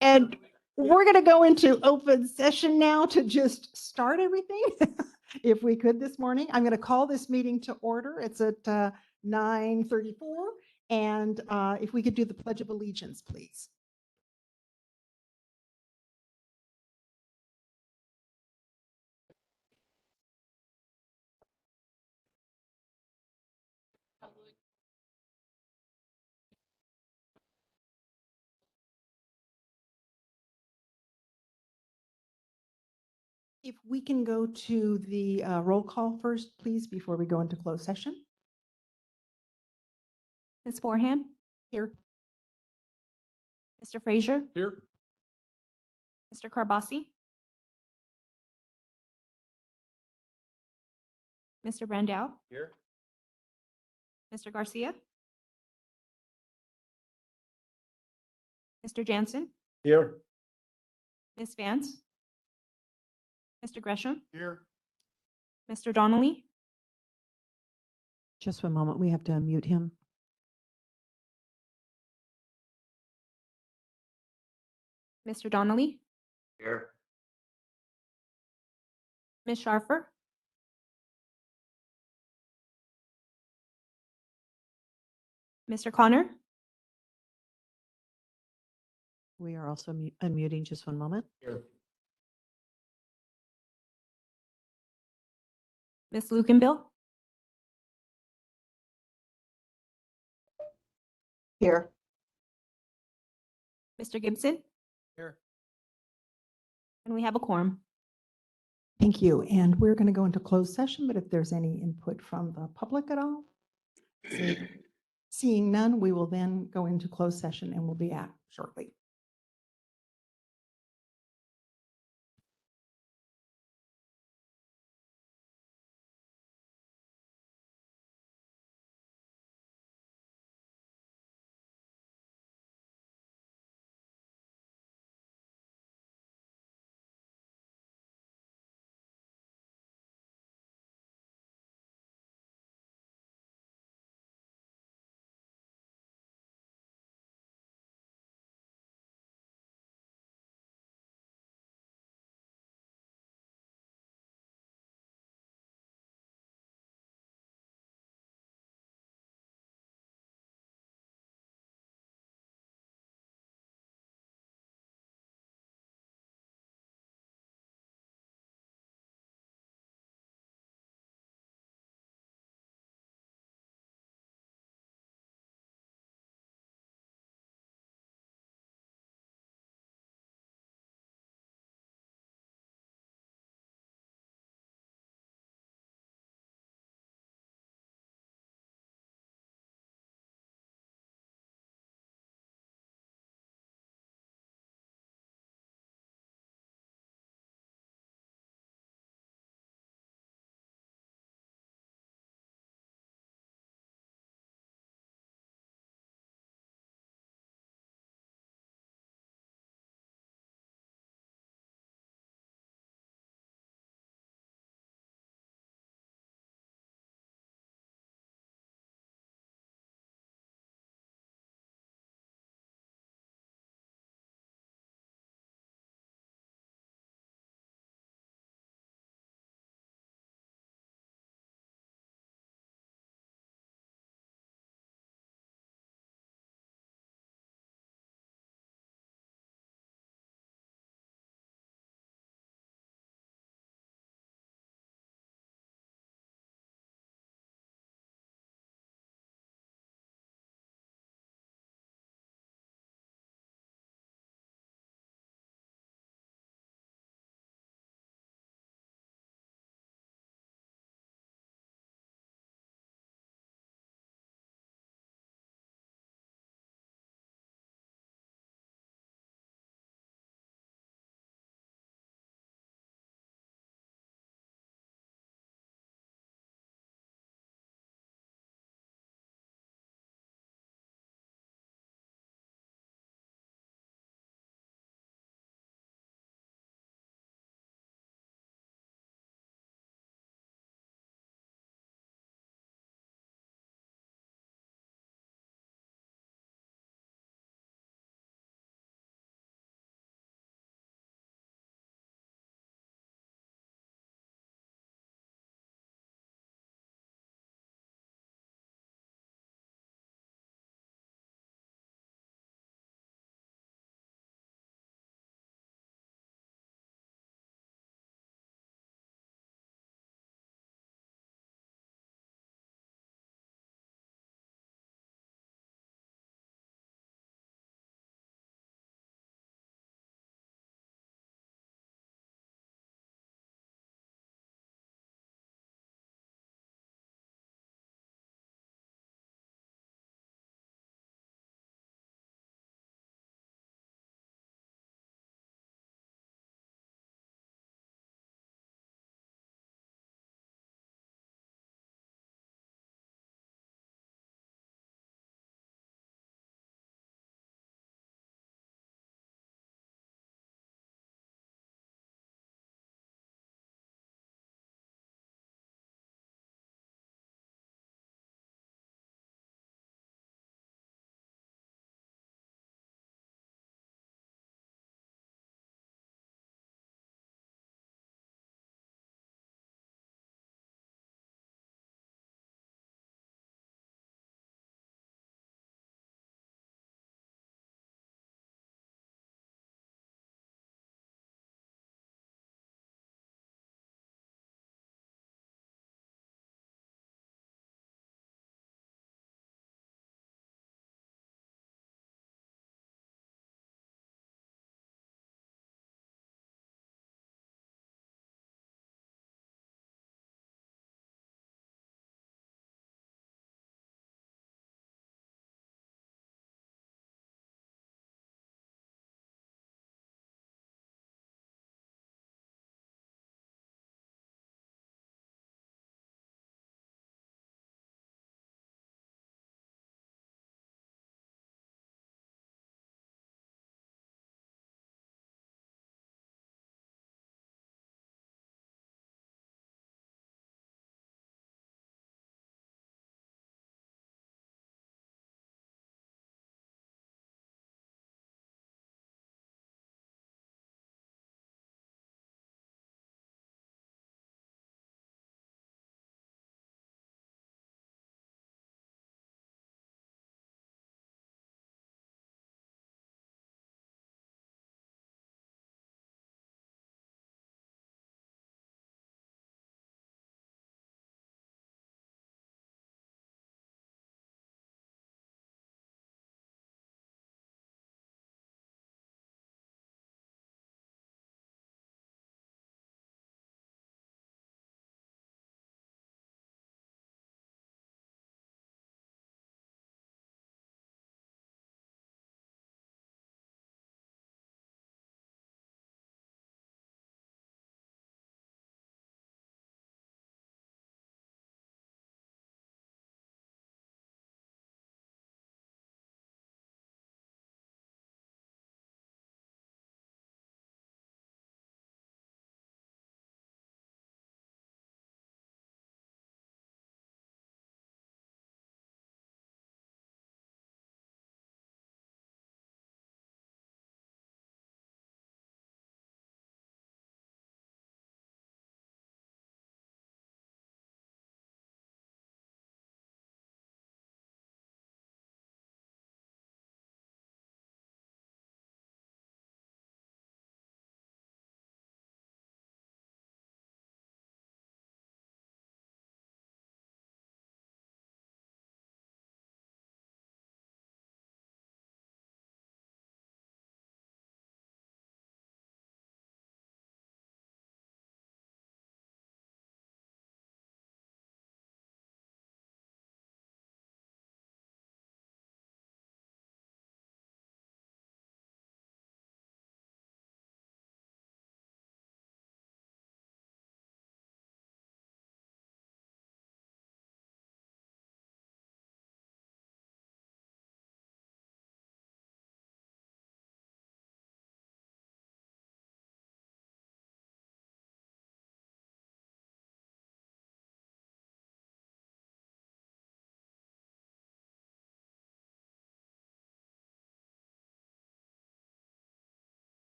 And we're going to go into open session now to just start everything. If we could this morning, I'm going to call this meeting to order. It's at 9:34. And if we could do the Pledge of Allegiance, please. If we can go to the roll call first, please, before we go into closed session. Ms. Forehand, Here. Mr. Frazier, Here. Mr. Carbasi, Mr. Brandau, Here. Mr. Garcia, Mr. Jansen, Here. Ms. Vance, Mr. Gresham, Here. Mr. Donnelly, Just one moment. We have to unmute him. Mr. Donnelly, Here. Ms. Sharfer, Mr. Connor, We are also unmuting. Just one moment. Here. Ms. Lukenbill, Here. Mr. Gibson, Here. and we have a quorum. Thank you. And we're going to go into closed session, but if there's any input from the public at all, seeing none, we will then go into closed session and we'll be out shortly.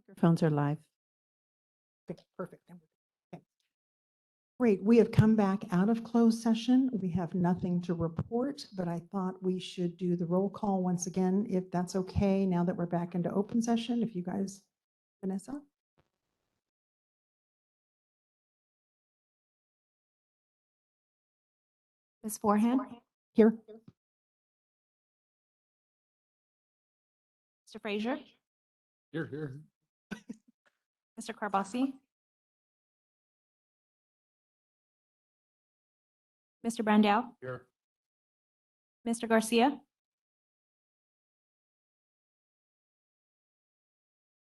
Microphones are live. Okay, perfect. Okay. Great. We have come back out of closed session. We have nothing to report, but I thought we should do the roll call once again, if that's okay, now that we're back into open session. If you guys, Vanessa? Ms. Forehand, Here? Mr. Frazier, Here. Mr. Carbasi, Mr. Brandau, Here. Mr. Garcia,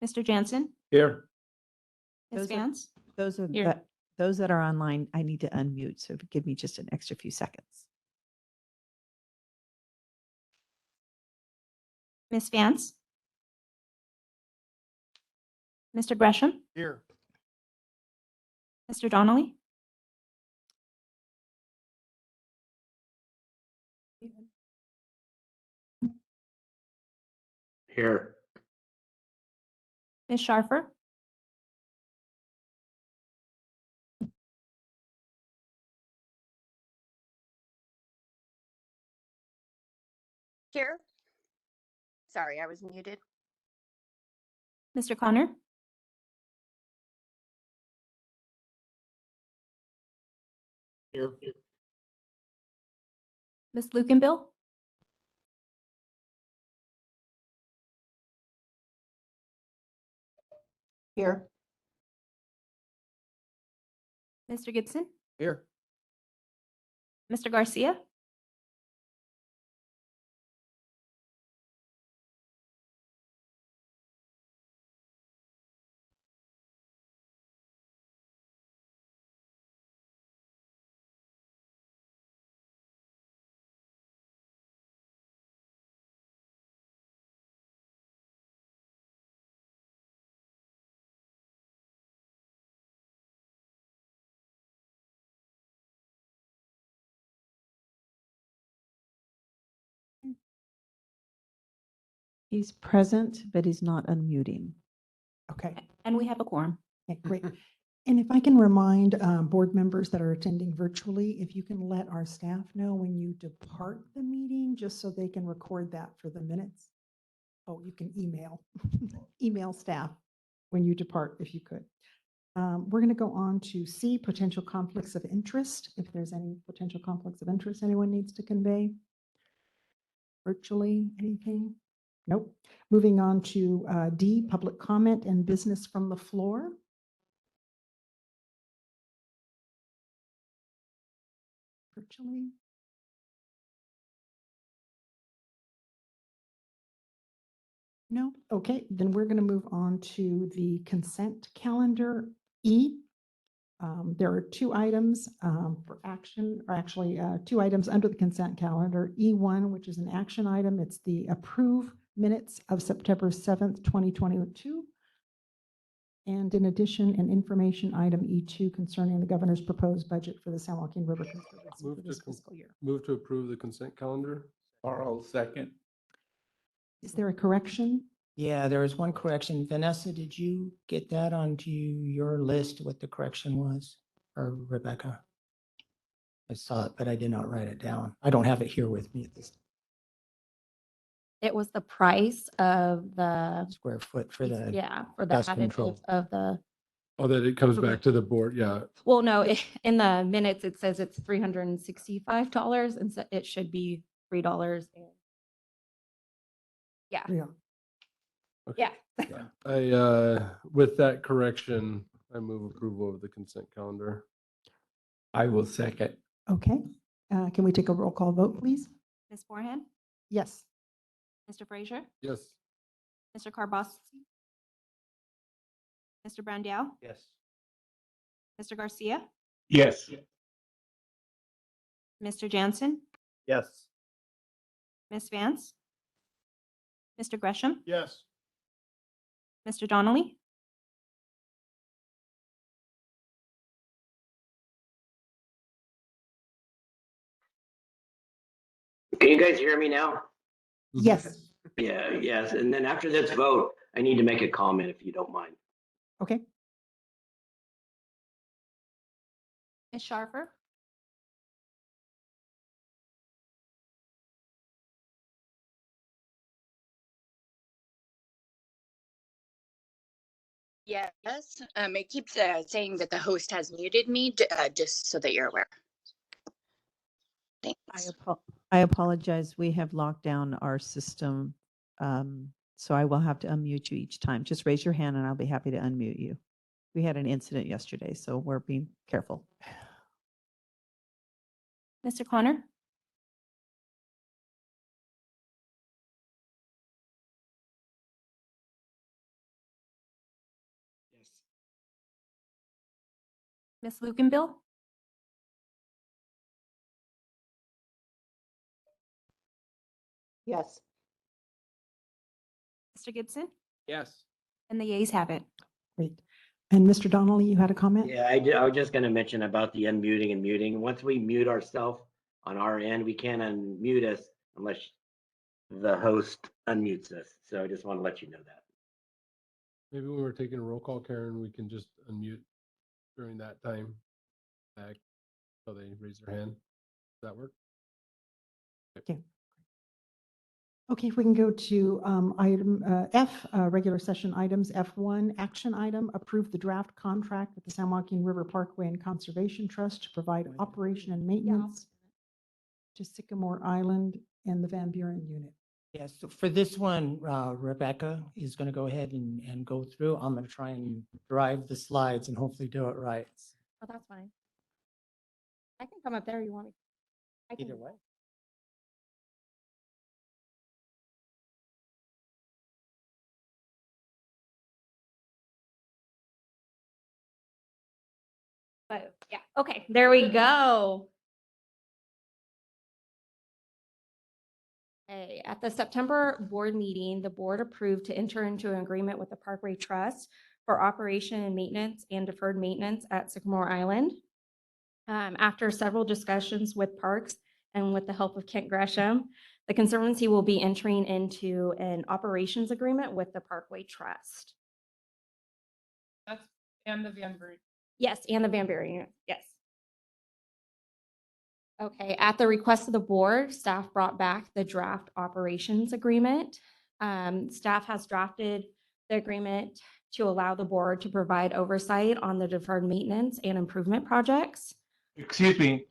Mr. Jansen, Here. Ms. Those are- Vance, Those are, Here. those that are online, I need to unmute, so give me just an extra few seconds. Ms. Vance, Mr. Gresham, Here. Mr. Donnelly, Here. Ms. Sharfer, Here. Sorry, I was muted. Mr. Connor, Here. Ms. Lukenbill, Here. Mr. Gibson, Here. Mr. Garcia, He's present, but he's not unmuting. Okay. and we have a quorum. Okay, great. And if I can remind board members that are attending virtually, if you can let our staff know when you depart the meeting, just so they can record that for the minutes. Oh, you can email staff when you depart, if you could. We're going to go on to C, potential conflicts of interest. If there's any potential conflicts of interest anyone needs to convey. Virtually, anything? Nope. Moving on to D, public comment and business from the floor. Virtually. No? Okay, then we're going to move on to the consent calendar E. There are two items for action, or actually two items under the consent calendar. E1, which is an action item, it's the approve minutes of September 7th, 2022. And in addition, an information item E2 concerning the governor's proposed budget for the San Joaquin River Conservancy Move for to this con- fiscal year. Move to approve the consent calendar. Carl, second. Is there a correction? Yeah, there was one correction. Vanessa, did you get that onto your list, what the correction was? Or Rebecca? I saw it, but I did not write it down. I don't have it here with me at this It was the price of the, square foot for the, yeah, for the dust control. additive of the, Oh, that it comes back to the board. Yeah. well, no, in the minutes, it says it's $365 and so it should be $3. Yeah, Yeah. Okay. yeah. With that correction, I move approval of the consent calendar. I will second. Okay. Can we take a roll call vote, please? Ms. Forehand, Yes. Mr. Frazier, Yes. Mr. Carbasi, Mr. Brandau, Yes. Mr. Garcia, Yes. Mr. Jansen, Yes. Ms. Vance, Mr. Gresham, Yes. Mr. Donnelly, Can you guys hear me now? Yes. Yeah, yes. And then after this vote, I need to make a comment if you don't mind. Okay, Ms. Sharper? Yes, it keeps saying that the host has muted me, just so that you're aware. Thanks. I apologize. We have locked down our system. So I will have to unmute you each time. Just raise your hand and I'll be happy to unmute you. We had an incident yesterday, so we're being careful. Mr. Connor? Ms. Lukenbill? yes. Mr. Gibson? Yes. And the yeas have it. Great. And Mr. Donnelly, you had a comment? Yeah, I was just gonna mention about the unmuting and muting. Once we mute ourselves on our end, we can't unmute us unless the host unmutes us. So I just want to let you know that. Maybe when we're taking a roll call, Karen, we can just unmute during that time. Back, so they raise their hand. Does that work? Okay, if we can go to item F, regular session items. F1, action item, approve the draft contract with the San Joaquin River Parkway and Conservation Trust to provide operation and maintenance to Sycamore Island and the Van Buren unit. Yes, so for this one, Rebecca is going to go ahead and go through. I'm going to try and drive the slides and hopefully do it right. Oh, that's fine. I can come up there. You want me? I can- Either way. But yeah, okay, there we go. Okay, at the September board meeting, the board approved to enter into an agreement with the Parkway Trust for operation and maintenance and deferred maintenance at Sycamore Island. After several discussions with Parks and with the help of Kent Gresham, the Conservancy will be entering into an operations agreement with the Parkway Trust. And the Van Buren. Yes, and the Van Buren unit, yes. Okay, at the request of the board, staff brought back the draft operations agreement. Staff has drafted the agreement to allow the board to provide oversight on the deferred maintenance and improvement projects. Excuse me,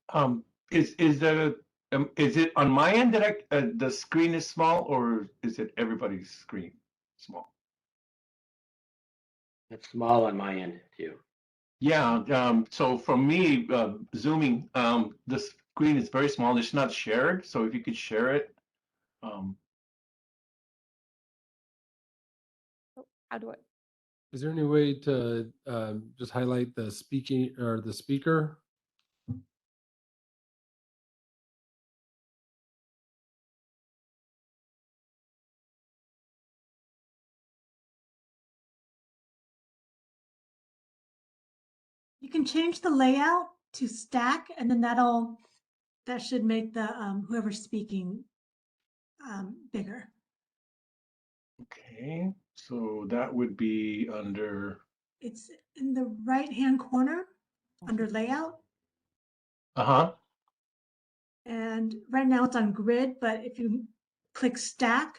is it on my end that the screen is small, or is it everybody's screen small? It's small on my end too. Yeah, so for me, zooming, the screen is very small. It's not shared, so if you could share it. How do I? Is there any way to just highlight the speaking or the speaker? You can change the layout to stack, and then that should make the whoever's speaking bigger. Okay, so that would be under, It's in the right-hand corner under layout. uh-huh. And right now it's on grid, but if you click stack,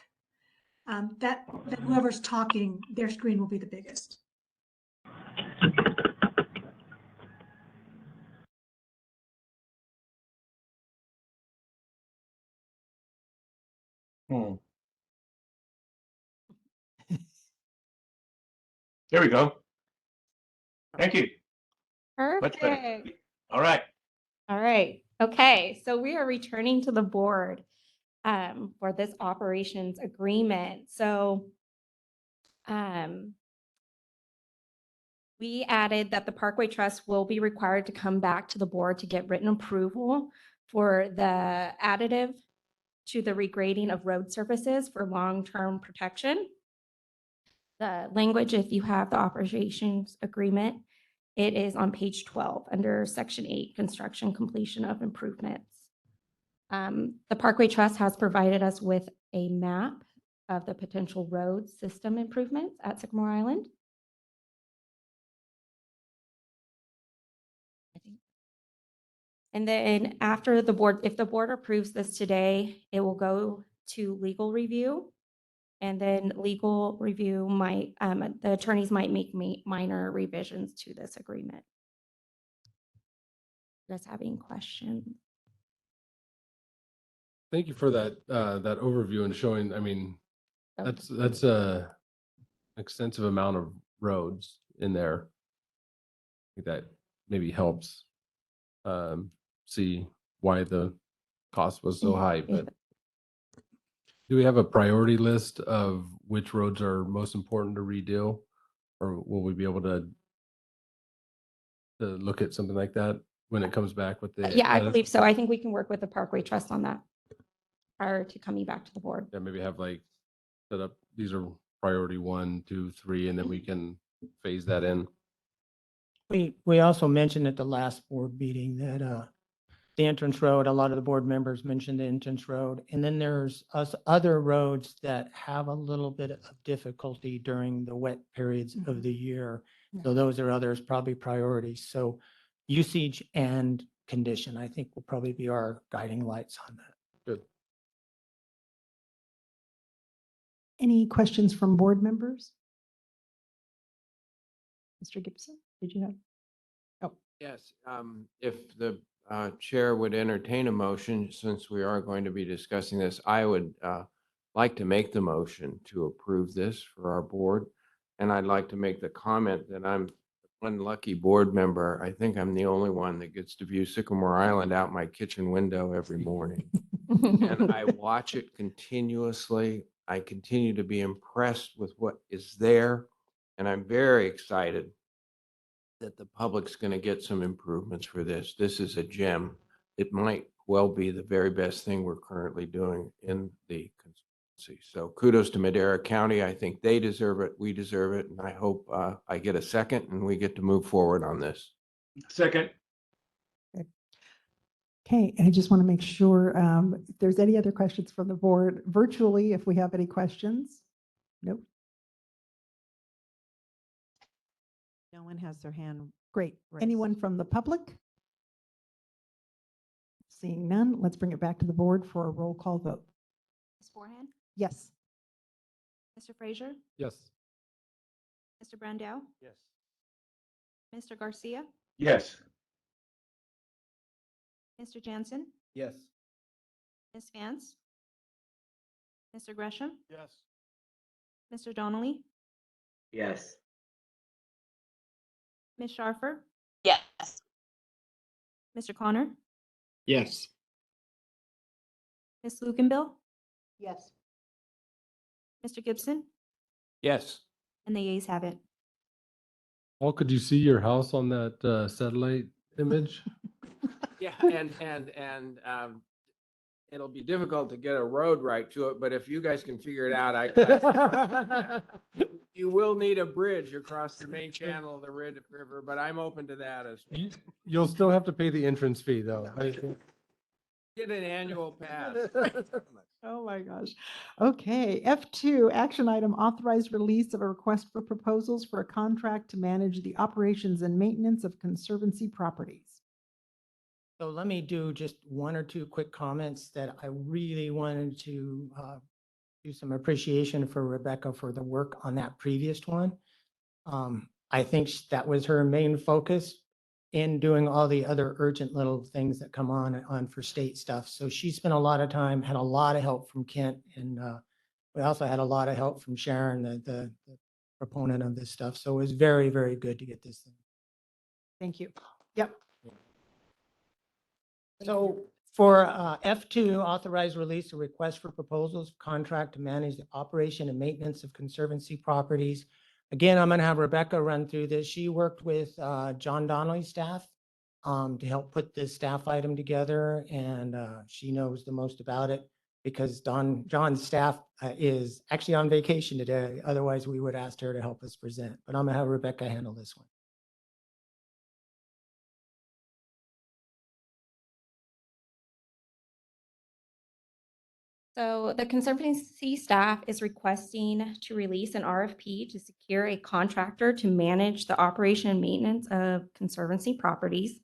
then whoever's talking, their screen will be the biggest. Hmm. There we go. Thank you. Much better. Perfect. All right. All right. Okay, so we are returning to the board for this operations agreement. So we added that the Parkway Trust will be required to come back to the board to get written approval for the additive to the regrading of road surfaces for long-term protection. The language, if you have the operations agreement, it is on page 12 under section 8, construction completion of improvements. The Parkway Trust has provided us with a map of the potential road system improvements at Sycamore Island. And then after the board, if the board approves this today, it will go to legal review. And then legal review might, the attorneys might make minor revisions to this agreement. You guys have any questions? Thank you for that, that overview and showing, I mean, Okay. that's a extensive amount of roads in there. I think that maybe helps see why the cost was so high, but do we have a priority list of which roads are most important to redeal? Or will we be able to look at something like that when it comes back with the? Yeah, I believe so. I think we can work with the Parkway Trust on that prior to coming back to the board. Yeah, maybe have like set up, these are priority 1, 2, 3, and then we can phase that in. We also mentioned at the last board meeting that the entrance road, a lot of the board members mentioned the entrance road. And then there's other roads that have a little bit of difficulty during the wet periods of the year. So those are others, probably priorities. So usage and condition, I think, will probably be our guiding lights on that. Good. Any questions from board members? Mr. Gibson, did you have? Yes, if the chair would entertain a motion, since we are going to be discussing this, I would like to make the motion to approve this for our board. And I'd like to make the comment that I'm one lucky board member. I think I'm the only one that gets to view Sycamore Island out my kitchen window every morning. And I watch it continuously. I continue to be impressed with what is there. And I'm very excited that the public's going to get some improvements for this. This is a gem. It might well be the very best thing we're currently doing in the constituency. So kudos to Madera County. I think they deserve it. We deserve it. And I hope I get a second and we get to move forward on this. Second. Okay, and I just want to make sure if there's any other questions from the board virtually, if we have any questions. Nope. No one has their hand. Great. raised. Anyone from the public? Seeing none, let's bring it back to the board for a roll call vote. Ms. Forehand, Yes. Mr. Frazier, Yes. Mr. Brandau, Yes. Mr. Garcia, Yes. Mr. Jansen, Yes. Ms. Vance, Mr. Gresham, Yes. Mr. Donnelly, Yes. Ms. Sharfer, Yes. Mr. Connor, Yes. Ms. Lukenbill, Yes. Mr. Gibson, Yes. and the yeas have it. Paul, could you see your house on that satellite image? Yeah, and it'll be difficult to get a road right to it, but if you guys can figure it out, you will need a bridge across the main channel of the river, but I'm open to that as well. You'll still have to pay the entrance fee though. Get an annual pass. Oh my gosh. Okay, F2, action item, authorized release of a request for proposals for a contract to manage the operations and maintenance of conservancy properties. So let me do just one or two quick comments that I really wanted to do some appreciation for Rebecca for the work on that previous one. I think that was her main focus in doing all the other urgent little things that come on for state stuff. So she spent a lot of time, had a lot of help from Kent, and we also had a lot of help from Sharon, the proponent of this stuff. So it was very, very good to get this thing. Thank you. Yep. So for F2, authorized release of request for proposals, contract to manage the operation and maintenance of conservancy properties. Again, I'm going to have Rebecca run through this. She worked with John Donnelly's staff to help put this staff item together, and she knows the most about it because John's staff is actually on vacation today. Otherwise, we would ask her to help us present, but I'm going to have Rebecca handle this one. So the Conservancy staff is requesting to release an RFP to secure a contractor to manage the operation and maintenance of Conservancy properties.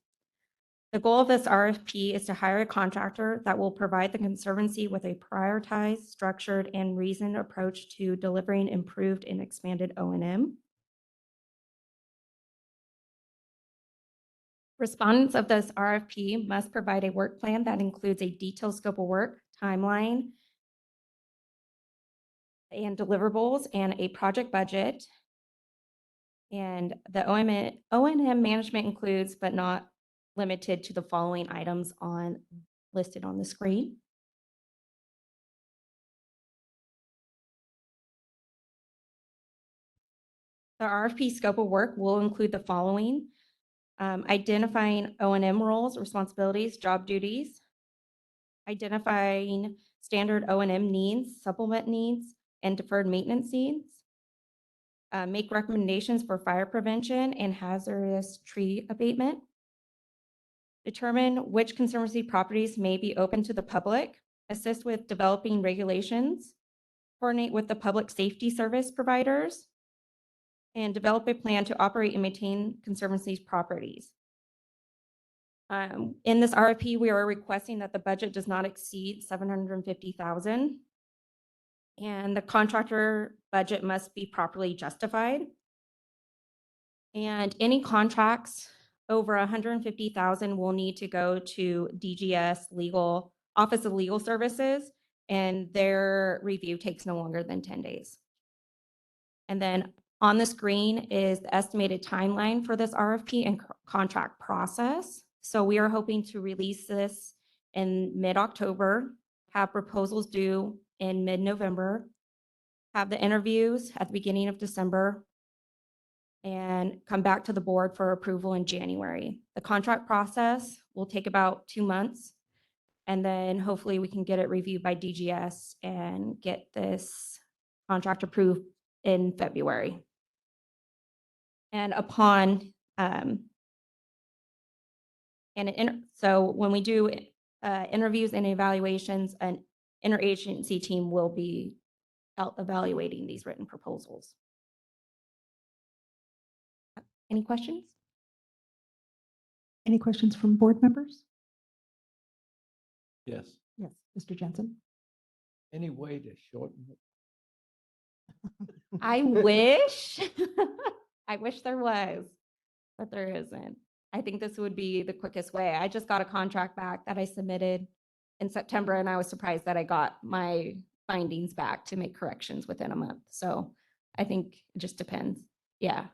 The goal of this RFP is to hire a contractor that will provide the Conservancy with a prioritized, structured, and reasoned approach to delivering improved and expanded O&M. Respondents of this RFP must provide a work plan that includes a detailed scope of work, timeline, and deliverables, and a project budget. And the O&M management includes, but not limited to, the following items listed on the screen. The RFP scope of work will include the following: identifying O&M roles, responsibilities, job duties, identifying standard O&M needs, supplement needs, and deferred maintenance needs, make recommendations for fire prevention and hazardous tree abatement, determine which Conservancy properties may be open to the public, assist with developing regulations, coordinate with the public safety service providers, and develop a plan to operate and maintain Conservancy's properties. In this RFP, we are requesting that the budget does not exceed $750,000, and the contractor budget must be properly justified. And any contracts over $150,000 will need to go to DGS Legal, Office of Legal Services, and their review takes no longer than 10 days. And then on the screen is the estimated timeline for this RFP and contract process. So we are hoping to release this in mid-October, have proposals due in mid-November, have the interviews at the beginning of December, and come back to the board for approval in January. The contract process will take about 2 months, and then hopefully we can get it reviewed by DGS and get this contract approved in February. And upon, so when we do interviews and evaluations, an interagency team will be out evaluating these written proposals. Any questions? Any questions from board members? Yes. Yes, Mr. Jensen. Any way to shorten it? I wish, I wish there was, but there isn't. I think this would be the quickest way. I just got a contract back that I submitted in September, and I was surprised that I got my findings back to make corrections within a month. So I think it just depends. Yeah.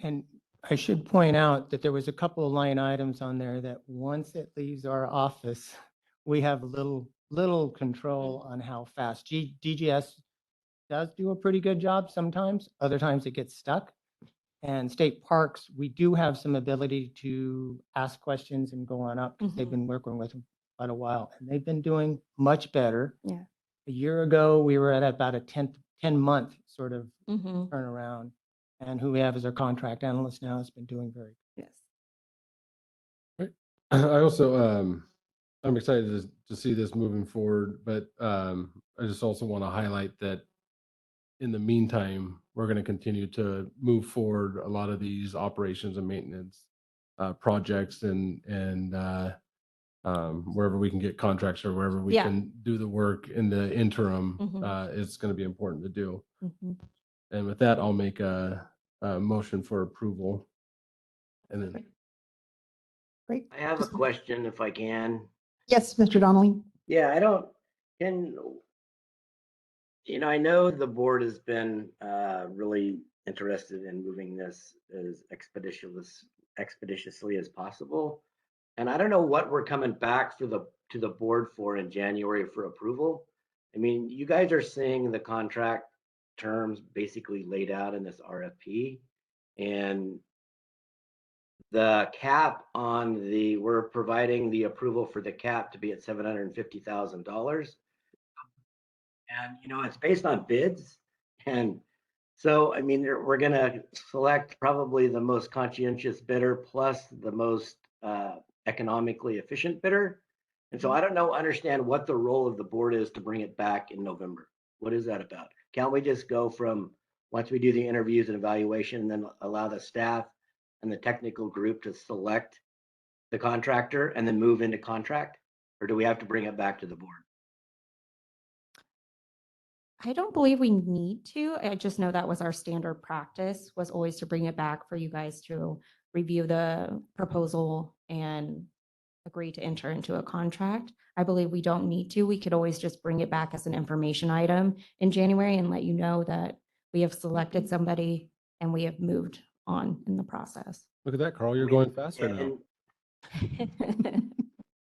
And I should point out that there was a couple of line items on there that once it leaves our office, we have little control on how fast. DGS does do a pretty good job sometimes. Other times it gets stuck. And state parks, we do have some ability to ask questions and go on up, because they've been working with them quite a while, and they've been doing much better. Yeah. A year ago, we were at about a 10-month sort of Mm-hmm. turnaround. And who we have as our contract analyst now has been doing very good. Yes. I also, I'm excited to see this moving forward, but I just also want to highlight that in the meantime, we're going to continue to move forward a lot of these operations and maintenance projects and wherever we can get contracts or wherever we Yeah. can do the work in the interim, Mhm. it's going to be important to do. Mhm. And with that, I'll make a motion for approval. And then Great. I have a question if I can. Yes, Mr. Donnelly. Yeah, I know the board has been really interested in moving this as expeditiously as possible. And I don't know what we're coming back to the board for in January for approval. I mean, you guys are seeing the contract terms basically laid out in this RFP, and the cap we're providing the approval for the cap to be at $750,000. And, it's based on bids. And so, I mean, we're going to select probably the most conscientious bidder plus the most economically efficient bidder. And so I don't know, understand what the role of the board is to bring it back in November. What is that about? Can't we just go from, once we do the interviews and evaluation, and then allow the staff and the technical group to select the contractor and then move into contract? Or do we have to bring it back to the board? I don't believe we need to. I just know that was our standard practice, was always to bring it back for you guys to review the proposal and agree to enter into a contract. I believe we don't need to. We could always just bring it back as an information item in January and let you know that we have selected somebody and we have moved on in the process. Look at that, Carl. You're going faster now.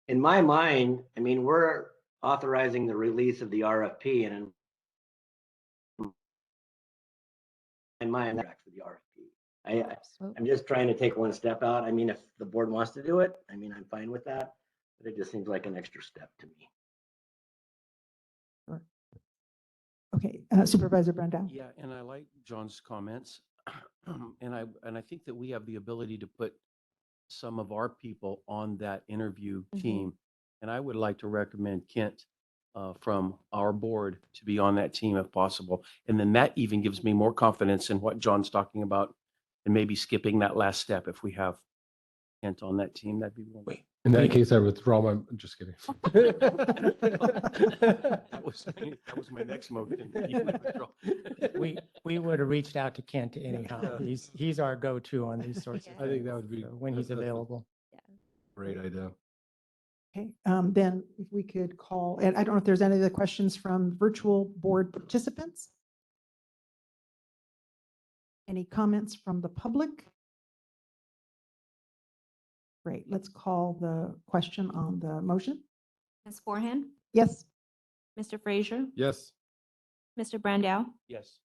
In my mind, I mean, we're authorizing the release of the RFP, and in my mind, for the RFP. I'm just trying to take one step out. I mean, if the board wants to do it, I mean, I'm fine with that, but it just seems like an extra step to me. Okay, Supervisor Brandau. Yeah, and I like John's comments. And I think that we have the ability to put some of our people on that interview team. And I would like to recommend Kent from our board to be on that team if possible. And then that even gives me more confidence in what John's talking about, and maybe skipping that last step if we have Kent on that team. That'd be one. Wait, In that case, I withdraw my, I'm just kidding. That was my next motion. You would withdraw. we would have reached out to Kent anyhow. He's our go-to on these sorts of I think things, that would be. so when he's that's a available. Great idea. Okay, then if we could call, and I don't know if there's any other questions from virtual board participants? Any comments from the public? Great, let's call the question on the motion. Ms. Forehand, Yes, Mr. Frazier, Yes. Mr. Brandau, Yes.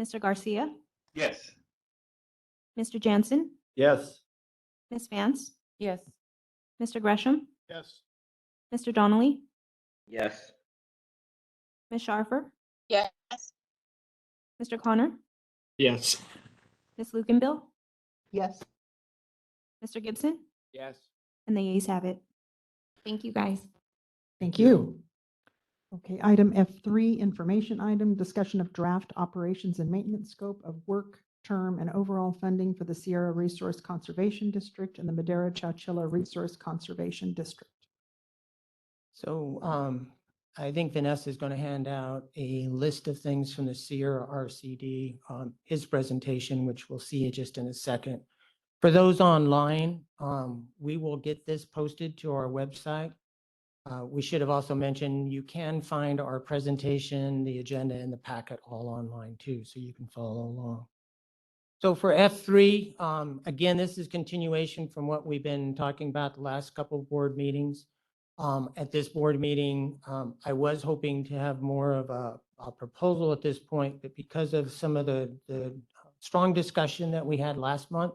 Mr. Garcia, Yes. Mr. Jansen, Yes. Ms. Vance, Yes. Mr. Gresham, Yes. Mr. Donnelly, Yes. Ms. Sharfer, Yes. Mr. Connor, Yes. Ms. Lukenbill, yes. Mr. Gibson, Yes. and the ayes have it. Thank you, guys. Thank you. Okay, item F3, information item, discussion of draft operations and maintenance scope of work, term, and overall funding for the Sierra Resource Conservation District and the Madera Chowchilla Resource Conservation District. So I think Vanessa is going to hand out a list of things from the Sierra RCD, his presentation, which we'll see just in a second. For those online, we will get this posted to our website. We should have also mentioned you can find our presentation, the agenda, and the packet all online too, so you can follow along. So for F3, again, this is continuation from what we've been talking about the last couple of board meetings. At this board meeting, I was hoping to have more of a proposal at this point, but because of some of the strong discussion that we had last month,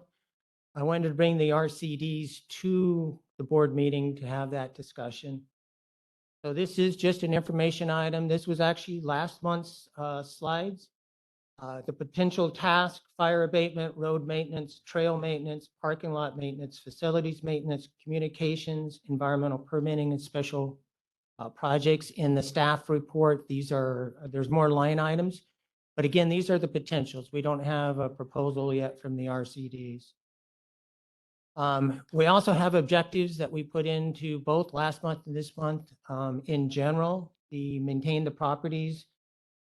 I wanted to bring the RCDs to the board meeting to have that discussion. So this is just an information item. This was actually last month's slides. The potential task, fire abatement, road maintenance, trail maintenance, parking lot maintenance, facilities maintenance, communications, environmental permitting, and special projects in the staff report. There's more line items, but again, these are the potentials. We don't have a proposal yet from the RCDs. We also have objectives that we put into both last month and this month. In general, maintain the properties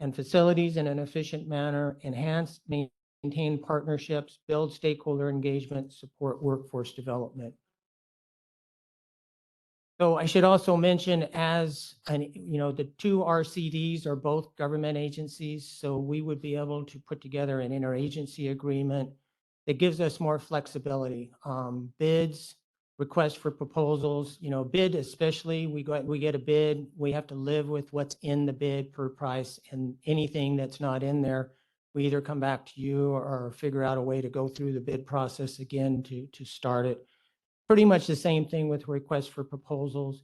and facilities in an efficient manner, enhance, maintain partnerships, build stakeholder engagement, support workforce development. So I should also mention the two RCDs are both government agencies, so we would be able to put together an interagency agreement that gives us more flexibility. Bids, requests for proposals, bid especially, we get a bid, we have to live with what's in the bid per price, and anything that's not in there, we either come back to you or figure out a way to go through the bid process again to start it. Pretty much the same thing with requests for proposals.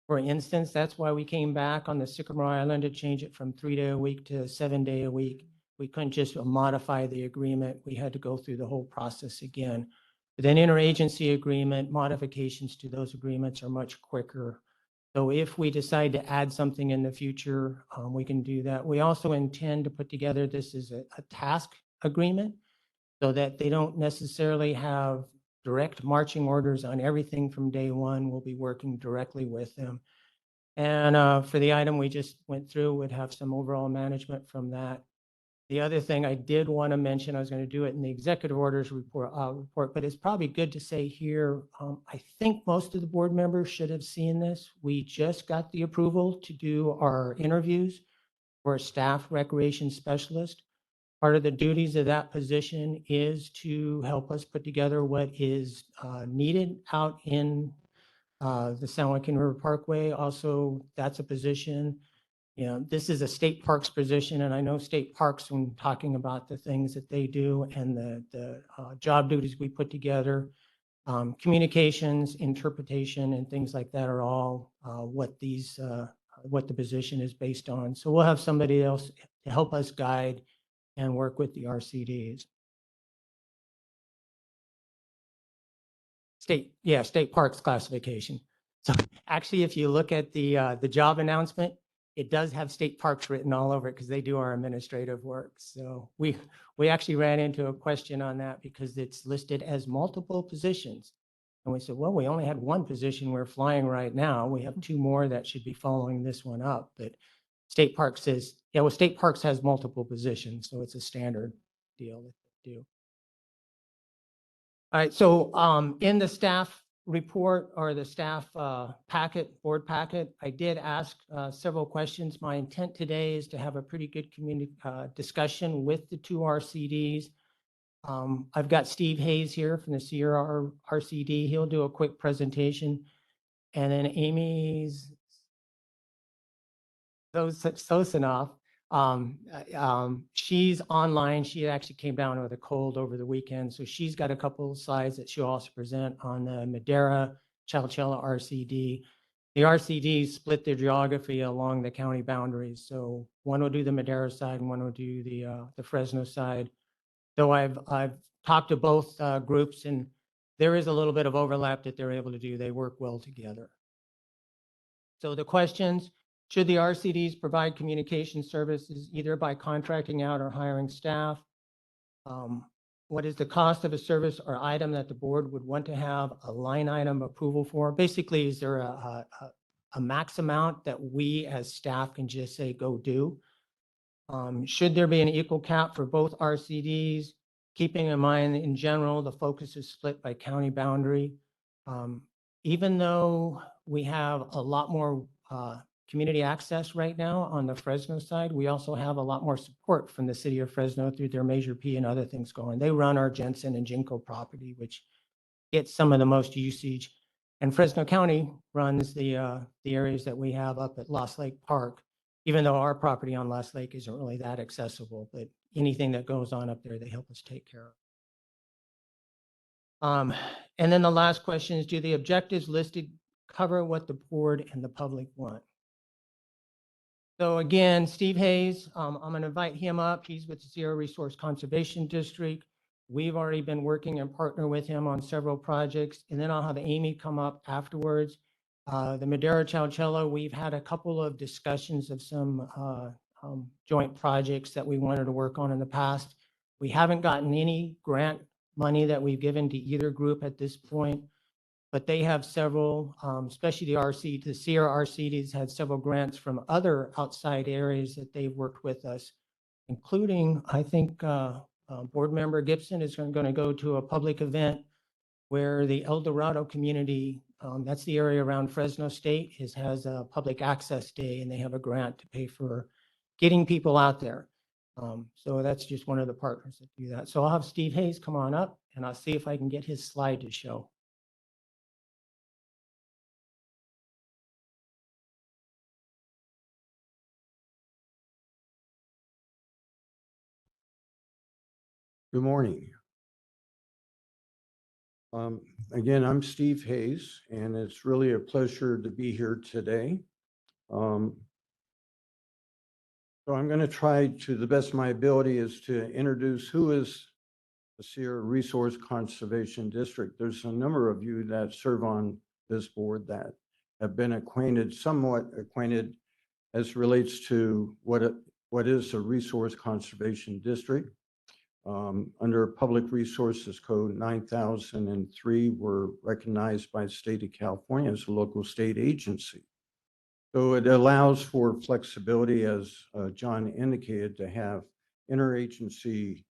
For instance, that's why we came back on the Sycamore Island to change it from 3-day a week to 7-day a week. We couldn't just modify the agreement. We had to go through the whole process again. With an interagency agreement, modifications to those agreements are much quicker. So if we decide to add something in the future, we can do that. We also intend to put together, this is a task agreement so that they don't necessarily have direct marching orders on everything from day one. We'll be working directly with them. And for the item we just went through, would have some overall management from that. The other thing I did want to mention, I was going to do it in the executive orders report, but it's probably good to say here, I think most of the board members should have seen this. We just got the approval to do our interviews for a staff recreation specialist. Part of the duties of that position is to help us put together what is needed out in the San Joaquin River Parkway. Also, that's a position. You know, this is a state parks position, and I know state parks, when talking about the things that they do and the job duties we put together, communications, interpretation, and things like that are all what the position is based on. So we'll have somebody else to help us guide and work with the RCDs. State parks classification. So actually, if you look at the job announcement, it does have state parks written all over it because they do our administrative work. So we actually ran into a question on that because it's listed as multiple positions. And we said, well, we only had one position we're flying right now. We have two more that should be following this one up. But state parks says, yeah, well, state parks has multiple positions. So it's a standard deal that they do. All right, so in the staff report or the staff board packet, I did ask several questions. My intent today is to have a pretty good discussion with the two RCDs. I've got Steve Hayes here from the Sierra RCD. He'll do a quick presentation. And then Amy's Sosanoff, she's online. She actually came down with a cold over the weekend. So she's got a couple of slides that she'll also present on the Madera Chalchella RCD. The RCDs split their geography along the county boundaries. So one will do the Madera side and one will do the Fresno side. Though I've talked to both groups, and there is a little bit of overlap that they're able to do. They work well together. So the questions: should the RCDs provide communication services either by contracting out or hiring staff? What is the cost of a service or item that the board would want to have a line item approval for? Basically, is there a max amount that we as staff can just say, go do? Should there be an equal cap for both RCDs? Keeping in mind, in general, the focus is split by county boundary. Even though we have a lot more community access right now on the Fresno side, we also have a lot more support from the city of Fresno through their Measure P and other things going. They run our Jensen and Jinko property, which gets some of the most usage. And Fresno County runs the areas that we have up at Lost Lake Park, even though our property on Lost Lake isn't really that accessible, but anything that goes on up there, they help us take care of. And then the last question is, do the objectives listed cover what the board and the public want? So again, Steve Hayes, I'm going to invite him up. He's with the Sierra Resource Conservation District. We've already been working and partner with him on several projects. And then I'll have Amy come up afterwards. The Madera Chalchella, we've had a couple of discussions of some joint projects that we wanted to work on in the past. We haven't gotten any grant money that we've given to either group at this point, but they have several, especially the Sierra RCDs had several grants from other outside areas that they've worked with us, including, I think, board member Gibson is going to go to a public event where the El Dorado community, that's the area around Fresno State, has a public access day, and they have a grant to pay for getting people out there. So that's just one of the partners that do that. So I'll have Steve Hayes come on up, and I'll see if I can get his slide to show. Good morning. Again, I'm Steve Hayes, and it's really a pleasure to be here today. So I'm going to try to the best of my ability is to introduce who is the Sierra Resource Conservation District. There's a number of you that serve on this board that have been somewhat acquainted as relates to what is a resource conservation district. Under Public Resources Code 9003, we're recognized by the state of California as a local state agency. So it allows for flexibility, as John indicated, to have interagency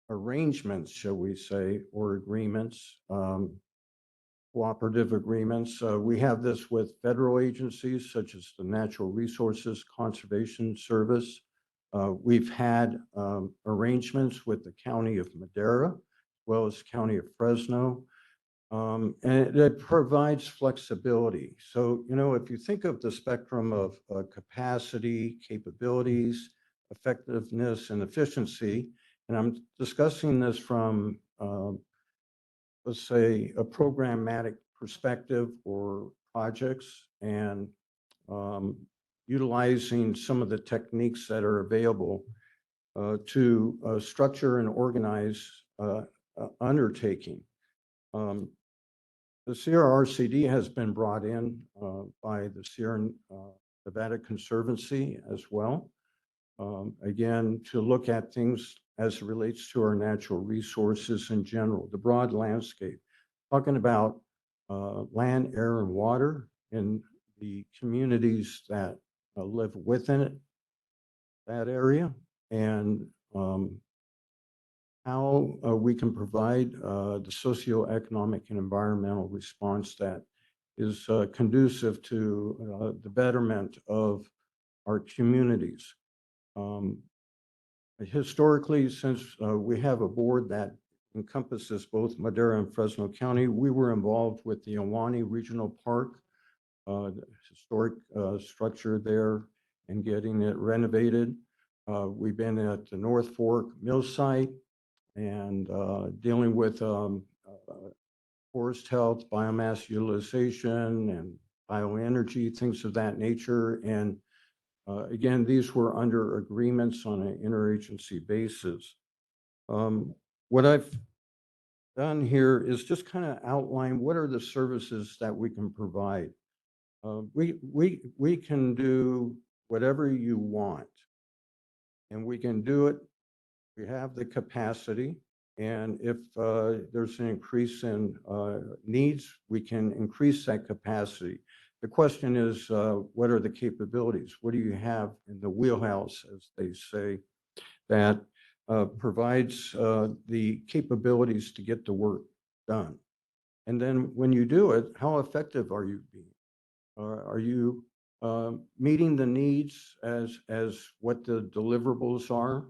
arrangements, shall we say, or agreements, cooperative agreements. We have this with federal agencies such as the Natural Resources Conservation Service. We've had arrangements with the County of Madera, as well as County of Fresno. And it provides flexibility. So, if you think of the spectrum of capacity, capabilities, effectiveness, and efficiency, and I'm discussing this from, let's say, a programmatic perspective or projects, and utilizing some of the techniques that are available to structure and organize undertaking. The SJRC has been brought in by the Sierra Nevada Conservancy as well. Again, to look at things as it relates to our natural resources in general, the broad landscape, talking about land, air, and water in the communities that live within it, that area, and how we can provide the socioeconomic and environmental response that is conducive to the betterment of our communities. Historically, since we have a board that encompasses both Madera and Fresno County, we were involved with the Ahwahnee Regional Park, the historic structure there, and getting it renovated. We've been at the North Fork Mill Site and dealing with forest health, biomass utilization, and bioenergy, things of that nature. And again, these were under agreements on an interagency basis. What I've done here is just kind of outline what are the services that we can provide. We can do whatever you want, and we can do it. We have the capacity, and if there's an increase in needs, we can increase that capacity. The question is, what are the capabilities? What do you have in the wheelhouse, as they say, that provides the capabilities to get the work done? And then when you do it, how effective are you being? Are you meeting the needs as what the deliverables are?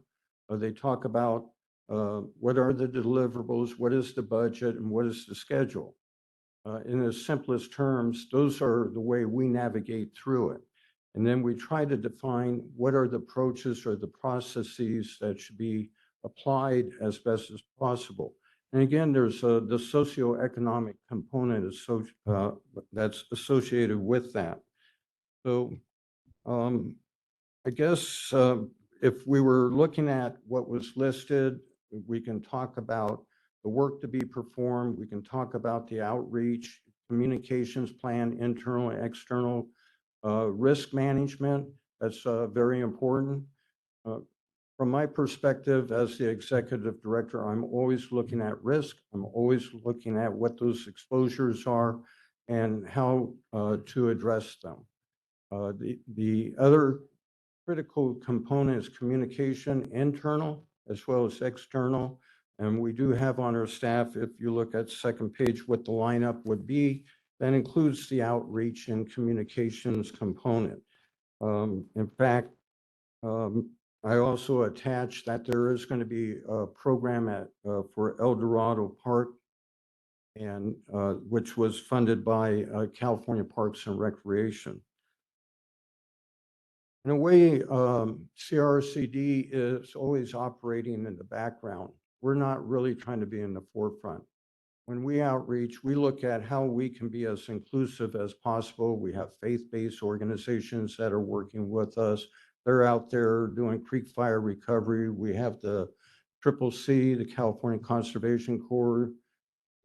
They talk about what are the deliverables, what is the budget, and what is the schedule? In the simplest terms, those are the way we navigate through it. And then we try to define what are the approaches or the processes that should be applied as best as possible. And again, there's the socioeconomic component that's associated with that. So I guess if we were looking at what was listed, we can talk about the work to be performed. We can talk about the outreach, communications plan, internal and external, risk management. That's very important. From my perspective as the executive director, I'm always looking at risk. I'm always looking at what those exposures are and how to address them. The other critical component is communication, internal as well as external. And we do have on our staff, if you look at second page, what the lineup would be, that includes the outreach and communications component. In fact, I also attached that there is going to be a program for El Dorado Park, and which was funded by California Parks and Recreation. In a way, CRCD is always operating in the background. We're not really trying to be in the forefront. When we outreach, we look at how we can be as inclusive as possible. We have faith-based organizations that are working with us. They're out there doing creek fire recovery. We have the CCC, the California Conservation Corps,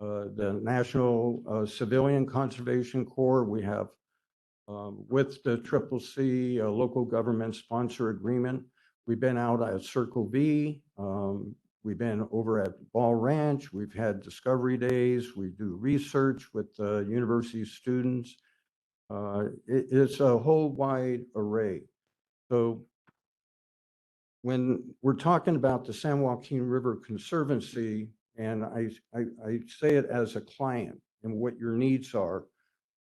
the National Civilian Conservation Corps. We have with the CCC local government sponsor agreement. We've been out at Circle V. We've been over at Ball Ranch. We've had discovery days. We do research with university students. It's a whole wide array. So when we're talking about the San Joaquin River Conservancy, and I say it as a client and what your needs are,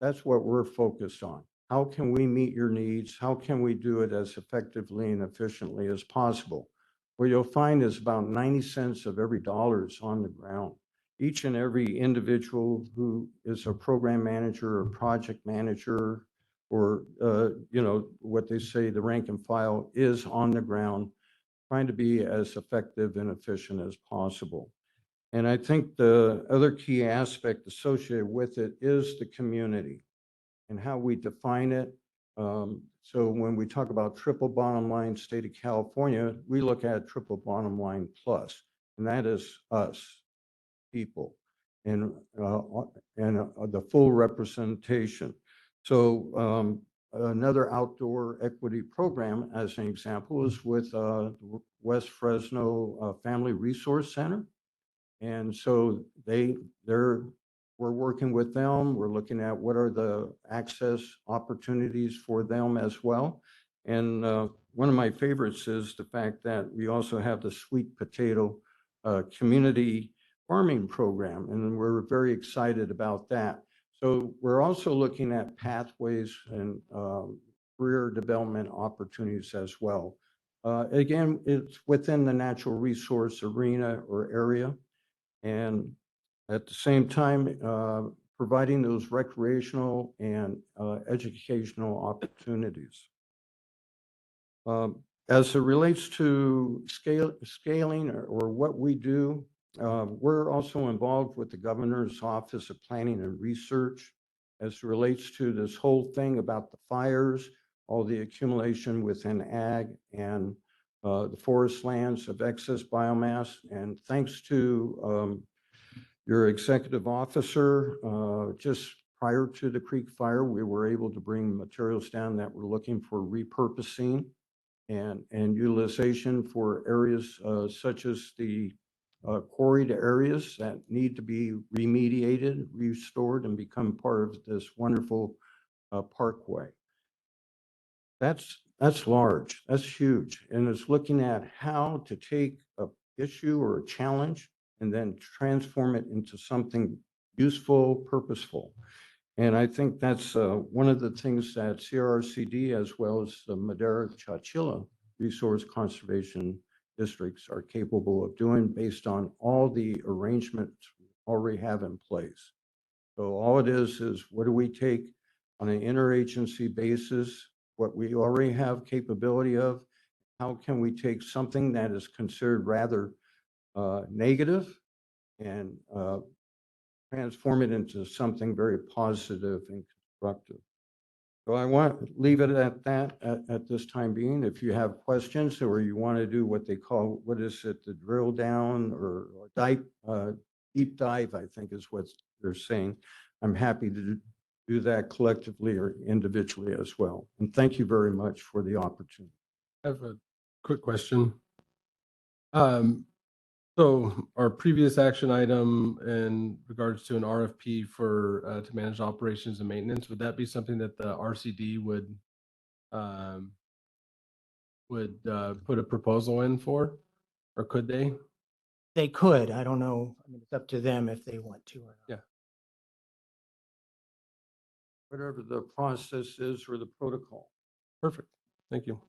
that's what we're focused on. How can we meet your needs? How can we do it as effectively and efficiently as possible? What you'll find is about 90 cents of every dollar is on the ground. Each and every individual who is a program manager or project manager, or what they say, the rank and file, is on the ground trying to be as effective and efficient as possible. And I think the other key aspect associated with it is the community and how we define it. So when we talk about triple bottom line state of California, we look at triple bottom line plus, and that is us, people, and the full representation. So another outdoor equity program, as an example, is with West Fresno Family Resource Center. And so we're working with them. We're looking at what are the access opportunities for them as well. And one of my favorites is the fact that we also have the sweet potato community farming program, and we're very excited about that. So we're also looking at pathways and career development opportunities as well. Again, it's within the natural resource arena or area. And at the same time, providing those recreational and educational opportunities. As it relates to scaling or what we do, we're also involved with the Governor's Office of Planning and Research as it relates to this whole thing about the fires, all the accumulation within ag and the forest lands of excess biomass. And thanks to your executive officer, just prior to the Creek Fire, we were able to bring materials down that we're looking for repurposing and utilization for areas such as the quarried areas that need to be remediated, restored, and become part of this wonderful parkway. That's large, that's huge. And it's looking at how to take an issue or a challenge and then transform it into something useful, purposeful. And I think that's one of the things that CRRCD, as well as the Madera Chachilla Resource Conservation Districts, are capable of doing based on all the arrangements we already have in place. So all it is what do we take on an interagency basis, what we already have capability of, how can we take something that is considered rather negative and transform it into something very positive and constructive. So I want to leave it at that at this time being. If you have questions or you want to do what they call, what is it, the drill down or deep dive, I think is what they're saying. I'm happy to do that collectively or individually as well. And thank you very much for the opportunity. I have a quick question. So our previous action item in regards to an RFP for to manage operations and maintenance, would that be something that the RCD would put a proposal in for, or could they? They could. I don't know. I mean, it's up to them if they want to or not. Yeah. Whatever the process is or the protocol. Perfect. Thank you.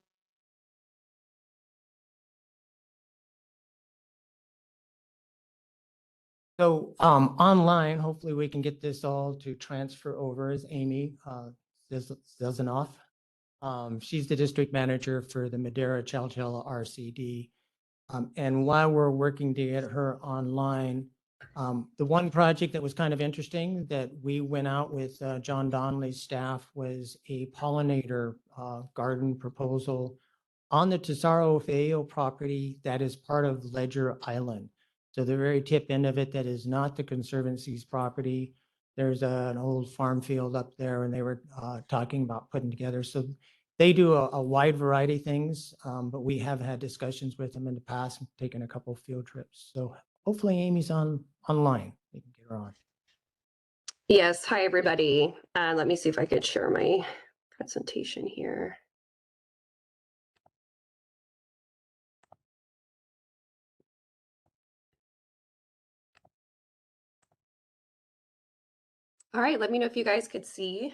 So online, hopefully we can get this all to transfer over as Amy Zilzanoff. She's the district manager for the Madera Chowchilla RCD. And while we're working to get her online, the one project that was kind of interesting that we went out with John Donnelly's staff was a pollinator garden proposal on the Tesoro Feo property that is part of Ledger Island. So the very tip end of it that is not the Conservancy's property. There's an old farm field up there and they were talking about putting together. So they do a wide variety of things, but we have had discussions with them in the past and taken a couple of field trips. So hopefully Amy's online. We can get her on. Yes, hi, everybody. Let me see if I could share my presentation here. All right, let me know if you guys could see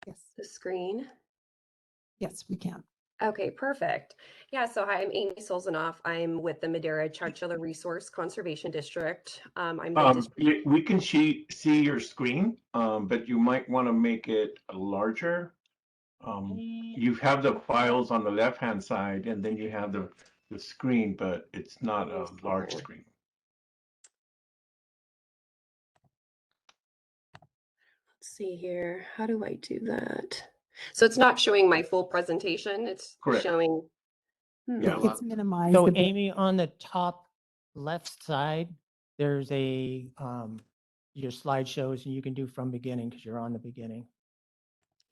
Yes. the screen. Yes, we can. Okay, perfect. Yeah, so hi, I'm Amy Solzanoff. I'm with the Madera Chowchilla Resource Conservation District. I'm the We can see your screen, but you might want to make it larger. You have the files on the left-hand side, and then you have the screen, but it's not a large screen. Let's see here. How do I do that? So it's not showing my full presentation. It's Correct. showing. Yeah. It's minimized. So a bit. Amy, on the top left side, there's a, your slideshows and you can do from beginning because you're on the beginning.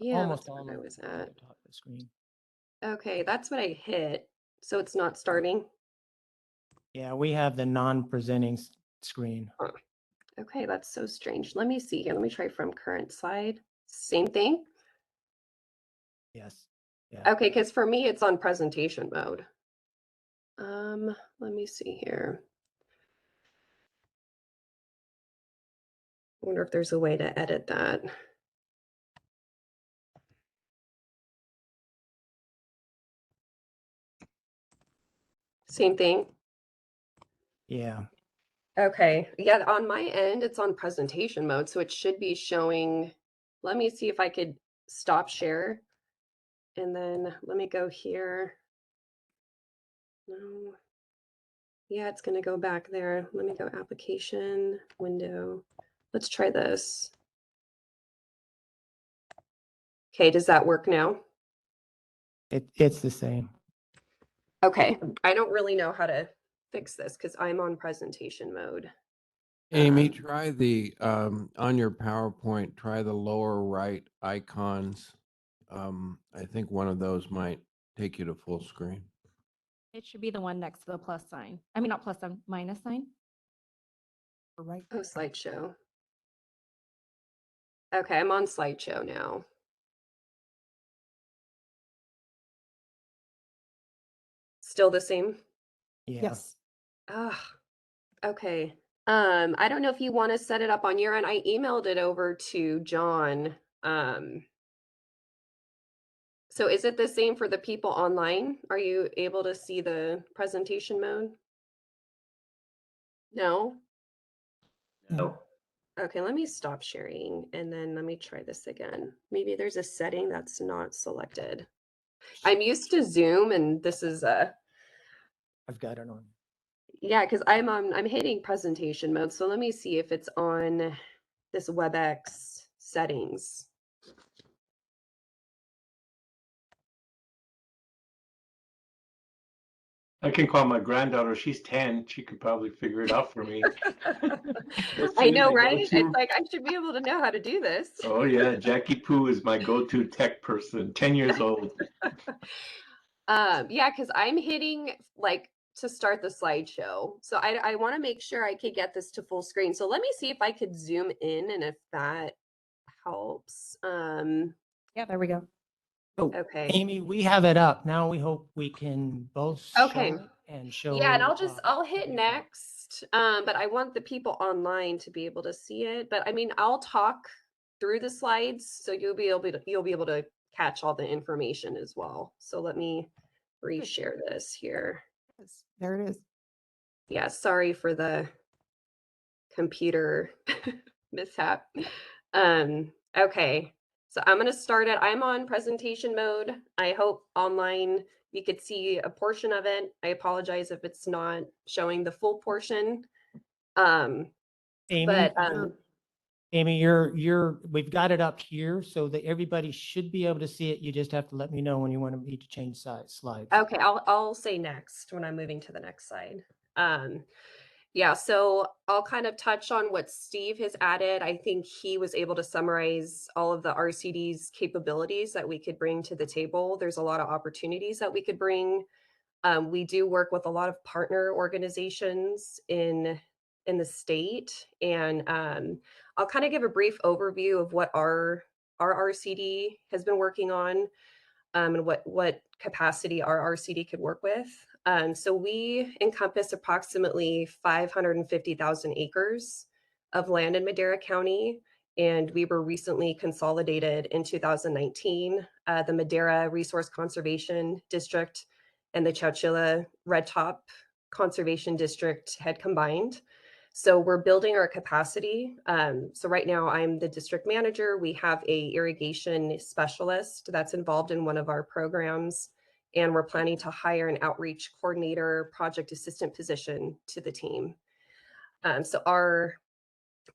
Yeah, Almost that's all what I of was it at at. the top of the screen. Okay, that's what I hit. So it's not starting. Yeah, we have the non-presenting screen. Okay, that's so strange. Let me see here. Let me try from current slide. Same thing. Yes. Yeah. Okay, because for me, it's on presentation mode. Let me see here. I wonder if there's a way to edit that. Same thing. Yeah. Okay, yeah, on my end, it's on presentation mode, so it should be showing. Let me see if I could stop share. And then let me go here. No. Yeah, it's going to go back there. Let me go application, window. Let's try this. Okay, does that work now? It's the same. Okay, I don't really know how to fix this because I'm on presentation mode. Amy, try the, on your PowerPoint, try the lower right icons. I think one of those might take you to full screen. It should be the one next to the plus sign. I mean, not plus sign, minus sign. Right. Oh, slideshow. Okay, I'm on slideshow now. Still the same? Yeah. Yes. Ah, okay. I don't know if you want to set it up on your end. I emailed it over to John. So is it the same for the people online? Are you able to see the presentation mode? No? No. Okay, let me stop sharing and then let me try this again. Maybe there's a setting that's not selected. I'm used to Zoom and this is I've got it on. yeah, because I'm hitting presentation mode. So let me see if it's on this Webex settings. I can call my granddaughter. She's 10. She could probably figure it out for me. I know, my right? go-to. It's like I should be able to know how to do this. Oh yeah, Jackie Poo is my go-to tech person. 10 years old. Yeah, because I'm hitting like to start the slideshow. So I want to make sure I could get this to full screen. So let me see if I could zoom in and if that helps. Yeah, there we go. Oh, Okay. Amy, we have it up. Now we hope we can both show Okay. it and show. Yeah, and I'll hit people. next. But I want the people online to be able to see it. But I mean, I'll talk through the slides so you'll be able to catch all the information as well. So let me reshare this here. Yes, there it is. Yeah, sorry for the computer mishap. Okay, so I'm gonna start it. I'm on presentation mode. I hope online you could see a portion of it. I apologize if it's not showing the full portion. Amy, But Amy, we've got it up here so that everybody should be able to see it. You just have to let me know when you want me to change slides. okay, I'll say next when I'm moving to the next slide. Yeah, so I'll kind of touch on what Steve has added. I think he was able to summarize all of the RCD's capabilities that we could bring to the table. There's a lot of opportunities that we could bring. We do work with a lot of partner organizations in the state, and I'll kind of give a brief overview of what our RCD has been working on, and what capacity our RCD could work with. So we encompass approximately 550,000 acres of land in Madera County, and we were recently consolidated in 2019. The Madera Resource Conservation District and the Chowchilla Red Top Conservation District had combined. So we're building our capacity. So right now I'm the district manager. We have a irrigation specialist that's involved in one of our programs, and we're planning to hire an outreach coordinator project assistant position to the team. So our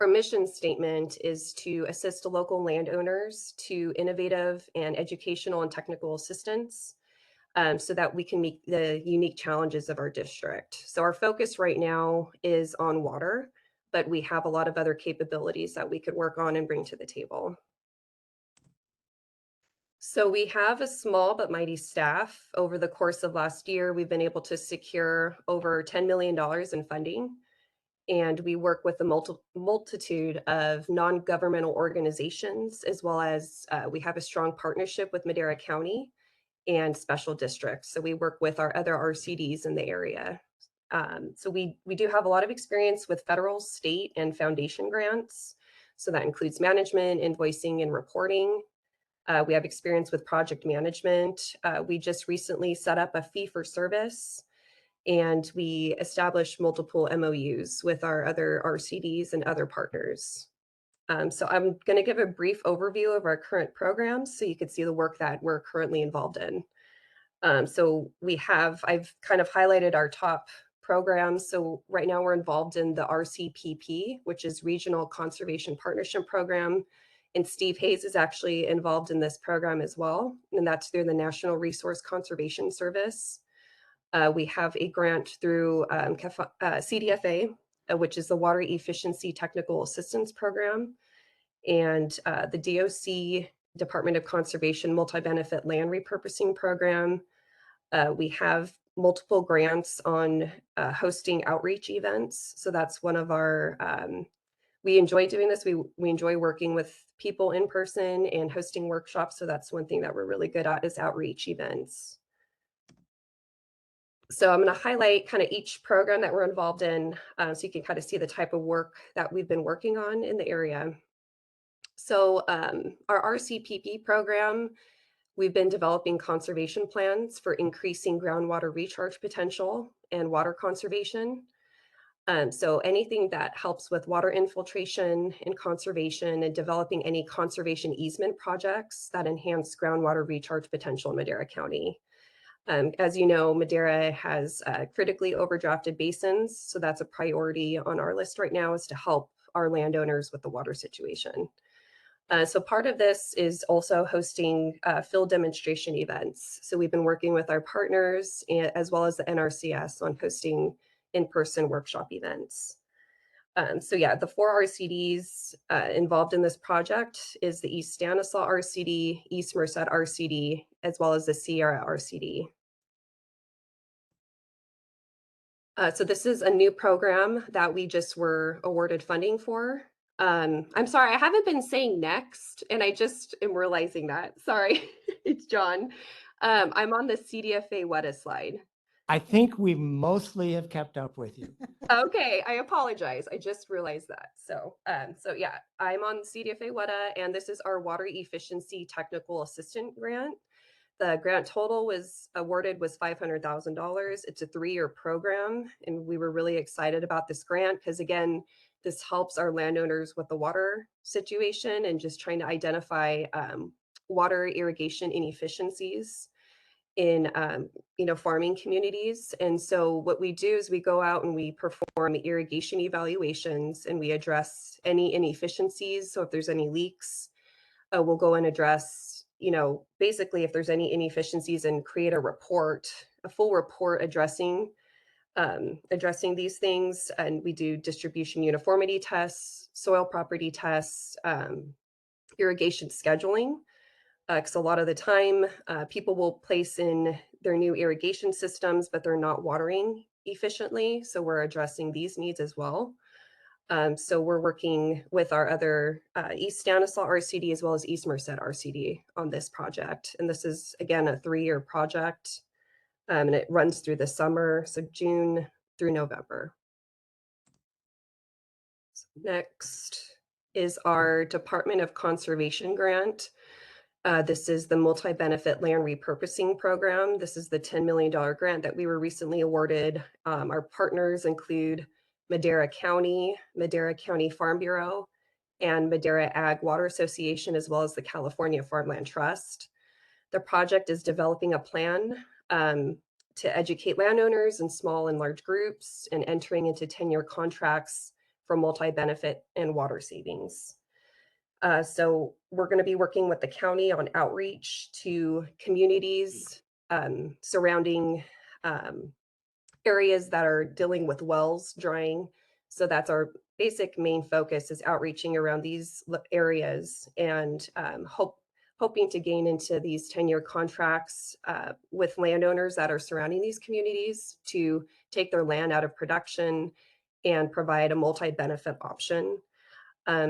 mission statement is to assist local landowners to innovative and educational and technical assistance, so that we can meet the unique challenges of our district. So our focus right now is on water, but we have a lot of other capabilities that we could work on and bring to the table. So we have a small but mighty staff. Over the course of last year, we've been able to secure over $10 million in funding, and we work with a multitude of non-governmental organizations, as well as we have a strong partnership with Madera County and special districts. So we work with our other RCDs in the area. So we do have a lot of experience with federal, state, and foundation grants. So that includes management, invoicing, and reporting. We have experience with project management. We just recently set up a fee for service, and we established multiple MOUs with our other RCDs and other partners. So I'm going to give a brief overview of our current programs so you can see the work that we're currently involved in. So I've kind of highlighted our top programs. So right now we're involved in the RCPP, which is Regional Conservation Partnership Program. And Steve Hayes is actually involved in this program as well. And that's through the National Resource Conservation Service. We have a grant through CDFA, which is the Water Efficiency Technical Assistance Program, and the DOC, Department of Conservation Multi-Benefit Land Repurposing Program. We have multiple grants on hosting outreach events. So that's one of our, we enjoy doing this. We enjoy working with people in person and hosting workshops. So that's one thing that we're really good at is outreach events. So I'm going to highlight kind of each program that we're involved in, so you can kind of see the type of work that we've been working on in the area. So our RCPP program, we've been developing conservation plans for increasing groundwater recharge potential and water conservation. So anything that helps with water infiltration and conservation, and developing any conservation easement projects that enhance groundwater recharge potential in Madera County. As you know, Madera has critically overdrafted basins, so that's a priority on our list right now, is to help our landowners with the water situation. So part of this is also hosting field demonstration events. So we've been working with our partners as well as the NRCS on hosting in-person workshop events. So yeah, the 4 RCDs involved in this project is the East Stanislaus RCD, East Merced RCD, as well as the Sierra RCD. So this is a new program that we just were awarded funding for. I'm sorry, I haven't been saying next, and I just am realizing that. Sorry, it's John. I'm on the CDFA WETA slide. I think we mostly have kept up with you. Okay, I apologize. I just realized that. So yeah, I'm on CDFA WETA, and this is our Water Efficiency Technical Assistant Grant. The grant total was awarded was $500,000. It's a 3-year program, and we were really excited about this grant because, again, this helps our landowners with the water situation and just trying to identify water irrigation inefficiencies in farming communities. And so what we do is we go out and we perform irrigation evaluations, and we address any inefficiencies. So if there's any leaks, we'll go and address, basically if there's any inefficiencies, and create a report, a full report addressing addressing these things. And we do distribution uniformity tests, soil property tests, irrigation scheduling. Because a lot of the time, people will place in their new irrigation systems, but they're not watering efficiently. So we're addressing these needs as well. So we're working with our other East Stanislaus RCD as well as East Merced RCD on this project. And this is, again, a 3-year project, and it runs through the summer, so June through November. So next is our Department of Conservation grant. This is the Multi-Benefit Land Repurposing Program. This is the $10 million grant that we were recently awarded. Our partners include Madera County Farm Bureau, and Madera Ag Water Association, as well as the California Farmland Trust. The project is developing a plan to educate landowners in small and large groups and entering into 10-year contracts for multi-benefit and water savings. So we're going to be working with the county on outreach to communities surrounding areas that are dealing with wells drying. So that's our basic main focus, is outreaching around these areas and hoping to gain into these 10-year contracts with landowners that are surrounding these communities to take their land out of production and provide a multi-benefit option.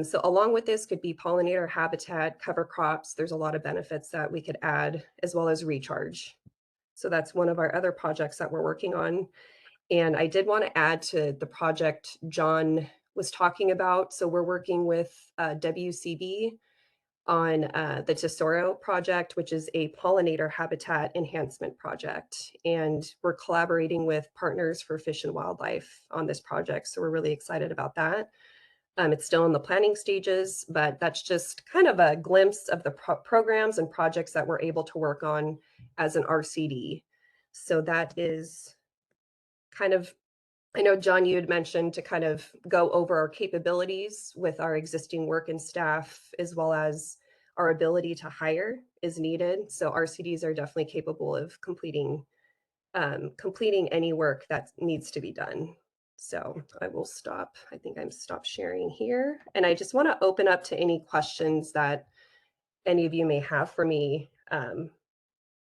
So along with this could be pollinator habitat, cover crops. There's a lot of benefits that we could add, as well as recharge. So that's one of our other projects that we're working on. And I did want to add to the project John was talking about. So we're working with WCB on the Tesoro project, which is a pollinator habitat enhancement project. And we're collaborating with Partners for Fish and Wildlife on this project. So we're really excited about that. It's still in the planning stages, but that's just kind of a glimpse of the programs and projects that we're able to work on as an RCD. So that is kind of, I know, John, you had mentioned to kind of go over our capabilities with our existing work and staff, as well as our ability to hire is needed. So RCDs are definitely capable of completing any work that needs to be done. So I will stop. I think I'm stopped sharing here. And I just want to open up to any questions that any of you may have for me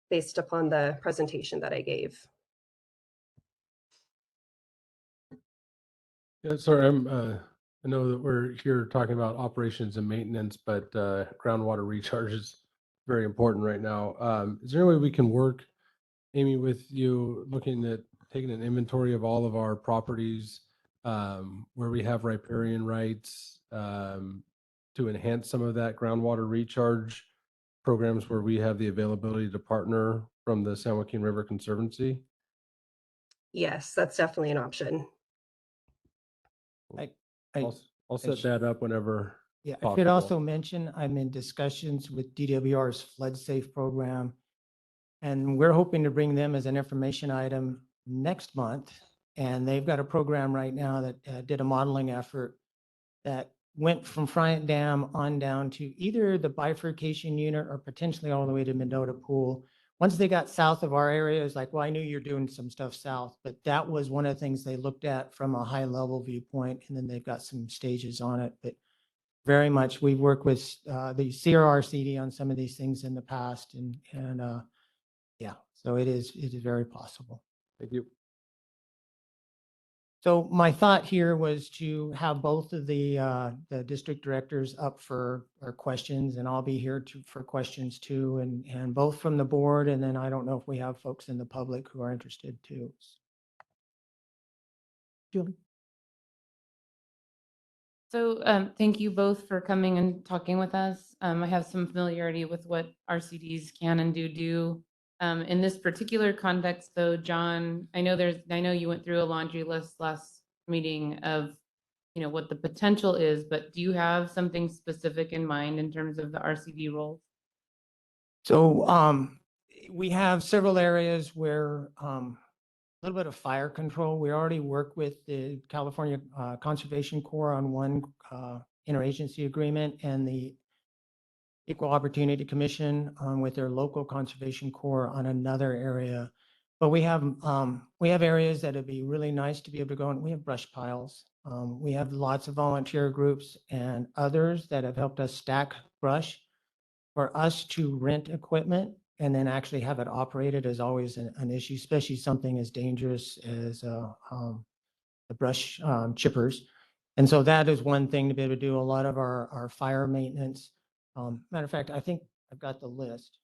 based upon the presentation that I gave. Yeah, sorry, I know that we're here talking about operations and maintenance, but groundwater recharge is very important right now. Is there any way we can work, Amy, with you looking at taking an inventory of all of our properties where we have riparian rights to enhance some of that groundwater recharge programs where we have the availability to partner from the San Joaquin River Conservancy? Yes, that's definitely an option. I'll set that up whenever. Yeah, I should also mention, I'm in discussions with DWR's Flood Safe program, and we're hoping to bring them as an information item next month. And they've got a program right now that did a modeling effort that went from Friant Dam on down to either the bifurcation unit or potentially all the way to Mendota Pool. Once they got south of our area, it's like, well, I knew you're doing some stuff south, but that was one of the things they looked at from a high level viewpoint. And then they've got some stages on it, but very much we've worked with the SJRC on some of these things in the past. And yeah, so it is very possible. Thank you. So my thought here was to have both of the district directors up for questions, and I'll be here for questions too, and both from the board, and then I don't know if we have folks in the public who are interested too. Julie? So thank you both for coming and talking with us. I have some familiarity with what RCDs can and do. In this particular context, though, John, I know you went through a laundry list last meeting of, what the potential is, but do you have something specific in mind in terms of the RCD roles? So we have several areas where a little bit of fire control. We already work with the California Conservation Corps on one interagency agreement, and the Equal Opportunity Commission with their local Conservation Corps on another area But we have areas that would be really nice to be able to go, and we have brush piles. We have lots of volunteer groups and others that have helped us stack brush. For us to rent equipment and then actually have it operated is always an issue, especially something as dangerous as the brush chippers. And so that is one thing to be able to do. A lot of our fire maintenance. Matter of fact, I think I've got the list.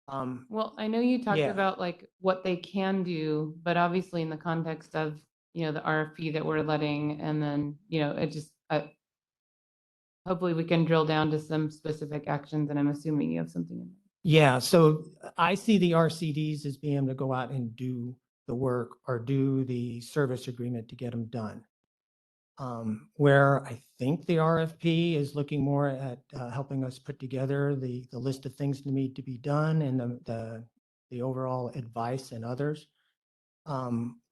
Well, I know you talked Yeah. about like what they can do, but obviously in the context of, the RFP that we're letting, and then, it just, hopefully we can drill down to some specific actions, and I'm assuming you have something in there. Yeah, so I see the RCDs as being able to go out and do the work or do the service agreement to get them done. Where I think the RFP is looking more at helping us put together the list of things that need to be done and the overall advice and others.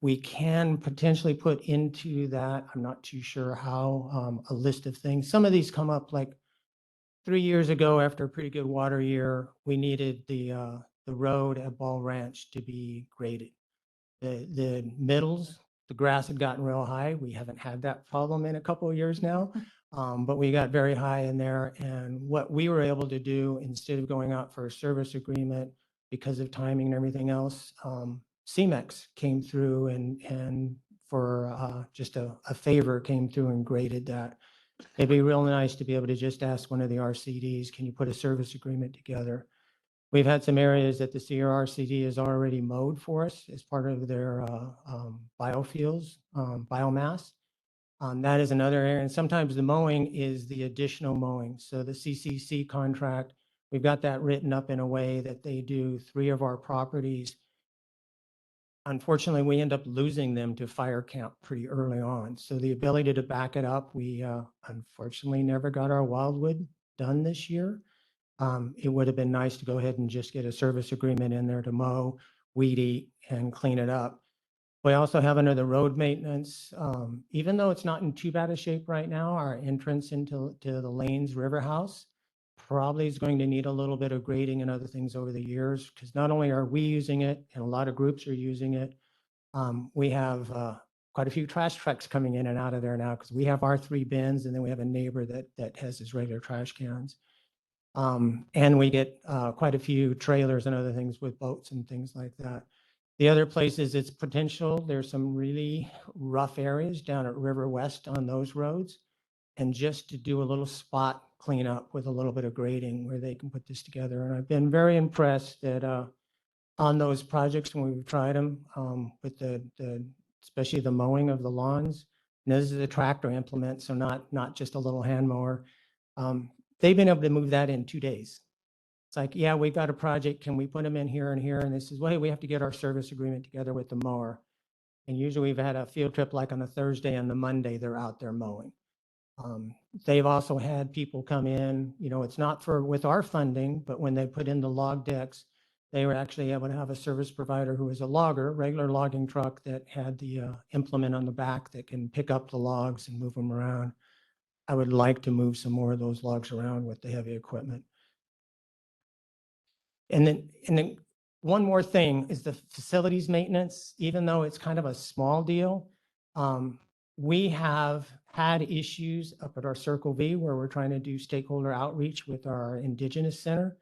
We can potentially put into that, I'm not too sure how, a list of things. Some of these come up like 3 years ago, after a pretty good water year, we needed the road at Ball Ranch to be graded. The middles, the grass had gotten real high. We haven't had that problem in a couple of years now, but we got very high in there. And what we were able to do, instead of going out for a service agreement because of timing and everything else, CEMEX came through and for just a favor came through and graded that. It'd be real nice to be able to just ask one of the RCDs, can you put a service agreement together? We've had some areas that the SJRC has already mowed for us as part of their biofuels, biomass. That is another area. And sometimes the mowing is the additional mowing. So the CCC contract, we've got that written up in a way that they do 3 of our properties. Unfortunately, we end up losing them to fire camp pretty early on. So the ability to back it up, we unfortunately never got our wildwood done this year. It would have been nice to go ahead and just get a service agreement in there to mow, weed eat, and clean it up. We also have under the road maintenance, even though it's not in too bad a shape right now, our entrance into the Lanes River House probably is going to need a little bit of grading and other things over the years, because not only are we using it and a lot of groups are using it, we have quite a few trash trucks coming in and out of there now because we have our 3 bins and then we have a neighbor that has his regular trash cans. And we get quite a few trailers and other things with boats and things like that. The other places it's potential, there's some really rough areas down at River West on those roads. And just to do a little spot cleanup with a little bit of grading where they can put this together. And I've been very impressed that on those projects when we've tried them with especially the mowing of the lawns. And this is a tractor implement, so not just a little hand mower. They've been able to move that in 2 days. It's like, yeah, we got a project. Can we put them in here and here? And this is, well, hey, we have to get our service agreement together with the mower. And usually we've had a field trip like on a Thursday and the Monday they're out there mowing. They've also had people come in, it's not with our funding, but when they put in the log decks, they were actually able to have a service provider who was a logger, regular logging truck that had the implement on the back that can pick up the logs and move them around. I would like to move some more of those logs around with the heavy equipment. And then one more thing is the facilities maintenance, even though it's kind of a small deal. We have had issues up at our Circle V where we're trying to do stakeholder outreach with our Indigenous Center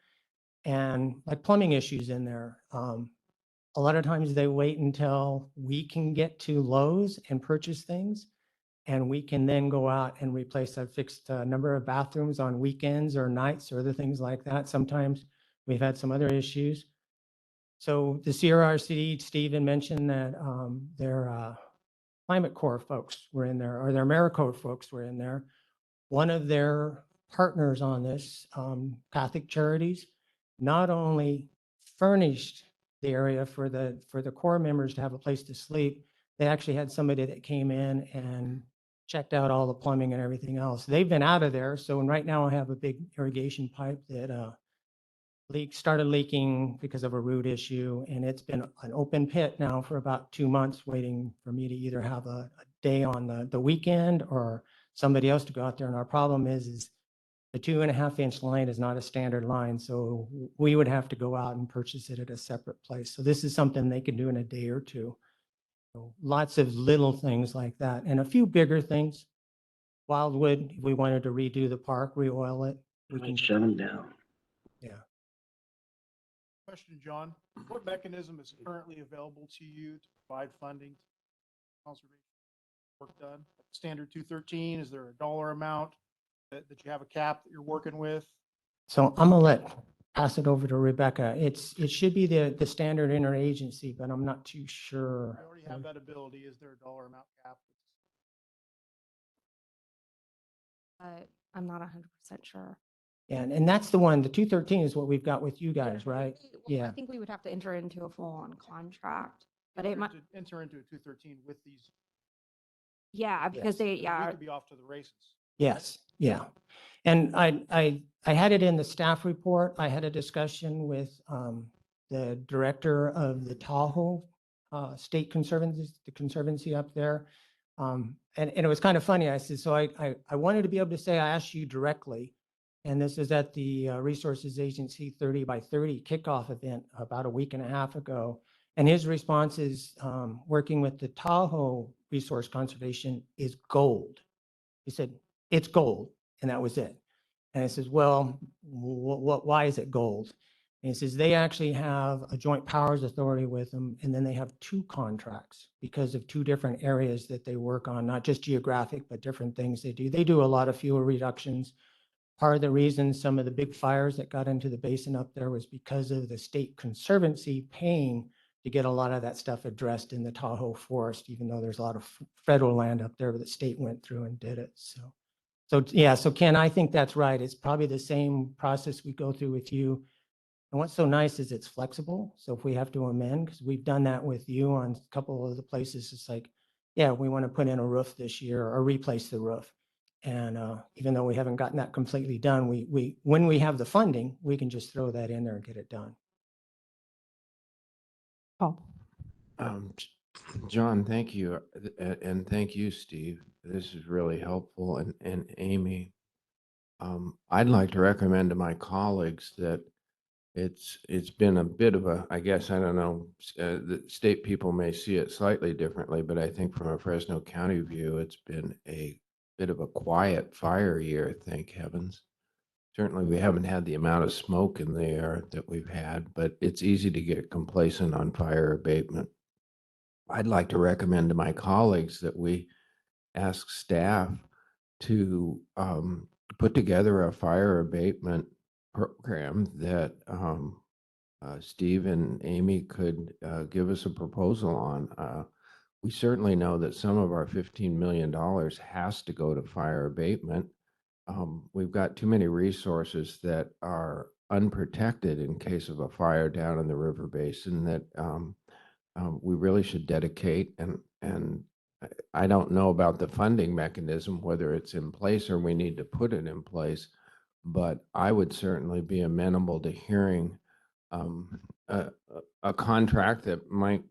and like plumbing issues in there. A lot of times they wait until we can get to Lowe's and purchase things. And we can then go out and replace a fixed number of bathrooms on weekends or nights or other things like that. Sometimes we've had some other issues. So the SJRC, Stephen mentioned that their Climate Corps folks were in there, or their AmeriCorps folks were in there. One of their partners on this, Catholic Charities, not only furnished the area for the Corps members to have a place to sleep, they actually had somebody that came in and checked out all the plumbing and everything else. They've been out of there. So right now I have a big irrigation pipe that started leaking because of a root issue. And it's been an open pit now for about 2 months waiting for me to either have a day on the weekend or somebody else to go out there. And our problem is The 2.5-inch line is not a standard line, so we would have to go out and purchase it at a separate place. So this is something they can do in a day or two. So lots of little things like that, and a few bigger things. Wildwood, if we wanted to redo the park, re-oil it. We can Shut them down. Yeah. Question, John. What mechanism is currently available to you to provide funding to conservation work done? Standard 213, is there a dollar amount that you have a cap that you're working with? So I'm gonna pass it over to Rebecca. It should be the standard interagency, but I'm not too sure. I already have that ability. Is there a dollar amount cap? I'm not 100% sure. And that's the one, the 213 is what we've got with you guys, right? Well, Yeah. I think we would have to enter into a full-on contract, but You it might, have to enter into a 213 with these. yeah, because they, We yeah, could be off to the races. Yes, yeah. And I had it in the staff report. I had a discussion with the director of the Tahoe State Conservancy, the conservancy up there. And it was kind of funny. I said, so I wanted to be able to say I asked you directly. And this is at the Resources Agency 30 by 30 kickoff event about a week and a half ago. And his response is, working with the Tahoe Resource Conservation is gold. He said, it's gold. And that was it. And I says, well, why is it gold? And he says, they actually have a joint powers authority with them. And then they have 2 contracts because of 2 different areas that they work on, not just geographic, but different things they do. They do a lot of fuel reductions. Part of the reason some of the big fires that got into the basin up there was because of the state conservancy paying to get a lot of that stuff addressed in the Tahoe forest, even though there's a lot of federal land up there, but the state went through and did it. So yeah, so Ken, I think that's right. It's probably the same process we go through with you. And what's so nice is it's flexible. So if we have to amend, because we've done that with you on a couple of the places, it's like, yeah, we want to put in a roof this year or replace the roof. And even though we haven't gotten that completely done, when we have the funding, we can just throw that in there and get it done. Paul. John, thank you. And thank you, Steve. This is really helpful. And Amy, I'd like to recommend to my colleagues that it's been a bit of a, I guess, I don't know, the state people may see it slightly differently, but I think from a Fresno County view, it's been a bit of a quiet fire year, thank heavens. Certainly, we haven't had the amount of smoke in the air that we've had, but it's easy to get complacent on fire abatement. I'd like to recommend to my colleagues that we ask staff to put together a fire abatement program that Steve and Amy could give us a proposal on. We certainly know that some of our $15 million has to go to fire abatement. We've got too many resources that are unprotected in case of a fire down in the river basin that we really should dedicate. And I don't know about the funding mechanism, whether it's in place or we need to put it in place, but I would certainly be amenable to hearing a contract that might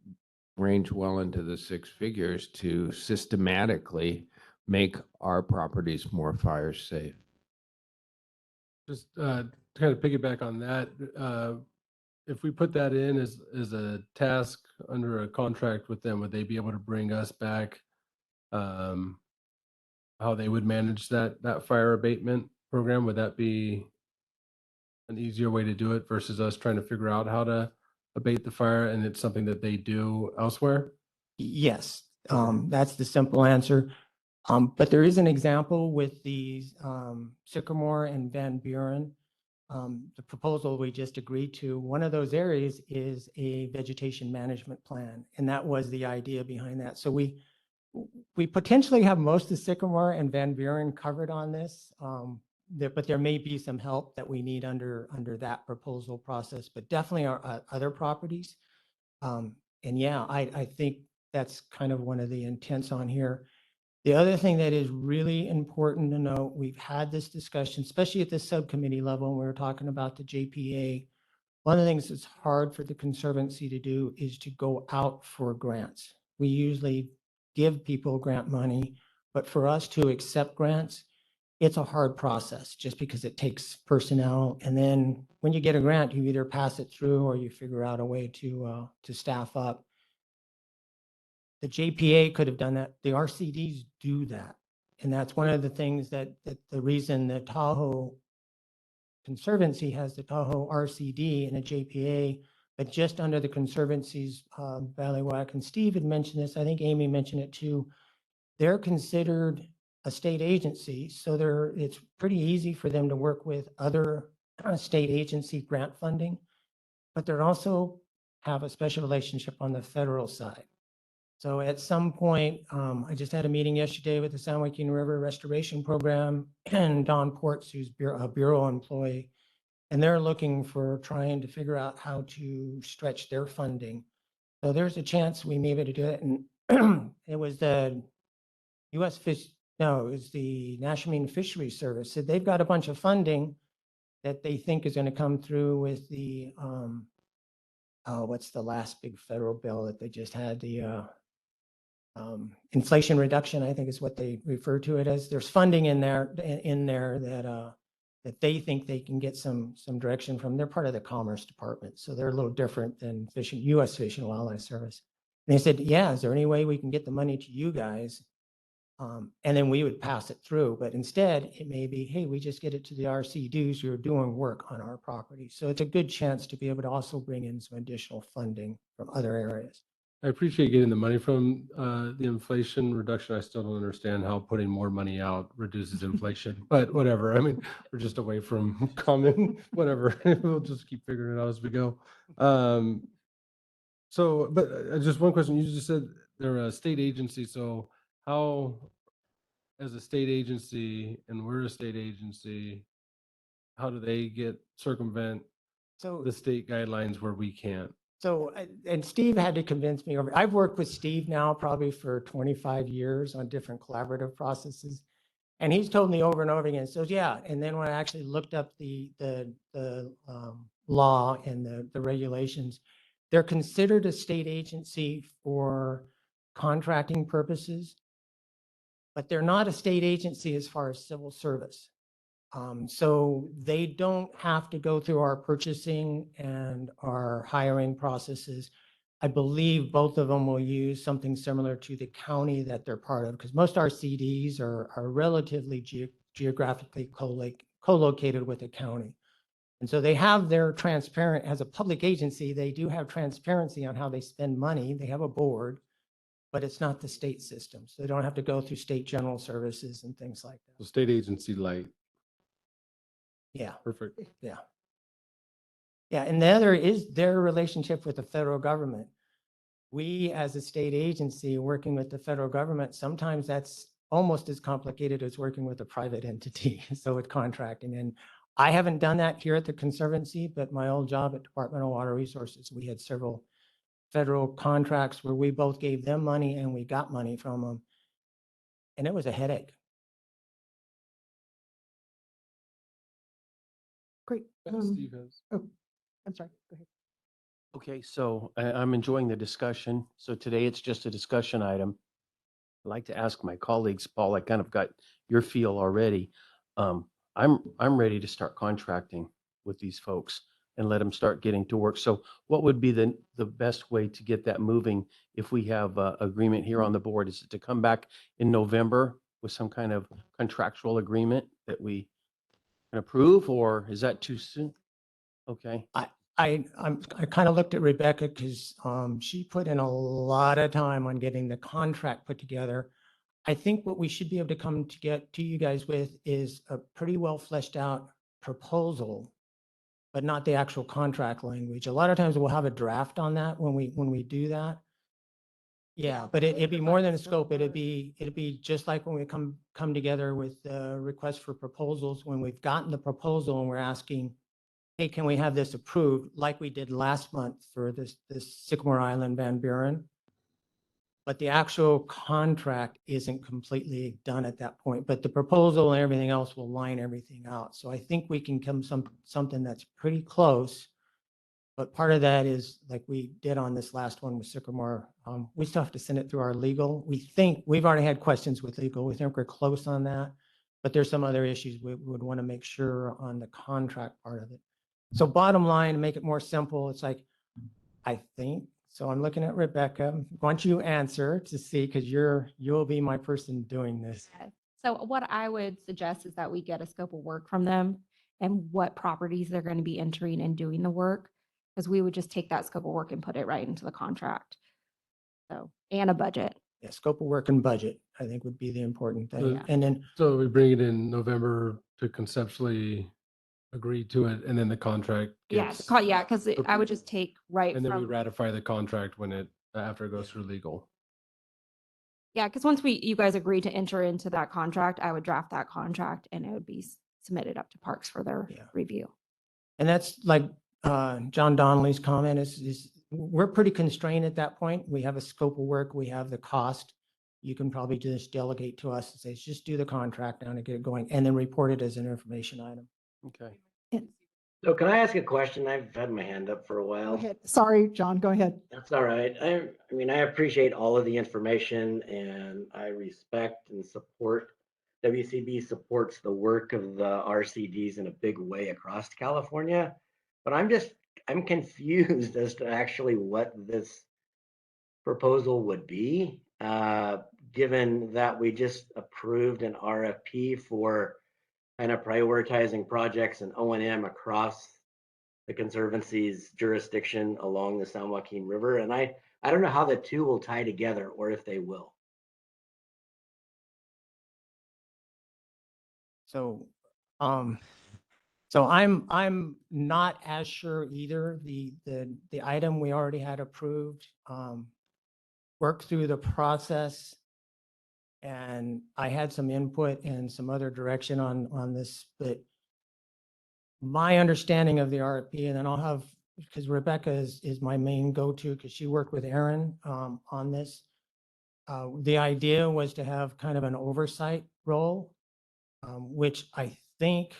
range well into the 6 figures to systematically make our properties more fire safe. Just to kind of piggyback on that, if we put that in as a task under a contract with them, would they be able to bring us back how they would manage that fire abatement program? Would that be an easier way to do it versus us trying to figure out how to abate the fire, and it's something that they do elsewhere? Yes, that's the simple answer. But there is an example with the Sycamore and Van Buren. The proposal we just agreed to, one of those areas is a vegetation management plan. And that was the idea behind that. So we potentially have most of Sycamore and Van Buren covered on this. But there may be some help that we need under that proposal process, but definitely our other properties. And yeah, I think that's kind of one of the intents on here. The other thing that is really important to note, we've had this discussion, especially at the subcommittee level, when we were talking about the JPA. One of the things that's hard for the Conservancy to do is to go out for grants. We usually give people grant money, but for us to accept grants, it's a hard process just because it takes personnel. And then when you get a grant, you either pass it through or you figure out a way to staff up. The JPA could have done that. The RCDs do that. And that's one of the things that the reason the Tahoe Conservancy has the Tahoe RCD and a JPA, but just under the Conservancy's bailiwick. And Steve had mentioned this, I think Amy mentioned it too. They're considered a state agency, so it's pretty easy for them to work with other state agency grant funding, but they're also have a special relationship on the federal side. So at some point, I just had a meeting yesterday with the San Joaquin River Restoration Program and Don Ports, who's a Bureau employee, and they're looking for trying to figure out how to stretch their funding. So there's a chance we may be able to do it. And it was the it was the National Marine Fisheries Service. So they've got a bunch of funding that they think is going to come through with the, what's the last big federal bill that they just had, the Inflation Reduction, I think is what they refer to it as. There's funding in there that they think they can get some direction from. They're part of the Commerce Department, so they're a little different than U.S. Fish and Wildlife Service. And they said, yeah, is there any way we can get the money to you guys? And then we would pass it through. But instead, it may be, hey, we just get it to the RCDs who are doing work on our property. So it's a good chance to be able to also bring in some additional funding from other areas. I appreciate getting the money from the Inflation Reduction. I still don't understand how putting more money out reduces inflation, but whatever. I mean, we're just away from common, whatever. We'll just keep figuring it out as we go. So, but just one question. You just said they're a state agency. So how, as a state agency, and we're a state agency, how do they circumvent So the state guidelines where we can't? So, and Steve had to convince me I've worked with Steve now probably for 25 years on different collaborative processes. And he's told me over and over again, so yeah. And then when I actually looked up the law and the regulations, they're considered a state agency for contracting purposes, but they're not a state agency as far as civil service. So they don't have to go through our purchasing and our hiring processes. I believe both of them will use something similar to the county that they're part of, because most RCDs are relatively geographically co-located with the county. And so they have their transparent, as a public agency, they do have transparency on how they spend money. They have a board, but it's not the state system. So they don't have to go through state general services and things like that. So state agency light. Yeah. Perfect. Yeah. Yeah. And the other is their relationship with the federal government. We, as a state agency working with the federal government, sometimes that's almost as complicated as working with a private entity. So with contracting, and I haven't done that here at the Conservancy, but my old job at Department of Water Resources, we had several federal contracts where we both gave them money and we got money from them. And it was a headache. Great. Steve has. Oh, I'm sorry. Go ahead. Okay, so I'm enjoying the discussion. So today it's just a discussion item. I'd like to ask my colleagues, Paul, I kind of got your feel already. I'm ready to start contracting with these folks and let them start getting to work. So what would be the best way to get that moving if we have agreement here on the board? Is it to come back in November with some kind of contractual agreement that we can approve, or is that too soon? Okay. I kind of looked at Rebecca because she put in a lot of time on getting the contract put together. I think what we should be able to come to get to you guys with is a pretty well fleshed out proposal, but not the actual contract language. A lot of times we'll have a draft on that when we do that. Yeah, but it'd be more than a scope. It'd be just like when we come together with the request for proposals, when we've gotten the proposal and we're asking, hey, can we have this approved like we did last month for this Sycamore Island Van Buren? But the actual contract isn't completely done at that point, but the proposal and everything else will line everything out. So I think we can come something that's pretty close. But part of that is like we did on this last one with Sycamore. We still have to send it through our legal. We think we've already had questions with legal. We think we're close on that. But there's some other issues we would want to make sure on the contract part of it. So bottom line, to make it more simple, it's like, I think, so I'm looking at Rebecca. Why don't you answer to see, because you'll be my person doing this. So what I would suggest is that we get a scope of work from them and what properties they're going to be entering and doing the work. Because we would just take that scope of work and put it right into the contract. So, and a budget. Yeah, scope of work and budget, I think would be the important thing. Yeah. And then, So we bring it in November to conceptually agree to it, and then the contract Yeah, gets, yeah, because I would just take right and then we from, ratify the contract when it, after it goes through legal. yeah, because once you guys agree to enter into that contract, I would draft that contract and it would be submitted up to Parks for their Yeah. review. and that's like John Donnelly's comment is we're pretty constrained at that point. We have a scope of work, we have the cost. You can probably just delegate to us and say, just do the contract now to get it going and then report it as an information item. Okay. So can I ask a question? I've had my hand up for a Go while. ahead. Sorry, John, go ahead. That's all right. I mean, I appreciate all of the information and I respect and support. WCB supports the work of the RCDs in a big way across California. But I'm confused as to actually what this proposal would be, given that we just approved an RFP for kind of prioritizing projects and O&M across the Conservancy's jurisdiction along the San Joaquin River. And I don't know how the two will tie together or if they will. So, so I'm not as sure either. The item we already had approved, worked through the process. And I had some input and some other direction on this, but my understanding of the RFP, and then I'll have, because Rebecca is my main go-to because she worked with Aaron on this. The idea was to have kind of an oversight role, which I think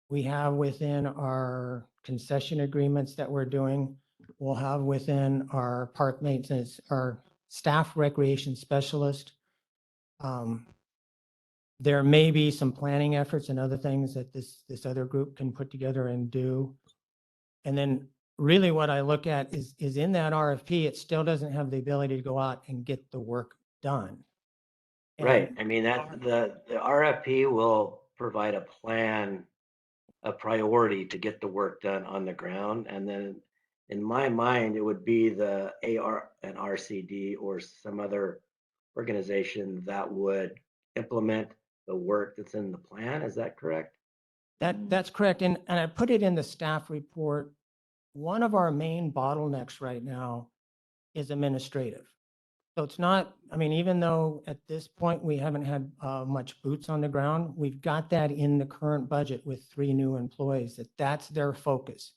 we have within our concession agreements that we're doing. We'll have within our park maintenance, our staff recreation specialist. There may be some planning efforts and other things that this other group can put together and do. And then really what I look at is in that RFP, it still doesn't have the ability to go out and get the work done. Right. And I mean, that the RFP will provide a plan, a priority to get the work done on the ground. And then in my mind, it would be the AR and RCD or some other organization that would implement the work that's in the plan. Is that correct? that's correct. And I put it in the staff report. One of our main bottlenecks right now is administrative. So it's not, I mean, even though at this point we haven't had much boots on the ground, we've got that in the current budget with 3 new employees, that's their focus.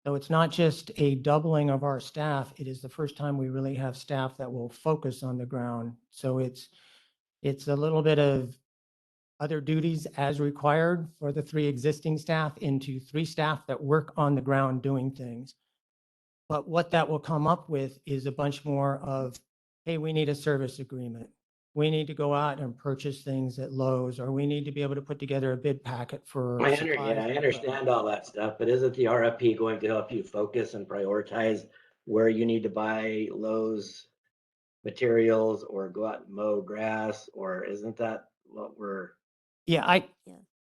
So it's not just a doubling of our staff. It is the first time we really have staff that will focus on the ground. So it's a little bit of other duties as required for the 3 existing staff into 3 staff that work on the ground doing things. But what that will come up with is a bunch more of, hey, we need a service agreement. We need to go out and purchase things at Lowe's, or we need to be able to put together a bid packet for I supplies. understand all that stuff, but isn't the RFP going to help you focus and prioritize where you need to buy Lowe's materials or go out and mow grass, or isn't that what we're? Yeah,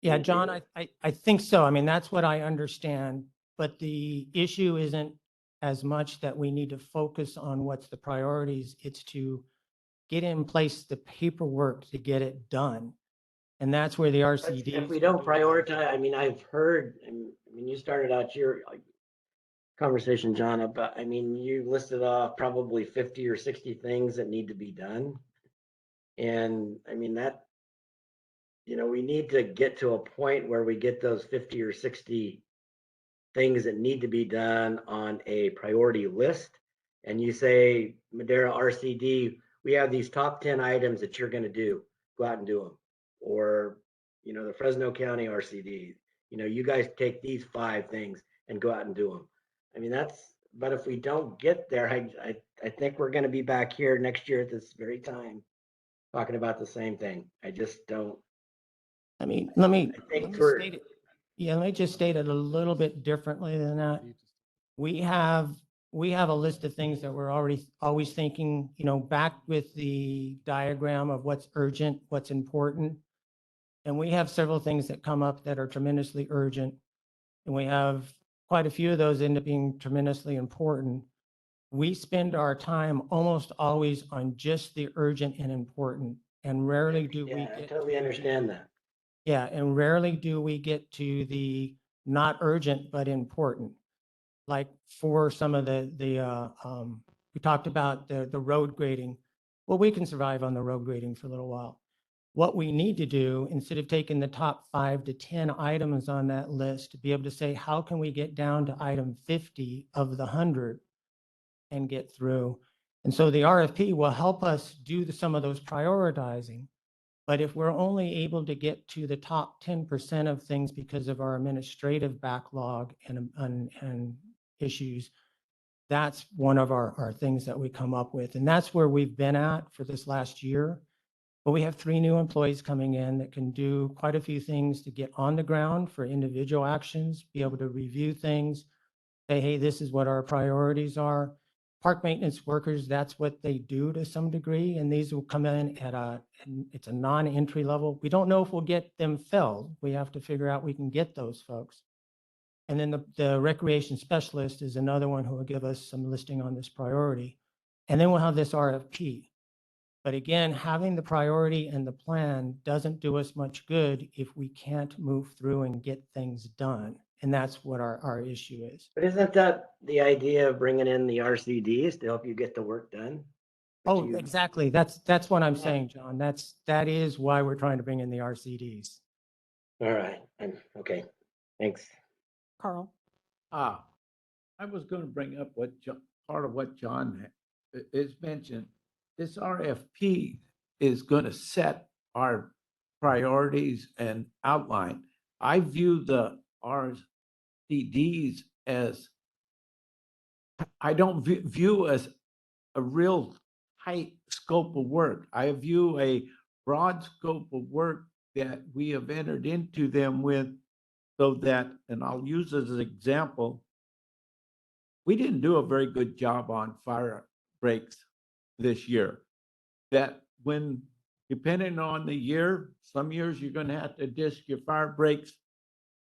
Yeah, John, I think so. I mean, that's what I understand, but the issue isn't as much that we need to focus on what's the priorities. It's to get in place the paperwork to get it done. And that's where the RCD. If we don't prioritize, I mean, I've heard, I mean, you started out your conversation, John, about, I mean, you listed off probably 50 or 60 things that need to be done. And I mean, that, we need to get to a point where we get those 50 or 60 things that need to be done on a priority list. And you say, Madera RCD, we have these top 10 items that you're going to do, go out and do them. Or, the Fresno County RCD, you guys take these 5 things and go out and do them. I mean, but if we don't get there, I think we're going to be back here next year at this very time talking about the same thing. I just don't. let me think we're- state it. Yeah, let me just state it a little bit differently than that. We have a list of things that we're already always thinking, back with the diagram of what's urgent, what's important. And we have several things that come up that are tremendously urgent. And we have quite a few of those end up being tremendously important. We spend our time almost always on just the urgent and important, and rarely do we Yeah, I get totally understand that. yeah, and rarely do we get to the not urgent but important. Like for some of we talked about the road grading. Well, we can survive on the road grading for a little while. What we need to do, instead of taking the top 5 to 10 items on that list, to be able to say, how can we get down to item 50 of the 100 and get through? And so the RFP will help us do some of those prioritizing. But if we're only able to get to the top 10% of things because of our administrative backlog and issues, that's one of our things that we come up with. And that's where we've been at for this last year. But we have 3 new employees coming in that can do quite a few things to get on the ground for individual actions, be able to review things, say, hey, this is what our priorities are. Park maintenance workers, that's what they do to some degree, and these will come in it's a non-entry level. We don't know if we'll get them filled. We have to figure out we can get those folks. And then the recreation specialist is another one who will give us some listing on this priority. And then we'll have this RFP. But again, having the priority and the plan doesn't do us much good if we can't move through and get things done. And that's what our issue is. But isn't that the idea of bringing in the RCDs to help you get the work done? Oh, exactly. That's what I'm saying, John. That is why we're trying to bring in the RCDs. All right. Okay. Thanks. Carl. I was going to bring up part of what John is mentioned. This RFP is going to set our priorities and outline. I view the RCDs as, I don't view as a real tight scope of work. I view a broad scope of work that we have entered into them with, so that, and I'll use as an example, we didn't do a very good job on fire breaks this year. That when, depending on the year, some years you're going to have to disc your fire breaks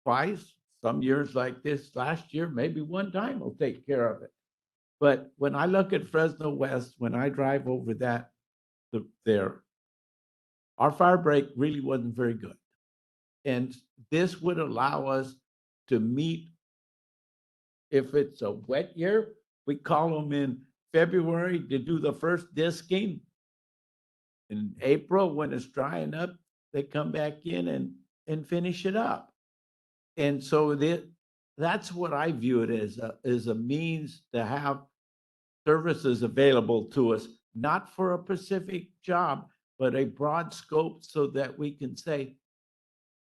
twice. Some years like this last year, maybe one time will take care of it. But when I look at Fresno West, when I drive over there, our fire break really wasn't very good. And this would allow us to meet, if it's a wet year, we call them in February to do the first disking. In April, when it's drying up, they come back in and finish it up. And so that's what I view it as a means to have services available to us, not for a specific job, but a broad scope, so that we can say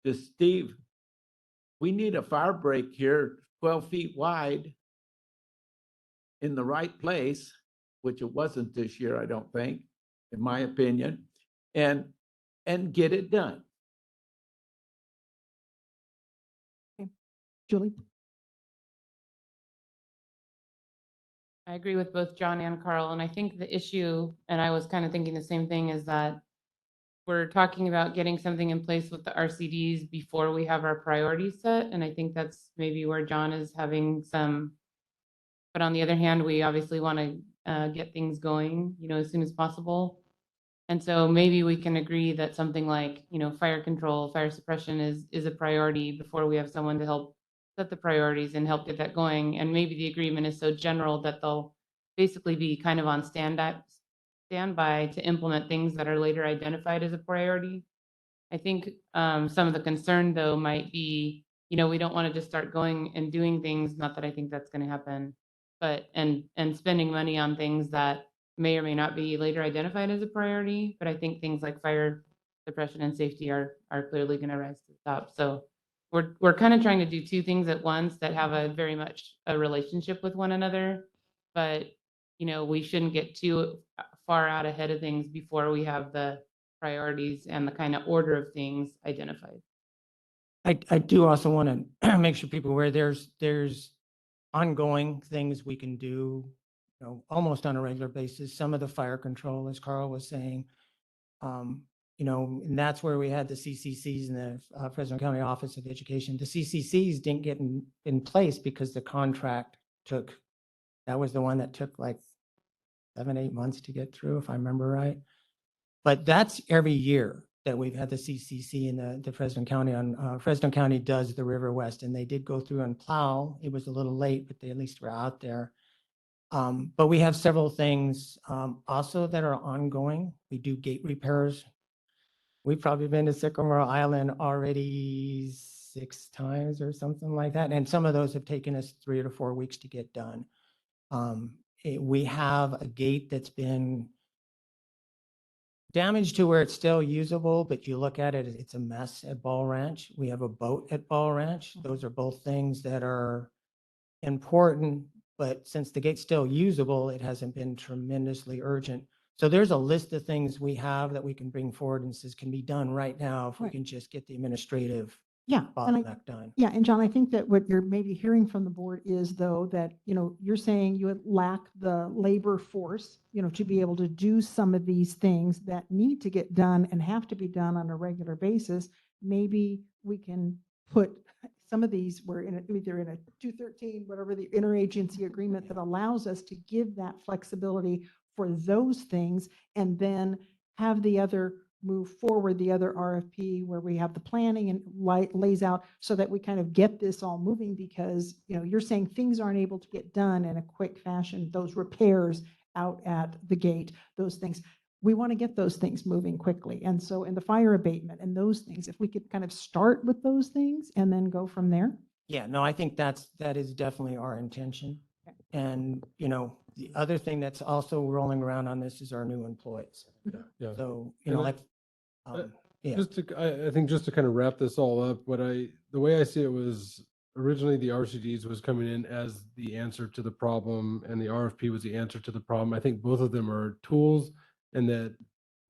to Steve, we need a fire break here 12 feet wide in the right place, which it wasn't this year, I don't think, in my opinion, and get it done. Julie. I agree with both John and Carl, and I think the issue, and I was kind of thinking the same thing, is that we're talking about getting something in place with the RCDs before we have our priorities set, and I think that's maybe where John is having some, but on the other hand, we obviously want to get things going, as soon as possible. And so maybe we can agree that something like, fire control, fire suppression is a priority before we have someone to help set the priorities and help get that going. And maybe the agreement is so general that they'll basically be kind of on standby to implement things that are later identified as a priority. I think some of the concern, though, might be, we don't want to just start going and doing things, not that I think that's going to happen, but and spending money on things that may or may not be later identified as a priority. But I think things like fire suppression and safety are clearly going to rise to the top. So we're kind of trying to do 2 things at once that have a very much a relationship with one another. But we shouldn't get too far out ahead of things before we have the priorities and the kind of order of things identified. I do also want to make sure people are aware there's ongoing things we can do, you know, almost on a regular basis. Some of the fire control, as Carl was saying, you know, and that's where we had the CCCs and the Fresno County Office of Education. The CCCs didn't get in place because the contract that was the one that took like 7-8 months to get through, if I remember right. But that's every year that we've had the CCC in the Fresno County on, Fresno County does the River West, and they did go through and plow. It was a little late, but they at least were out there. But we have several things also that are ongoing. We do gate repairs. We've probably been to Sycamore Island already 6 times or something like that. And some of those have taken us 3 to 4 weeks to get done. We have a gate that's been damaged to where it's still usable, but you look at it, it's a mess at Ball Ranch. We have a boat at Ball Ranch. Those are both things that are important, but since the gate's still usable, it hasn't been tremendously urgent. So there's a list of things we have that we can bring forward and says can be done right now if we Right. can just get the administrative Yeah. And bottleneck done. yeah, and John, I think that what you're maybe hearing from the board is though that, you know, you're saying you lack the labor force, you know, to be able to do some of these things that need to get done and have to be done on a regular basis. Maybe we can put some of these, we're in either in a 213, whatever the interagency agreement that allows us to give that flexibility for those things, and then have the other move forward, the other RFP where we have the planning and lays out so that we kind of get this all moving, because, you know, you're saying things aren't able to get done in a quick fashion, those repairs out at the gate, those things. We want to get those things moving quickly. And so in the fire abatement and those things, if we could kind of start with those things and then go from there. Yeah, no, I think that is definitely our intention. And, you know, the other thing that's also rolling around on this is our new employees. Yeah. So, you And know, I- like, yeah. Just to, I think just to kind of wrap this all up, the way I see it was originally the RCDs was coming in as the answer to the problem and the RFP was the answer to the problem. I think both of them are tools and that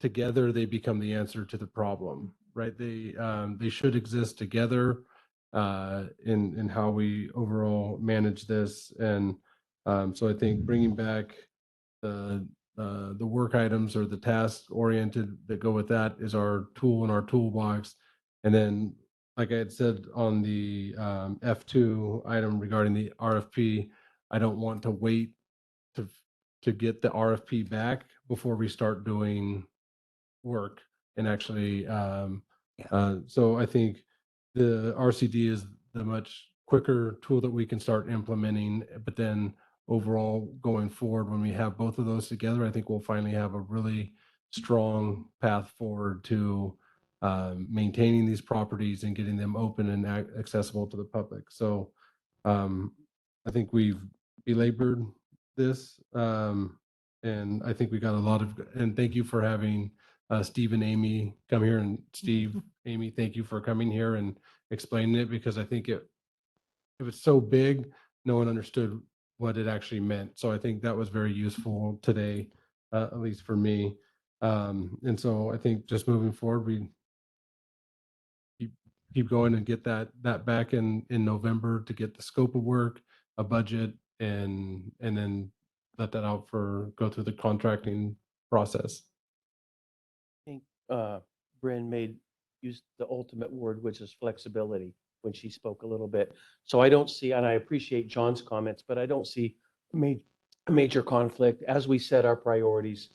together they become the answer to the problem, right? They should exist together in how we overall manage this. And so I think bringing back the work items or the task oriented that go with that is our tool in our toolbox. And then, like I had said on the F2 item regarding the RFP, I don't want to wait to get the RFP back before we start doing work and actually. So I think the RCD is the much quicker tool that we can start implementing, but then overall going forward, when we have both of those together, I think we'll finally have a really strong path forward to maintaining these properties and getting them open and accessible to the public. So I think we've belabored this, and I think we got a lot of, and thank you for having Steve and Amy come here, and Steve, Amy, thank you for coming here and explaining it, because I think it was so big, no one understood what it actually meant. So I think that was very useful today, at least for me. And so I think just moving forward, we keep going and get that back in November to get the scope of work, a budget, and then let that out go through the contracting process. I think Bryn used the ultimate word, which is flexibility, when she spoke a little bit. So I don't see, and I appreciate John's comments, but I don't see a major conflict. As we set our priorities,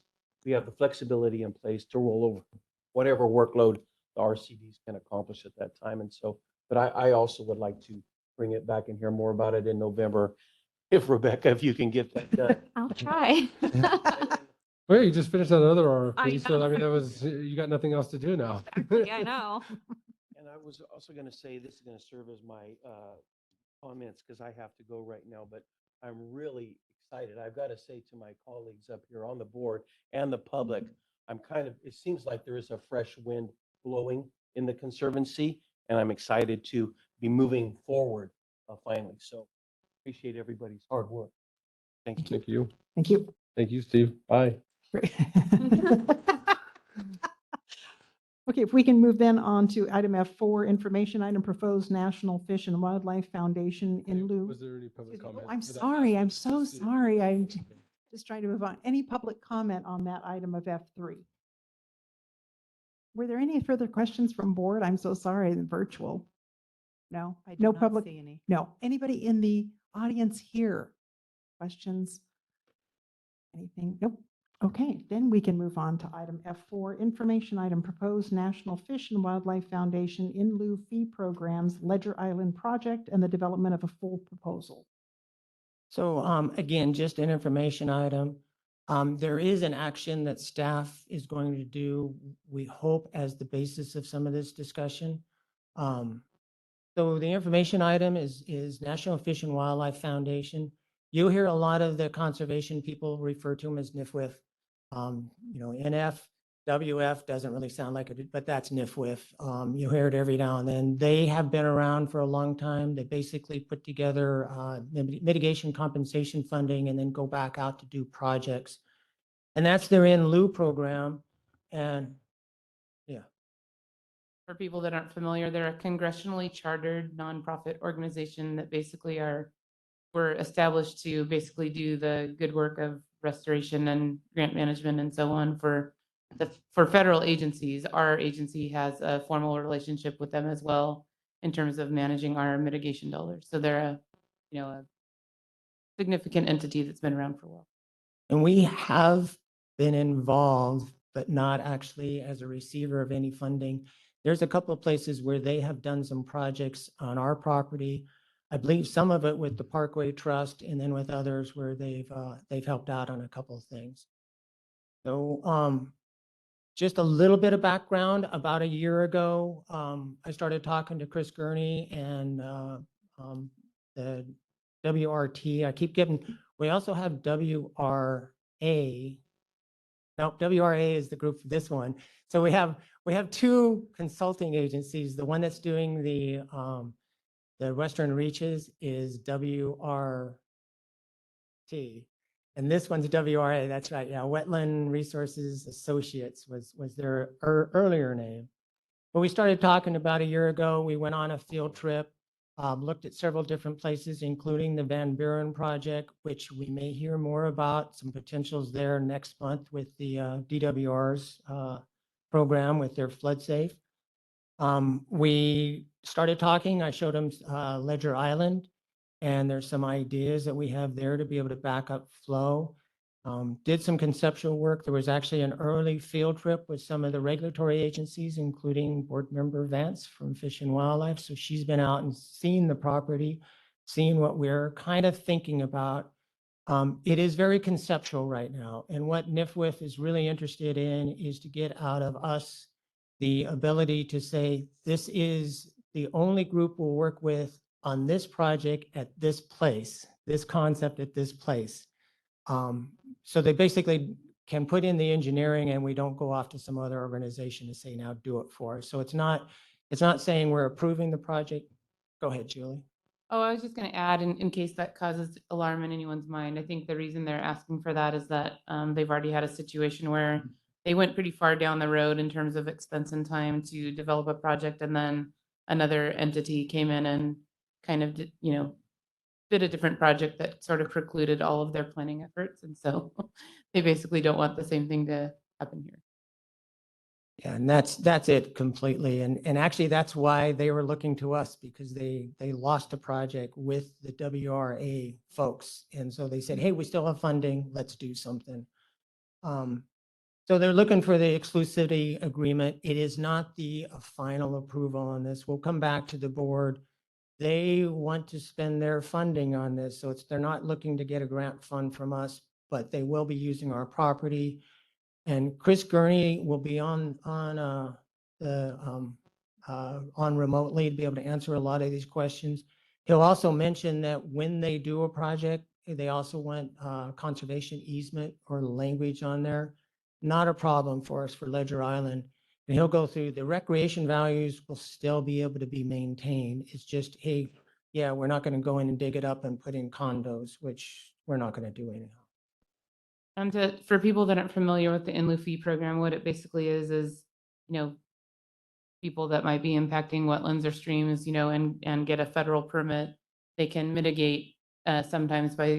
we have the flexibility in place to roll over whatever workload the RCDs can accomplish at that time. And so, but I also would like to bring it back and hear more about it in November. If Rebecca, if you can get that done. I'll try. Well, you just finished that other RFP, so I know. mean, that was, you got nothing else to do now. Yeah, I know. And I was also going to say, this is going to serve as my comments because I have to go right now, but I'm really excited. I've got to say to my colleagues up here on the board and the public, it seems like there is a fresh wind blowing in the Conservancy, and I'm excited to be moving forward finally. So appreciate everybody's hard work. Thank you. Thank you. Thank you. Thank you, Steve. Bye. Great. Okay, if we can move then on to item F4, information item, proposed National Fish and Wildlife Foundation in lieu. Was there any public Excuse me. comment? I'm for that? sorry, I'm so Let's see. sorry. I'm just trying to move on. Any public comment on that item of F3? Were there any further questions from board? I'm so sorry, virtual. No, I do no not public. see any. No, anybody in the audience here? Questions? Anything? Nope. Okay, then we can move on to item F4, information item, proposed National Fish and Wildlife Foundation in lieu fee programs, Ledger Island project, and the development of a full proposal. So again, just an information item. There is an action that staff is going to do, we hope, as the basis of some of this discussion. So the information item is National Fish and Wildlife Foundation. You'll hear a lot of the conservation people refer to them as NFWF. You know, NF, WF doesn't really sound like it, but that's NFWF. You hear it every now and then. They have been around for a long time. They basically put together mitigation compensation funding and then go back out to do projects. And that's their in lieu program. And yeah. For people that aren't familiar, they're a congressionally chartered nonprofit organization that basically were established to basically do the good work of restoration and grant management and so on for federal agencies. Our agency has a formal relationship with them as well in terms of managing our mitigation dollars. So they're a significant entity that's been around for a while. And we have been involved, but not actually as a receiver of any funding. There's a couple of places where they have done some projects on our property. I believe some of it with the Parkway Trust, and then with others where they've helped out on a couple of things. So just a little bit of background. About a year ago, I started talking to Chris Gurney and the WRT. I keep getting. We also have WRA. No, WRA is the group for this one. So we have two consulting agencies. The one that's doing the Western Reaches is WRT, and this one's WRA. That's right. Yeah, Wetland Resources Associates was their earlier name. But we started talking about a year ago. We went on a field trip. Looked at several different places, including the Van Buren project, which we may hear more about, some potentials there next month with the DWR's program with their flood safe. We started talking, I showed them Ledger Island, and there's some ideas that we have there to be able to back up flow. Did some conceptual work. There was actually an early field trip with some of the regulatory agencies, including board member Vance from Fish and Wildlife. So she's been out and seen the property, seen what we're kind of thinking about. It is very conceptual right now. And what NFWF is really interested in is to get out of us the ability to say, this is the only group we'll work with on this project at this place, this concept at this place. So they basically can put in the engineering and we don't go off to some other organization to say, now do it for us. So it's not saying we're approving the project. Go ahead, Julie. Oh, I was just going to add, in case that causes alarm in anyone's mind, I think the reason they're asking for that is that they've already had a situation where they went pretty far down the road in terms of expense and time to develop a project, and then another entity came in and kind of did a different project that sort of precluded all of their planning efforts. And so they basically don't want the same thing to happen here. Yeah, and that's it completely. And actually that's why they were looking to us, because they lost a project with the WRA folks. And so they said, hey, we still have funding, let's do something. So they're looking for the exclusivity agreement. It is not the final approval on this. We'll come back to the board. They want to spend their funding on this. So they're not looking to get a grant fund from us, but they will be using our property. And Chris Gurney will be on remotely to be able to answer a lot of these questions. He'll also mention that when they do a project, they also want conservation easement or language on there. Not a problem for us for Ledger Island. And he'll go through the recreation values will still be able to be maintained. It's just, hey, yeah, we're not going to go in and dig it up and put in condos, which we're not going to do anyhow. And for people that aren't familiar with the in lieu fee program, what it basically is, people that might be impacting wetlands or streams, and get a federal permit, they can mitigate sometimes by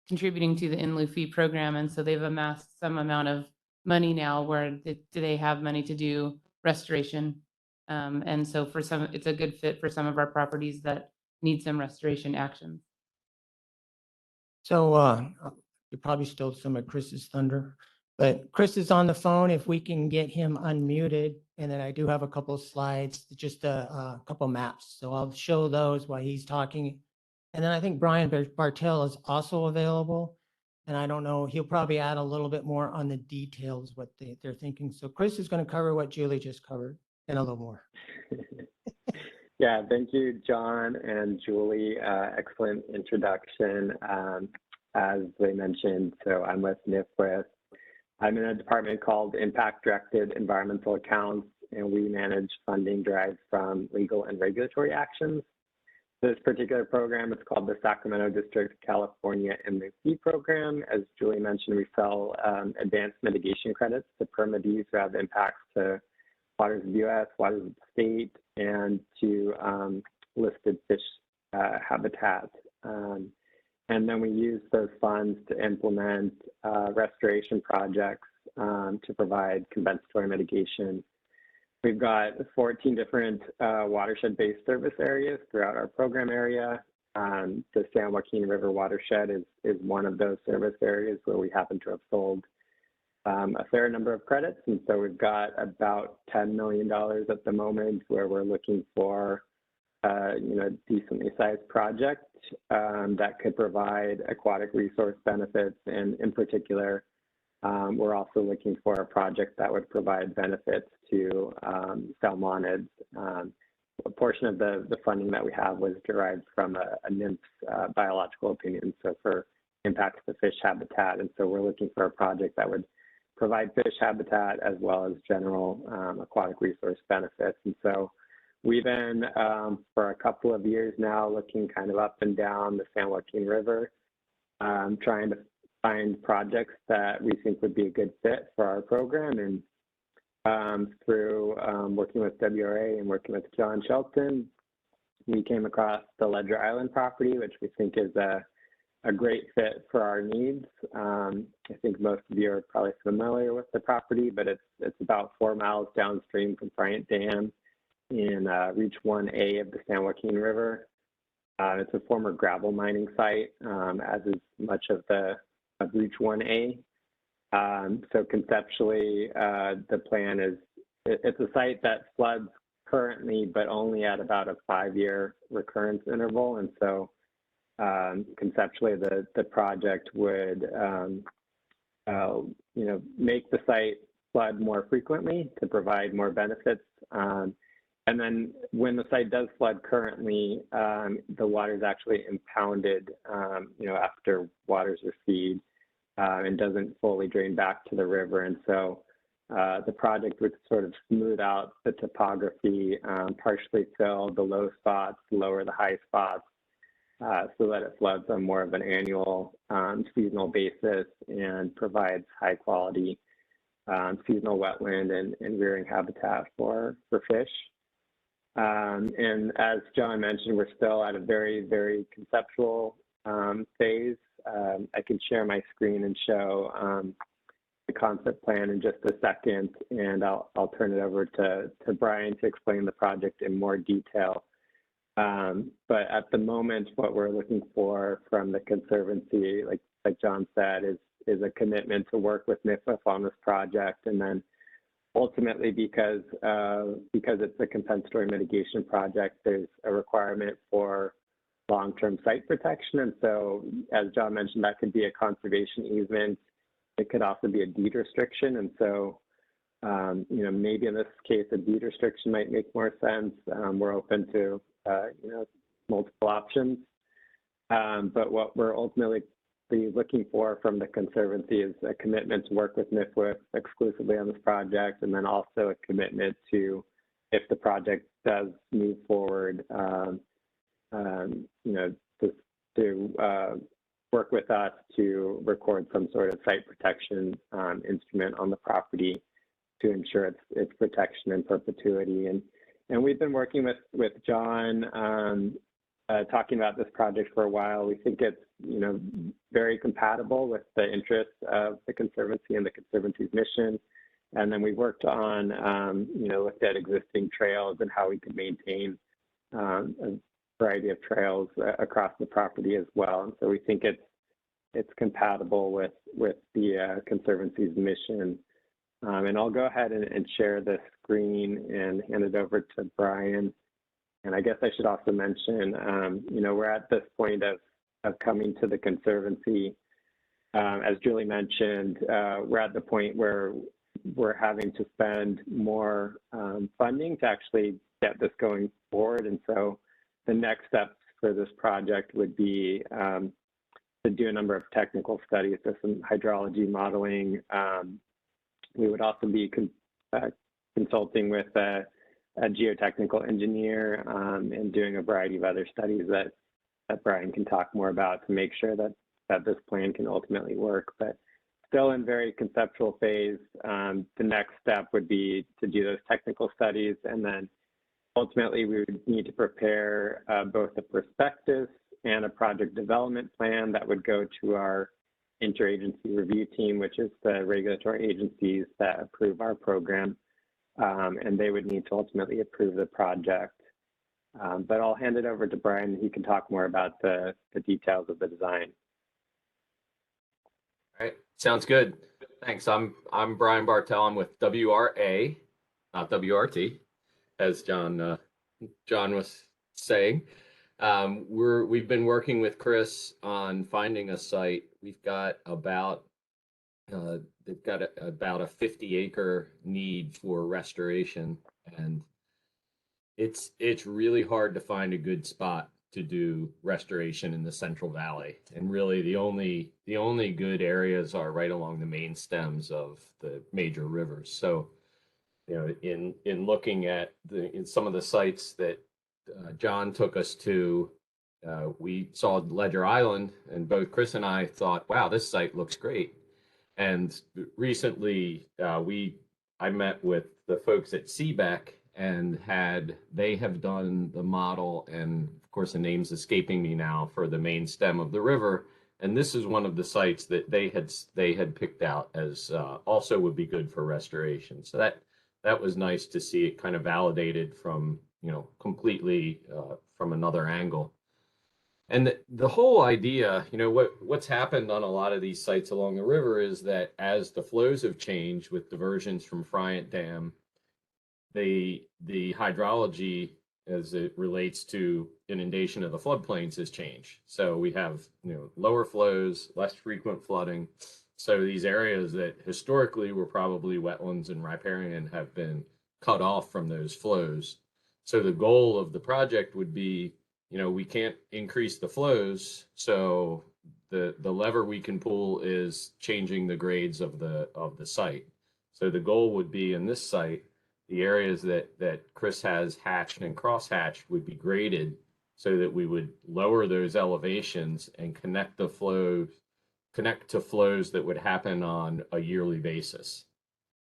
contributing to the in lieu fee program. And so they've amassed some amount of money now where they have money to do restoration. And so for some, it's a good fit for some of our properties that need some restoration actions. So you probably stole some of Chris's thunder, but Chris is on the phone. If we can get him unmuted, and then I do have a couple of slides, just a couple maps. So I'll show those while he's talking. And then I think Brian Bartel is also available. And I don't know, he'll probably add a little bit more on the details, what they're thinking. So Chris is going to cover what Julie just covered and a little more. Yeah, thank you, John and Julie. Excellent introduction. As they mentioned, so I'm with NIFWIS. I'm in a department called Impact Directed Environmental Accounts, and we manage funding derived from legal and regulatory actions. This particular program is called the Sacramento District California MLC program. As Julie mentioned, we sell advanced mitigation credits to permittees who have impacts to waters of the U.S., waters of the state, and to listed fish habitat. And then we use those funds to implement restoration projects to provide compensatory mitigation. We've got 14 different watershed-based service areas throughout our program area. The San Joaquin River watershed is one of those service areas where we happen to have sold a fair number of credits. And so we've got about $10 million at the moment where we're looking for decently sized project that could provide aquatic resource benefits. And in particular, we're also looking for a project that would provide benefits to salmonids. A portion of the funding that we have was derived from a NIMS biological opinion, so for impacts to fish habitat. And so we're looking for a project that would provide fish habitat as well as general aquatic resource benefits. And so we've been, for a couple of years now, looking kind of up and down the San Joaquin River, trying to find projects that we think would be a good fit for our program. And through working with WRA and working with John Shelton, we came across the Ledger Island property, which we think is a great fit for our needs. I think most of you are probably familiar with the property, but it's about 4 miles downstream from Bryant Dam in Reach 1A of the San Joaquin River. It's a former gravel mining site, as is much of Reach 1A. So conceptually, the plan is, it's a site that floods currently, but only at about a 5-year recurrence interval. And so conceptually, the project would, make the site flood more frequently to provide more benefits. And then when the site does flood currently, the water is actually impounded, after waters recede, and doesn't fully drain back to the river. And so the project would sort of smooth out the topography, partially fill the low spots, lower the high spots, so that it floods on more of an annual seasonal basis and provides high quality seasonal wetland and rearing habitat for fish. And as John mentioned, we're still at a very, very conceptual phase. I can share my screen and show the concept plan in just a second, and I'll turn it over to Brian to explain the project in more detail. But at the moment, what we're looking for from the Conservancy, like John said, is a commitment to work with NIFWIS on this project, and then ultimately, because it's a compensatory mitigation project, there's a requirement for long-term site protection. And so, as John mentioned, that could be a conservation easement. It could also be a deed restriction. And so, maybe in this case, a deed restriction might make more sense. We're open to, multiple options. But what we're ultimately looking for from the Conservancy is a commitment to work with NIFWIS exclusively on this project, and then also a commitment to, if the project does move forward, to work with us to record some sort of site protection instrument on the property to ensure its protection and perpetuity. And we've been working with John, talking about this project for a while. We think it's, very compatible with the interests of the Conservancy and the Conservancy's mission. And then we worked on, looked at existing trails and how we could maintain a variety of trails across the property as well. And so we think it's compatible with the Conservancy's mission. And I'll go ahead and share the screen and hand it over to Brian. And I guess I should also mention, we're at this point of coming to the Conservancy. As Julie mentioned, we're at the point where we're having to spend more funding to actually get this going forward. And so the next steps for this project would be to do a number of technical studies, so some hydrology modeling. We would also be consulting with a geotechnical engineer and doing a variety of other studies that Brian can talk more about to make sure that this plan can ultimately work. But still in very conceptual phase, the next step would be to do those technical studies, and then ultimately we would need to prepare both a prospectus and a project development plan that would go to our interagency review team, which is the regulatory agencies that approve our program. And they would need to ultimately approve the project. But I'll hand it over to Brian. He can talk more about the details of the design. All right, sounds good. Thanks. I'm Brian Bartel. I'm with WRA, not WRT, as John was saying. We've been working with Chris on finding a site. We've got about they've got about a 50-acre need for restoration, and it's really hard to find a good spot to do restoration in the Central Valley. And really the only good areas are right along the main stems of the major rivers. So, in looking at in some of the sites that John took us to, we saw Ledger Island, and both Chris and I thought, wow, this site looks great. And recently I met with the folks at CBEC, and they have done the model, and of course the name's escaping me now, for the main stem of the river. And this is one of the sites that they had picked out as also would be good for restoration. So that was nice to see it kind of validated from, completely from another angle. And the whole idea, what's happened on a lot of these sites along the river is that as the flows have changed with diversions from Friant Dam, the hydrology as it relates to inundation of the floodplains has changed. So we have, lower flows, less frequent flooding. So these areas that historically were probably wetlands and riparian have been cut off from those flows. So the goal of the project would be, we can't increase the flows, so the lever we can pull is changing the grades of the site. So the goal would be in this site, the areas that Chris has hatched and crosshatched would be graded so that we would lower those elevations and connect to flows that would happen on a yearly basis.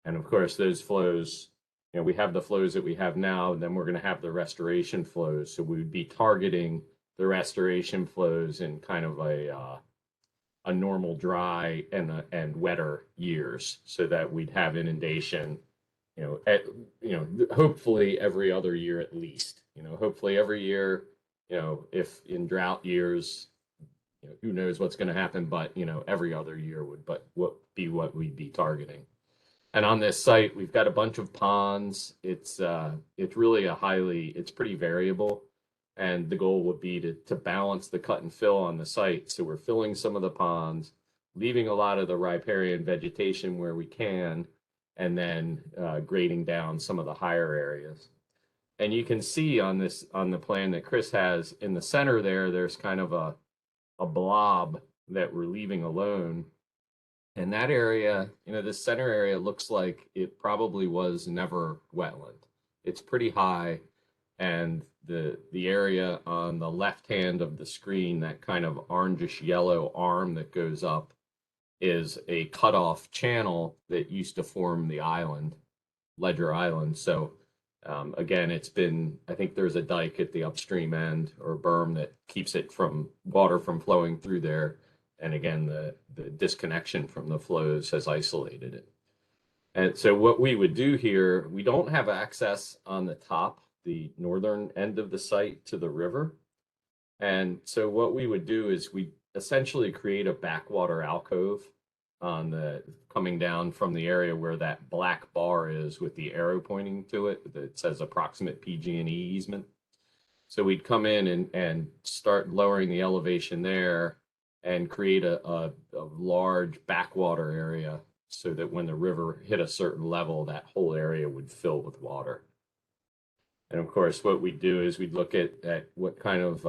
And of course, those flows, we have the flows that we have now, and then we're going to have the restoration flows. So we would be targeting the restoration flows in kind of a normal dry and wetter years, so that we'd have inundation, hopefully every other year at least. Hopefully every year, if in drought years, who knows what's going to happen, but every other year would be what we'd be targeting. And on this site, we've got a bunch of ponds. It's really it's pretty variable. And the goal would be to balance the cut and fill on the site. So we're filling some of the ponds, leaving a lot of the riparian vegetation where we can, and then grading down some of the higher areas. And you can see on the plan that Chris has in the center there's kind of a blob that we're leaving alone. And that area, this center area looks like it probably was never wetland. It's pretty high, and the area on the left hand of the screen, that kind of orangish yellow arm that goes up, is a cutoff channel that used to form the island. Ledger Island. So again, it's been, I think there's a dike at the upstream end or berm that keeps it from water from flowing through there. And again, the disconnection from the flows has isolated it. And so what we would do here, we don't have access on the top, the northern end of the site to the river. And so what we would do is we essentially create a backwater alcove on the coming down from the area where that black bar is with the arrow pointing to it that says approximate PG&E easement. So we'd come in and start lowering the elevation there and create a large backwater area so that when the river hit a certain level, that whole area would fill with water. And of course, what we'd do is we'd look at what kind of,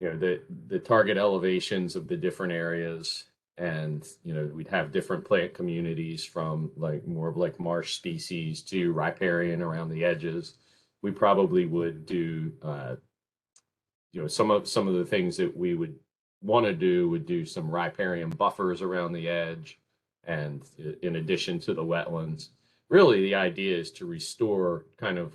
the target elevations of the different areas. And, we'd have different plant communities from like more of like marsh species to riparian around the edges. We probably would do, some of the things that we would want to do would do some riparian buffers around the edge. And in addition to the wetlands, really the idea is to restore kind of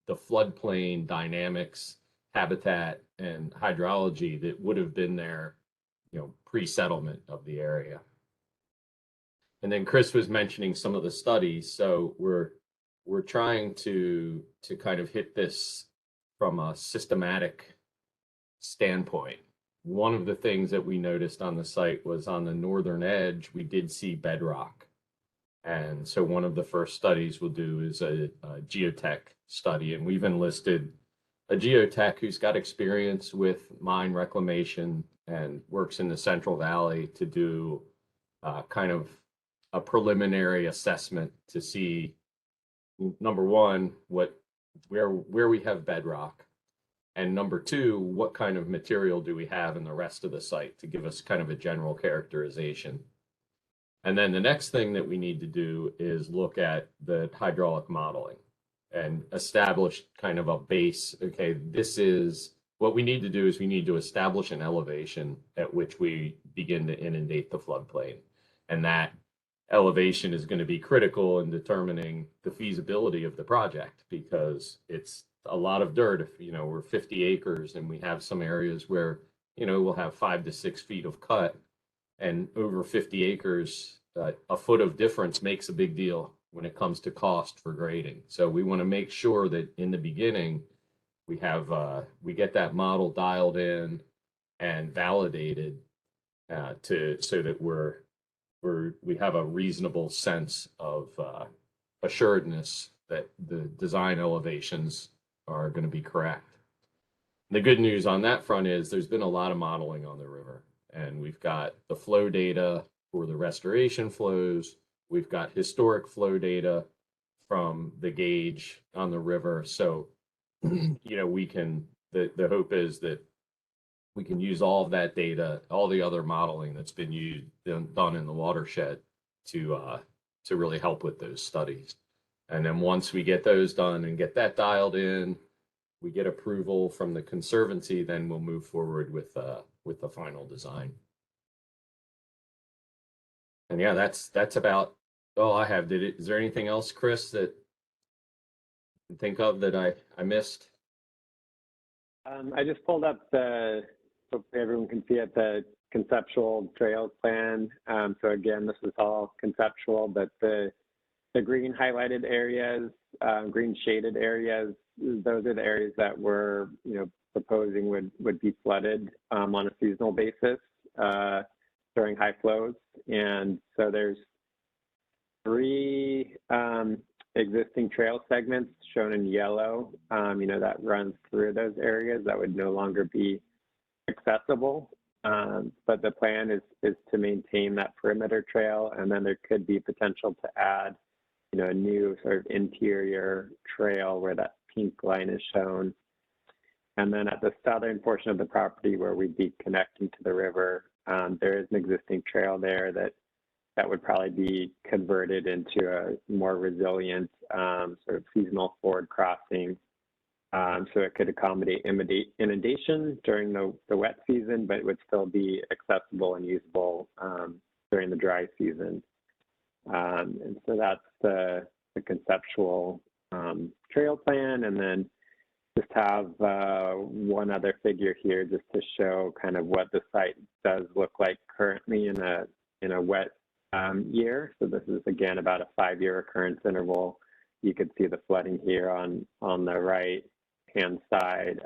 the floodplain dynamics, habitat, and hydrology that would have been there, pre-settlement of the area. And then Chris was mentioning some of the studies. So we're trying to kind of hit this from a systematic standpoint. One of the things that we noticed on the site was on the northern edge, we did see bedrock. And so one of the first studies we'll do is a geotech study. And we've enlisted a geotech who's got experience with mine reclamation and works in the Central Valley to do kind of a preliminary assessment to see, number one, where we have bedrock, and number two, what kind of material do we have in the rest of the site to give us kind of a general characterization. And then the next thing that we need to do is look at the hydraulic modeling and establish kind of a base. Okay, this is what we need to do is we need to establish an elevation at which we begin to inundate the floodplain. And that elevation is going to be critical in determining the feasibility of the project, because it's a lot of dirt. If, we're 50 acres and we have some areas where, we'll have 5 to 6 feet of cut, and over 50 acres, a foot of difference makes a big deal when it comes to cost for grading. So we want to make sure that in the beginning, we have we get that model dialed in and validated so that we have a reasonable sense of assuredness that the design elevations are going to be correct. The good news on that front is there's been a lot of modeling on the river, and we've got the flow data for the restoration flows. We've got historic flow data from the gauge on the river. So, we can, the hope is that we can use all of that data, all the other modeling that's been done in the watershed to really help with those studies. And then once we get those done and get that dialed in, we get approval from the Conservancy, then we'll move forward with the final design. And yeah, that's about all I have. Is there anything else, Chris, that you can think of that I missed? I just pulled up so everyone can see it, the conceptual trails plan. So again, this is all conceptual, but the green highlighted areas, green shaded areas, those are the areas that we're proposing would be flooded on a seasonal basis during high flows. And so there's 3 existing trail segments shown in yellow, that runs through those areas that would no longer be accessible. But the plan is to maintain that perimeter trail, and then there could be potential to add, a new sort of interior trail where that pink line is shown. And then at the southern portion of the property where we'd be connecting to the river, there is an existing trail there that would probably be converted into a more resilient sort of seasonal forward crossing. So it could accommodate inundation during the wet season, but it would still be accessible and usable during the dry season. And so that's the conceptual trail plan. And then just have one other figure here just to show kind of what the site does look like currently in a wet year. So this is again about a 5-year occurrence interval. You could see the flooding here on the right hand side.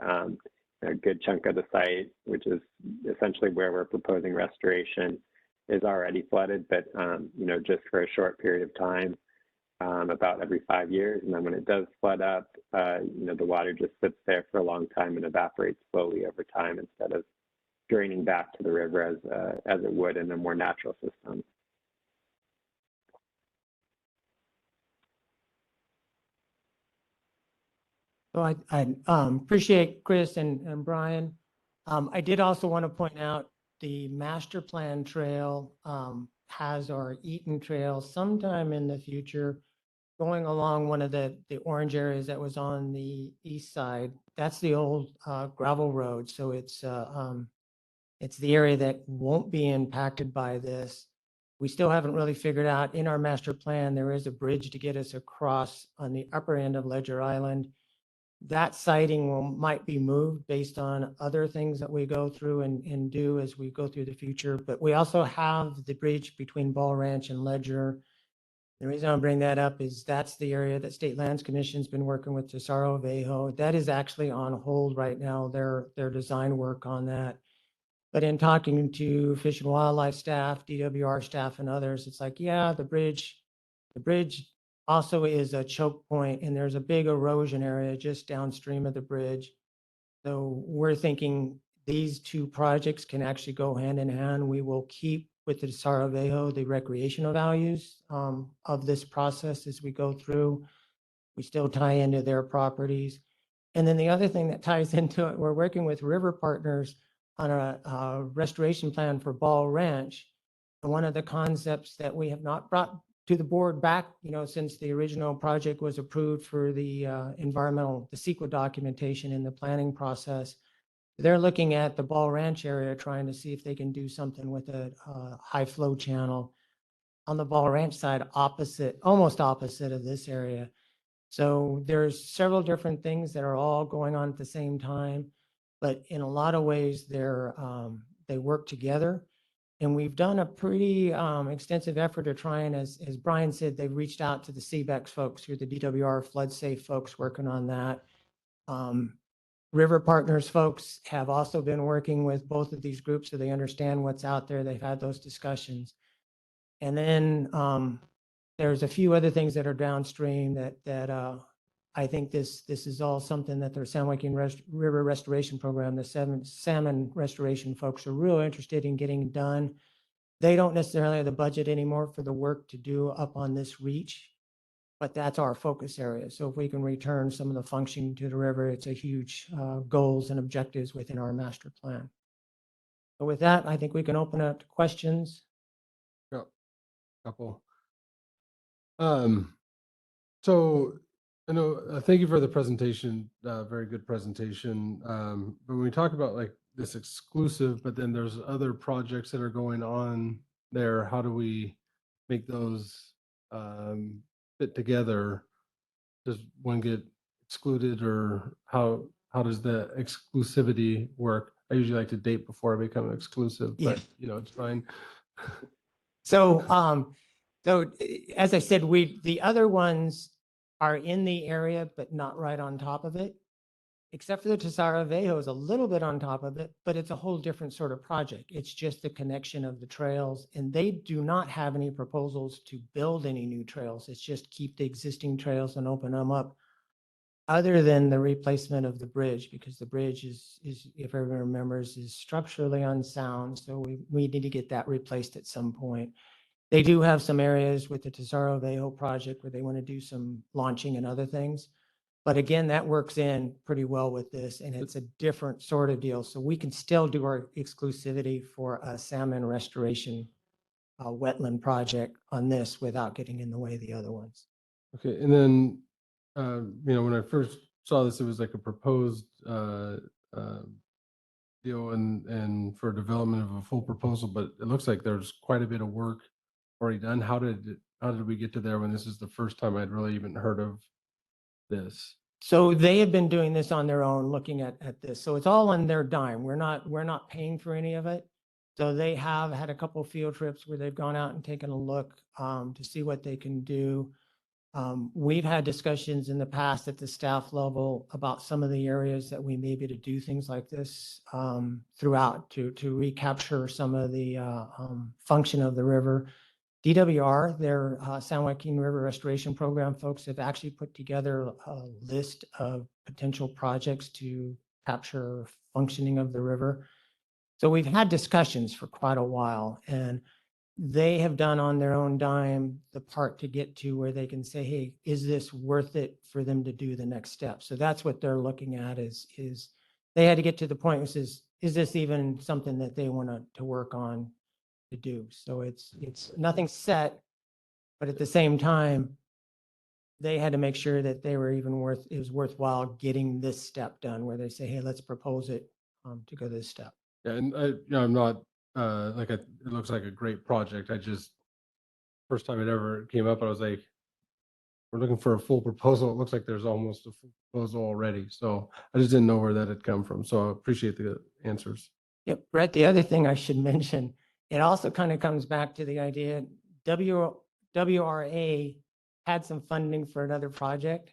A good chunk of the site, which is essentially where we're proposing restoration, is already flooded, but just for a short period of time, about every 5 years. And then when it does flood up, the water just sits there for a long time and evaporates slowly over time instead of draining back to the river as it would in a more natural system. So I appreciate Chris and Brian. I did also want to point out the master plan trail has our Eaton Trail sometime in the future going along one of the orange areas that was on the east side. That's the old gravel road. So it's the area that won't be impacted by this. We still haven't really figured out in our master plan, there is a bridge to get us across on the upper end of Ledger Island. That siting might be moved based on other things that we go through and do as we go through the future. But we also have the bridge between Ball Ranch and Ledger. The reason I bring that up is that's the area that State Lands Commission's been working with Tesoro Vejo. That is actually on hold right now, their design work on that. But in talking to Fish and Wildlife staff, DWR staff and others, it's like, yeah, the bridge also is a choke point and there's a big erosion area just downstream of the bridge. So we're thinking these two projects can actually go hand in hand. We will keep with the Saravejo the recreational values of this process as we go through. We still tie into their properties. And then the other thing that ties into it, we're working with River Partners on a restoration plan for Ball Ranch. And one of the concepts that we have not brought to the board back, since the original project was approved for the the CEQA documentation in the planning process, they're looking at the Ball Ranch area, trying to see if they can do something with a high flow channel on the Ball Ranch side, almost opposite of this area. So there's several different things that are all going on at the same time, but in a lot of ways they work together. And we've done a pretty extensive effort to try and, as Brian said, they've reached out to the CBEX folks, who are the DWR flood safe folks working on that. River Partners folks have also been working with both of these groups so they understand what's out there. They've had those discussions. And then there's a few other things that are downstream that I think this is all something that their San Joaquin River Restoration Program, the salmon restoration folks are real interested in getting done. They don't necessarily have the budget anymore for the work to do up on this reach, but that's our focus area. So if we can return some of the functioning to the river, it's a huge goals and objectives within our master plan. So with that, I think we can open up to questions. Yeah, couple. So thank you for the presentation. Very good presentation. But when we talk about like this exclusive, but then there's other projects that are going on there, how do we make those fit together? Does one get excluded, or how does the exclusivity work? I usually like to date before I become exclusive, but it's fine. So, as I said, the other ones are in the area, but not right on top of it, except for the Tesoro Vejo is a little bit on top of it, but it's a whole different sort of project. It's just the connection of the trails, and they do not have any proposals to build any new trails. It's just keep the existing trails and open them up, other than the replacement of the bridge, because the bridge is if everyone remembers, is structurally unsound. So we need to get that replaced at some point. They do have some areas with the Tesoro Vejo project where they want to do some launching and other things. But again, that works in pretty well with this, and it's a different sort of deal. So we can still do our exclusivity for a salmon restoration wetland project on this without getting in the way of the other ones. Okay, and then when I first saw this, it was like a proposed deal and for development of a full proposal, but it looks like there's quite a bit of work already done. How did how did we get to there when this is the first time I'd really even heard of this? So they have been doing this on their own, looking at this. So it's all on their dime. We're not paying for any of it. So they have had a couple of field trips where they've gone out and taken a look to see what they can do. We've had discussions in the past at the staff level about some of the areas that we may be to do things like this throughout to recapture some of the function of the river. DWR, their San Joaquin River Restoration Program folks have actually put together a list of potential projects to capture functioning of the river. So we've had discussions for quite a while, and they have done on their own dime the part to get to where they can say, hey, is this worth it for them to do the next step? So that's what they're looking at is they had to get to the point which is this even something that they want to work on to do? So it's nothing set, but at the same time, they had to make sure that they were even it was worthwhile getting this step done where they say, hey, let's propose it to go this step. Yeah, and I'm not it looks like a great project. I just first time it ever came up, I was like, we're looking for a full proposal. It looks like there's almost a full proposal already. So I just didn't know where that had come from. So I appreciate the answers. Yep, Brett, the other thing I should mention, it also kind of comes back to the idea, WRA had some funding for another project.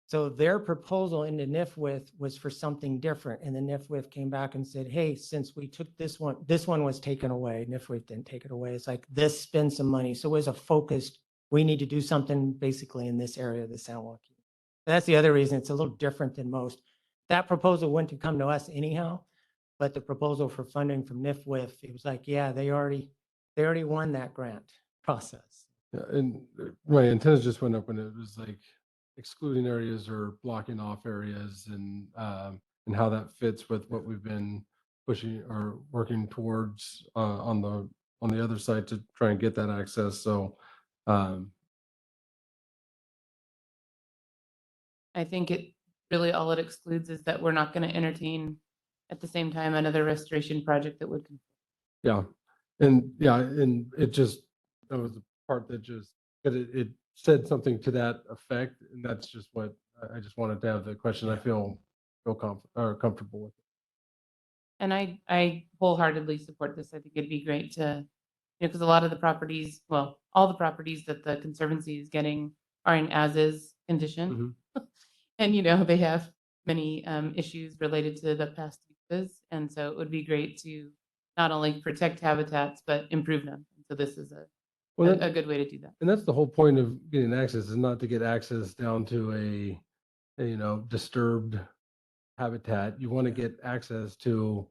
So their proposal into NIFWIF was for something different. And the NIFWIF came back and said, hey, since we took this one was taken away. NIFWIF didn't take it away. It's like, this spend some money. So it was a focused, we need to do something basically in this area of the San Joaquin. That's the other reason it's a little different than most. That proposal wouldn't have come to us anyhow, but the proposal for funding from NIFWIF, it was like, yeah, they already won that grant process. Yeah, and my antennas just went up when it was like excluding areas or blocking off areas and how that fits with what we've been pushing or working towards on the other side to try and get that access. So I think it really all it excludes is that we're not going to entertain at the same time another restoration project that would. yeah, and it just that was the part that just but it said something to that effect, and that's just what I just wanted to have the question. I feel comfortable with it. And I wholeheartedly support this. I think it'd be great to, because a lot of the properties, well, all the properties that the Conservancy is getting are in as-is condition. And, they have many issues related to the past uses. And so it would be great to not only protect habitats, but improve them. So this is a good way to do that. And that's the whole point of getting access, is not to get access down to a disturbed habitat. You want to get access to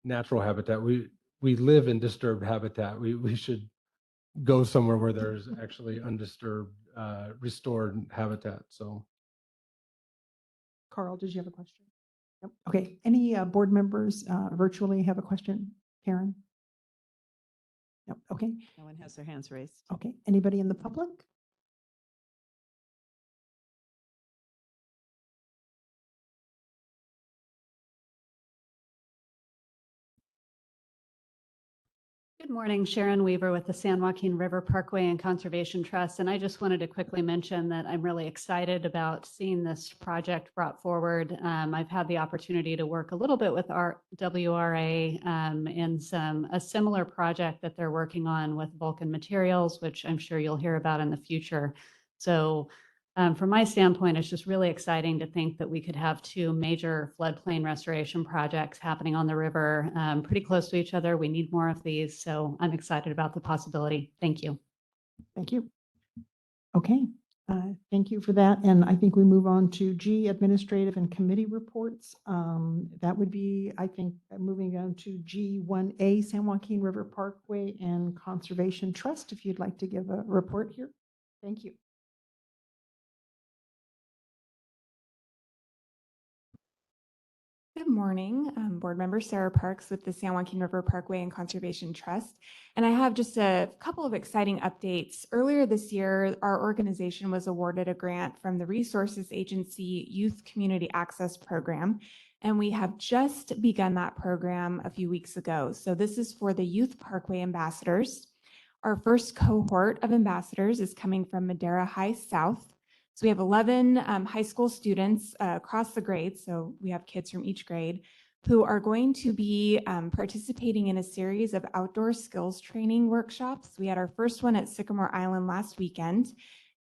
natural habitat. We live in disturbed habitat. We should go somewhere where there's actually undisturbed, restored habitat. So. Carl, did you have a question? Yep. Okay. Any board members virtually have a question? Karen? Yep. Okay. No one has their hands raised. Okay. Anybody in the public? Good morning, Sharon Weaver with the San Joaquin River Parkway and Conservation Trust. And I just wanted to quickly mention that I'm really excited about seeing this project brought forward. I've had the opportunity to work a little bit with our WRA in a similar project that they're working on with Vulcan Materials, which I'm sure you'll hear about in the future. So from my standpoint, it's just really exciting to think that we could have two major floodplain restoration projects happening on the river pretty close to each other. We need more of these, so I'm excited about the possibility. Thank you. Thank you. Okay, thank you for that. And I think we move on to G, administrative and committee reports. That would be, I think, moving on to G1A, San Joaquin River Parkway and Conservation Trust, if you'd like to give a report here. Thank you. Good morning, Board Member Sarah Parks with the San Joaquin River Parkway and Conservation Trust. And I have just a couple of exciting updates. Earlier this year, our organization was awarded a grant from the Resources Agency Youth Community Access Program, and we have just begun that program a few weeks ago. So this is for the Youth Parkway Ambassadors. Our first cohort of ambassadors is coming from Madera High South. So we have 11 high school students across the grades. So we have kids from each grade who are going to be participating in a series of outdoor skills training workshops. We had our first one at Sycamore Island last weekend.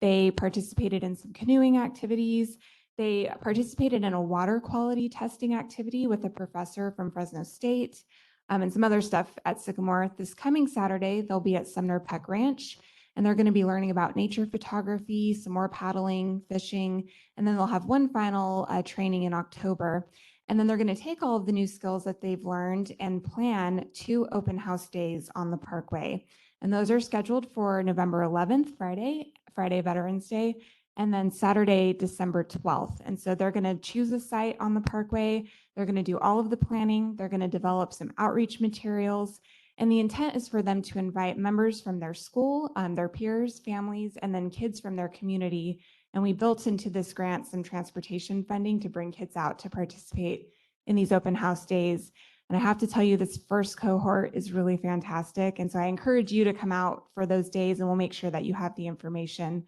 They participated in some canoeing activities. They participated in a water quality testing activity with a professor from Fresno State, and some other stuff at Sycamore. This coming Saturday, they'll be at Sumner Peck Ranch, and they're going to be learning about nature photography, some more paddling, fishing, and then they'll have one final training in October. And then they're going to take all of the new skills that they've learned and plan 2 open house days on the Parkway. And those are scheduled for November 11th, Friday, Veterans Day, and then Saturday, December 12th. And so they're going to choose a site on the Parkway. They're going to do all of the planning. They're going to develop some outreach materials. And the intent is for them to invite members from their school, their peers, families, and then kids from their community. And we built into this grant some transportation funding to bring kids out to participate in these open house days. And I have to tell you, this first cohort is really fantastic. And so I encourage you to come out for those days, and we'll make sure that you have the information.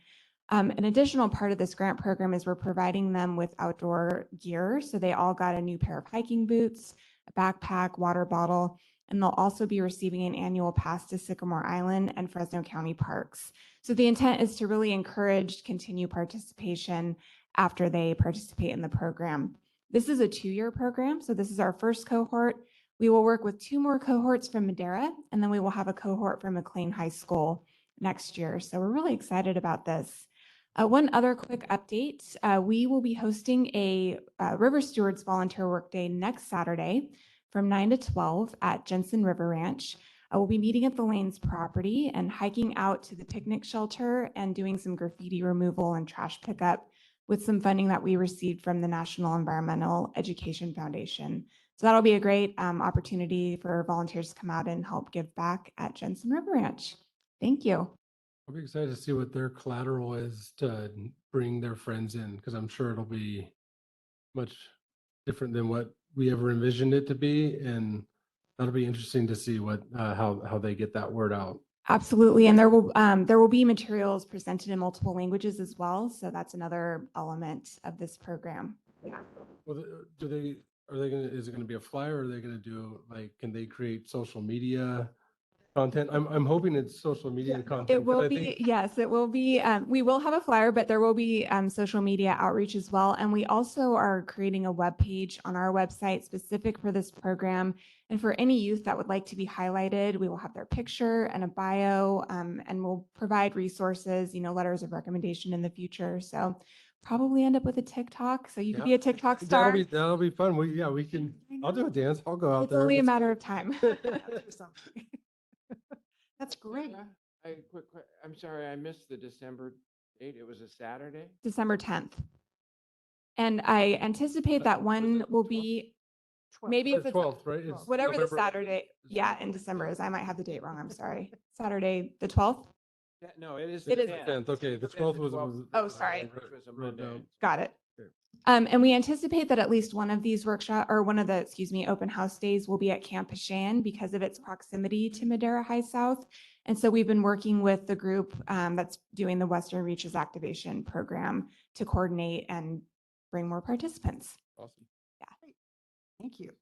An additional part of this grant program is we're providing them with outdoor gear. So they all got a new pair of hiking boots, a backpack, water bottle, and they'll also be receiving an annual pass to Sycamore Island and Fresno County parks. So the intent is to really encourage continued participation after they participate in the program. This is a 2-year program, so this is our first cohort. We will work with 2 more cohorts from Madera, and then we will have a cohort from McLean High School next year. So we're really excited about this. One other quick update, we will be hosting a River Stewards Volunteer Workday next Saturday from 9 to 12 at Jensen River Ranch. We'll be meeting at the Lanes property and hiking out to the picnic shelter and doing some graffiti removal and trash pickup with some funding that we received from the National Environmental Education Foundation. So that'll be a great opportunity for volunteers to come out and help give back at Jensen River Ranch. Thank you. I'll be excited to see what their collateral is to bring their friends in, because I'm sure it'll be much different than what we ever envisioned it to be. And that'll be interesting to see what how they get that word out. Absolutely, and there will be materials presented in multiple languages as well. So that's another element of this program. Yeah. Well, is it going to be a flyer, or are they going to do, like, can they create social media content? I'm hoping it's social media content. It will I be, think- yes, it will be. We will have a flyer, but there will be social media outreach as well. And we also are creating a web page on our website specific for this program. And for any youth that would like to be highlighted, we will have their picture and a bio, and we'll provide resources, letters of recommendation in the future. So probably end up with a TikTok. So you could be a TikTok star. That'll be fun. We can. I'll do a dance. I'll go out It's there. only a matter of time. That's great. I'm sorry, I missed the December date. It was a Saturday? December 10th. And I anticipate that one will be, maybe if it's 12th, right? It's whatever the November- Saturday, yeah, in December is. I might have the date wrong. I'm sorry. Saturday, the 12th? Yeah, no, it is. It the is- 10th. Okay, the 12th was. Oh, sorry. Which was a Monday. Got it. Okay. And we anticipate that at least one of these open house days will be at Camp Pashan because of its proximity to Madera High South. And so we've been working with the group that's doing the Western Reaches Activation Program to coordinate and bring more participants. Awesome. Yeah. Thank you.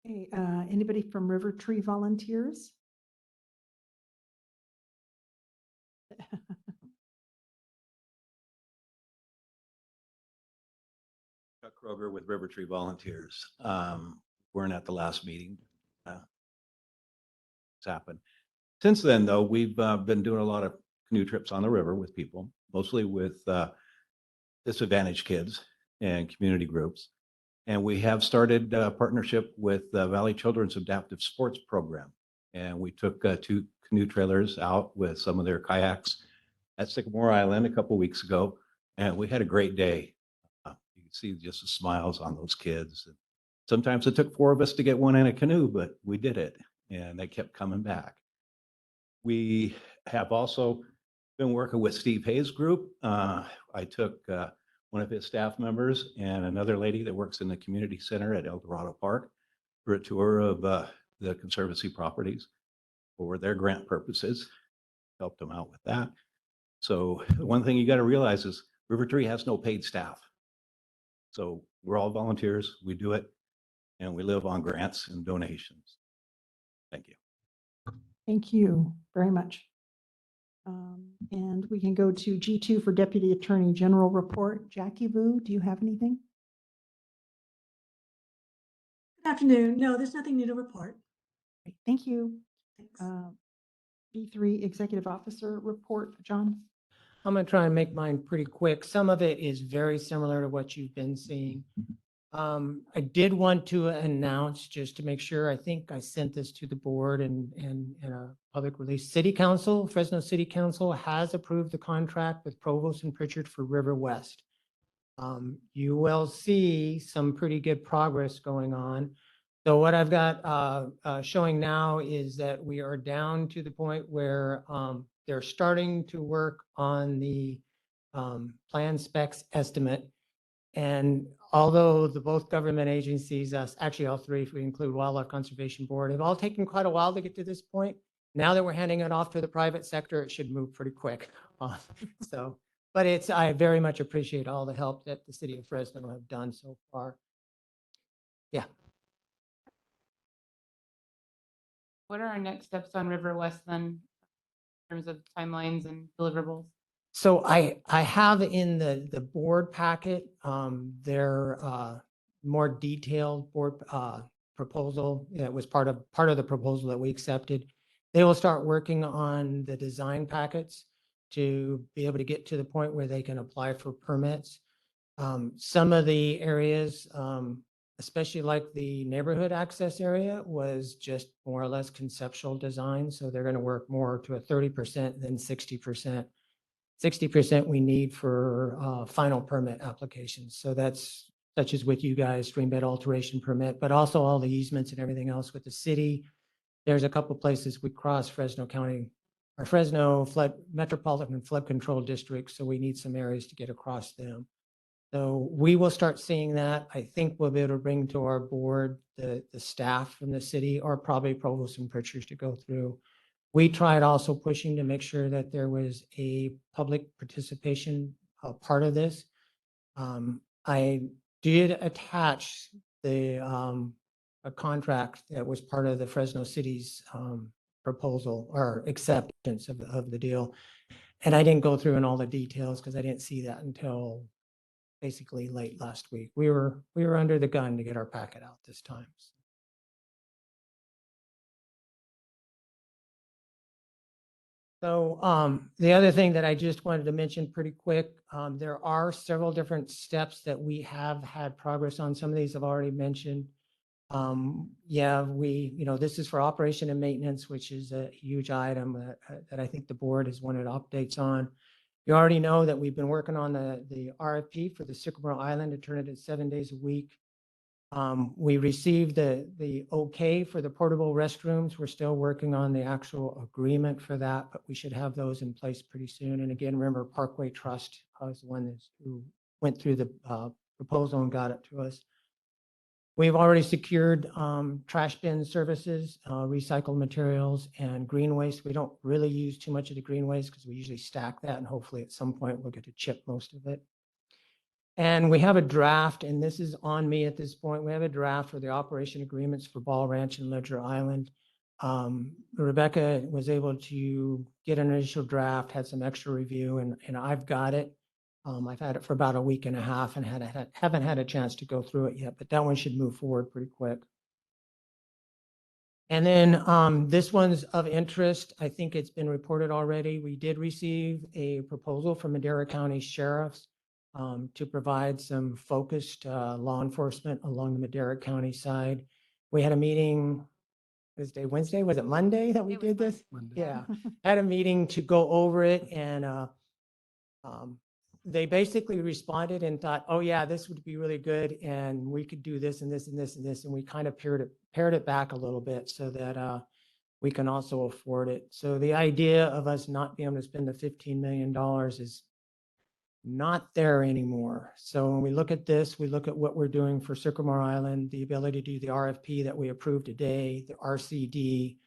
Hey, anybody from River Tree Volunteers? Chuck Kroger with River Tree Volunteers. Weren't at the last meeting. It's happened. Since then, though, we've been doing a lot of canoe trips on the river with people, mostly with disadvantaged kids and community groups. And we have started a partnership with the Valley Children's Adaptive Sports Program. And we took 2 canoe trailers out with some of their kayaks at Sycamore Island a couple weeks ago. And we had a great day. You can see just the smiles on those kids. Sometimes it took 4 of us to get one in a canoe, but we did it. And they kept coming back. We have also been working with Steve Hayes' group. I took one of his staff members and another lady that works in the community center at El Dorado Park for a tour of the Conservancy properties. for their grant purposes. Helped them out with that. So one thing you got to realize is River Tree has no paid staff. So we're all volunteers. We do it and we live on grants and donations. Thank you. Thank you very much. And we can go to G2 for Deputy Attorney General report. Jackie Vu, do you have anything? Good afternoon. No, there's nothing new to report. Great, thank you. Thanks. B3 Executive Officer report, John. I'm going to try and make mine pretty quick. Some of it is very similar to what you've been seeing. I did want to announce, just to make sure, I think I sent this to the board and in a public release. City Council, Fresno City Council has approved the contract with Provost and Pritchard for River West. You will see some pretty good progress going on. So what I've got showing now is that we are down to the point where they're starting to work on the plan specs estimate. And although both government agencies, actually all three, if we include Wildlife Conservation Board, have all taken quite a while to get to this point. Now that we're handing it off to the private sector, it should move pretty quick. But I very much appreciate all the help that the city of Fresno have done so far. Yeah. What are our next steps on River West then, in terms of timelines and deliverables? So I have in the board packet, their more detailed board proposal. It was part of the proposal that we accepted. They will start working on the design packets to be able to get to the point where they can apply for permits. Some of the areas, especially like the neighborhood access area, was just more or less conceptual design. So they're going to work more to a 30% than 60%. 60% we need for final permit applications. So that's such as with you guys, stream bed alteration permit, but also all the easements and everything else with the city. There's a couple places we cross Fresno County or Fresno Metropolitan Flood Control District. So we need some areas to get across them. So we will start seeing that. I think we'll be able to bring to our board the staff from the city or probably Provost and Pritchard to go through. We tried also pushing to make sure that there was a public participation part of this. I did attach a contract that was part of the Fresno City's proposal or acceptance of the deal. And I didn't go through in all the details because I didn't see that until basically late last week. We were under the gun to get our packet out this time. So the other thing that I just wanted to mention pretty quick, there are several different steps that we have had progress on. Some of these I've already mentioned. Yeah, this is for operation and maintenance, which is a huge item that I think the board has wanted updates on. You already know that we've been working on the RFP for the Sycamore Island to turn it at 7 days a week. We received the okay for the portable restrooms. We're still working on the actual agreement for that, but we should have those in place pretty soon. And again, remember Parkway Trust was the one who went through the proposal and got it to us. We've already secured trash bin services, recycled materials, and green waste. We don't really use too much of the green waste because we usually stack that, and hopefully at some point we'll get to chip most of it. And we have a draft, and this is on me at this point. We have a draft for the operation agreements for Ball Ranch and Ledger Island. Rebecca was able to get an initial draft, had some extra review, and I've got it. I've had it for about a week and a half and haven't had a chance to go through it yet, but that one should move forward pretty quick. And then this one's of interest. I think it's been reported already. We did receive a proposal from Madera County Sheriff's to provide some focused law enforcement along the Madera County side. We had a meeting Wednesday, was it Monday that we did this? Monday. Yeah, had a meeting to go over it, and they basically responded and thought, oh yeah, this would be really good, and we could do this and this and this and this, and we kind of pared it back a little bit so that we can also afford it. So the idea of us not being able to spend the $15 million is not there anymore. So when we look at this, we look at what we're doing for Sycamore Island, the ability to do the RFP that we approved today, the RCD,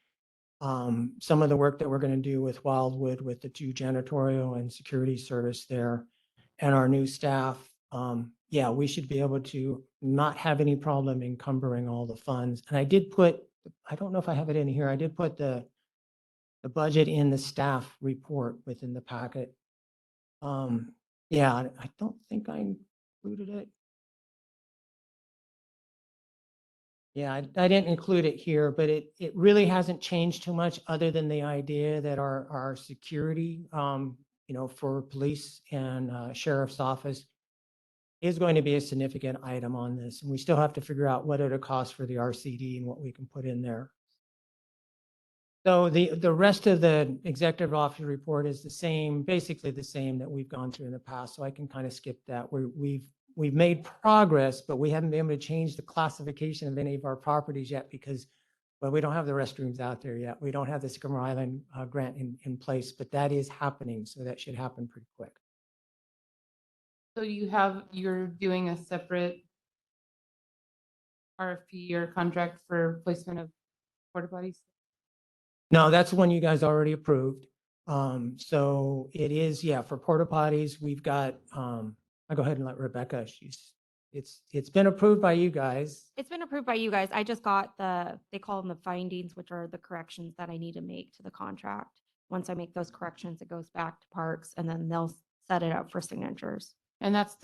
some of the work that we're going to do with Wildwood with the 2 janitorial and security service there and our new staff. Yeah, we should be able to not have any problem encumbering all the funds. And I did put, I don't know if I have it in here, I did put the budget in the staff report within the packet. Yeah, I don't think I included it. Yeah, I didn't include it here, but it really hasn't changed too much other than the idea that our security, for police and sheriff's office is going to be a significant item on this. And we still have to figure out what it costs for the RCD and what we can put in there. So the rest of the executive officer report is the same, basically the same that we've gone through in the past. So I can kind of skip that. We've made progress, but we haven't been able to change the classification of any of our properties yet because, well, we don't have the restrooms out there yet. We don't have the Sycamore Island grant in place, but that is happening. So that should happen pretty quick. So you're doing a separate RFP or contract for placement of porta potties? No, that's the one you guys already approved. So it is, yeah, for porta potties, we've got, I'll go ahead and let Rebecca, it's been approved by you guys. It's been approved by you guys. I just got they call them the findings, which are the corrections that I need to make to the contract. Once I make those corrections, it goes back to Parks and then they'll set it up for signatures. And that's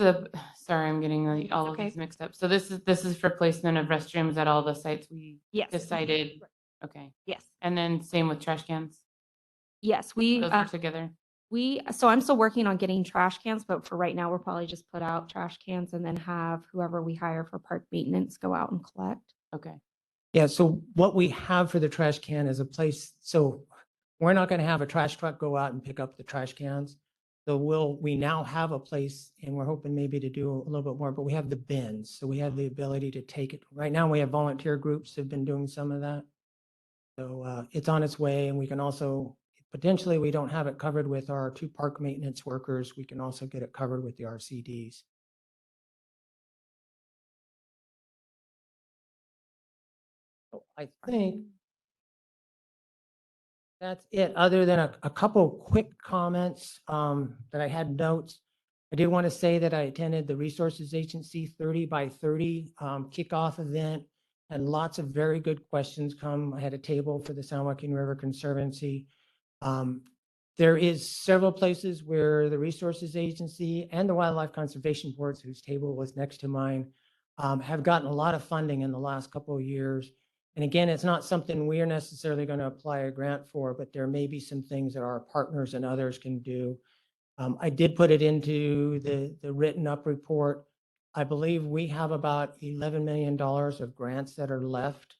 sorry, I'm getting all of these mixed up. So this is for placement of restrooms at all the sites we Yes. decided. Okay. Yes. And then same with trash cans? Yes, we, Those work together? so I'm still working on getting trash cans, but for right now, we'll probably just put out trash cans and then have whoever we hire for park maintenance go out and collect. Okay. Yeah, so what we have for the trash can is a place, so we're not going to have a trash truck go out and pick up the trash cans. So we now have a place and we're hoping maybe to do a little bit more, but we have the bins. So we have the ability to take it. Right now we have volunteer groups that have been doing some of that. So it's on its way and we can also, potentially we don't have it covered with our 2 park maintenance workers. We can also get it covered with the RCDs. So I think that's it, other than a couple quick comments that I had notes. I did want to say that I attended the Resources Agency 30 by 30 kickoff event and lots of very good questions come. I had a table for the San Joaquin River Conservancy. There is several places where the Resources Agency and the Wildlife Conservation Boards, whose table was next to mine, have gotten a lot of funding in the last couple of years. And again, it's not something we are necessarily going to apply a grant for, but there may be some things that our partners and others can do. I did put it into the written up report. I believe we have about $11 million of grants that are left.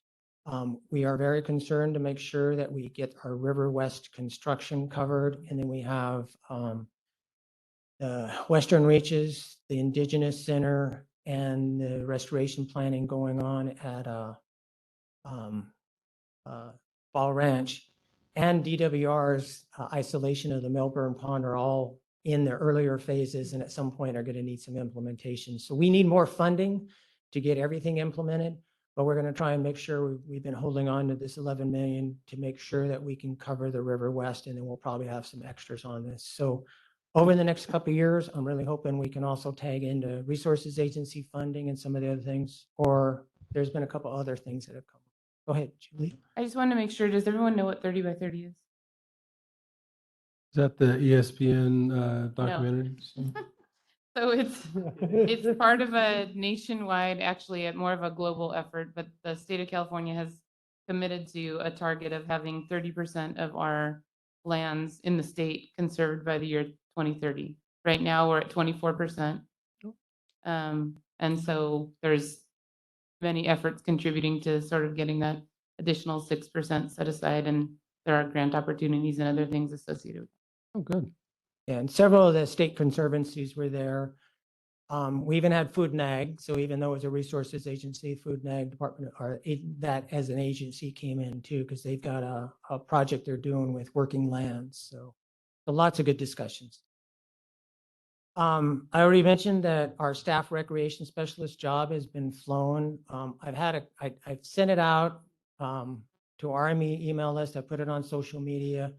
We are very concerned to make sure that we get our River West construction covered. And then we have the Western Reaches, the Indigenous Center, and the restoration planning going on at Fall Ranch. And DWR's isolation of the Melbourne Pond are all in the earlier phases and at some point are going to need some implementation. So we need more funding to get everything implemented, but we're going to try and make sure we've been holding on to this 11 million to make sure that we can cover the River West, and then we'll probably have some extras on this. So over the next couple of years, I'm really hoping we can also tag into Resources Agency funding and some of the other things, or there's been a couple other things that have come. Go ahead, Julie. I just wanted to make sure, does everyone know what 30 by 30 is? Is that the ESPN documentary? So it's part of a nationwide, actually more of a global effort, but the state of California has committed to a target of having 30% of our lands in the state conserved by the year 2030. Right now we're at 24%. And so there's many efforts contributing to sort of getting that additional 6% set aside, and there are grant opportunities and other things associated with that. Oh, good. Yeah, and several of the state conservancies were there. We even had Food and Ag. So even though it was a resources agency, Food and Ag Department, or that as an agency came in too, because they've got a project they're doing with working lands. So lots of good discussions. I already mentioned that our staff recreation specialist job has been flown. I've sent it out. to our email list. I put it on social media.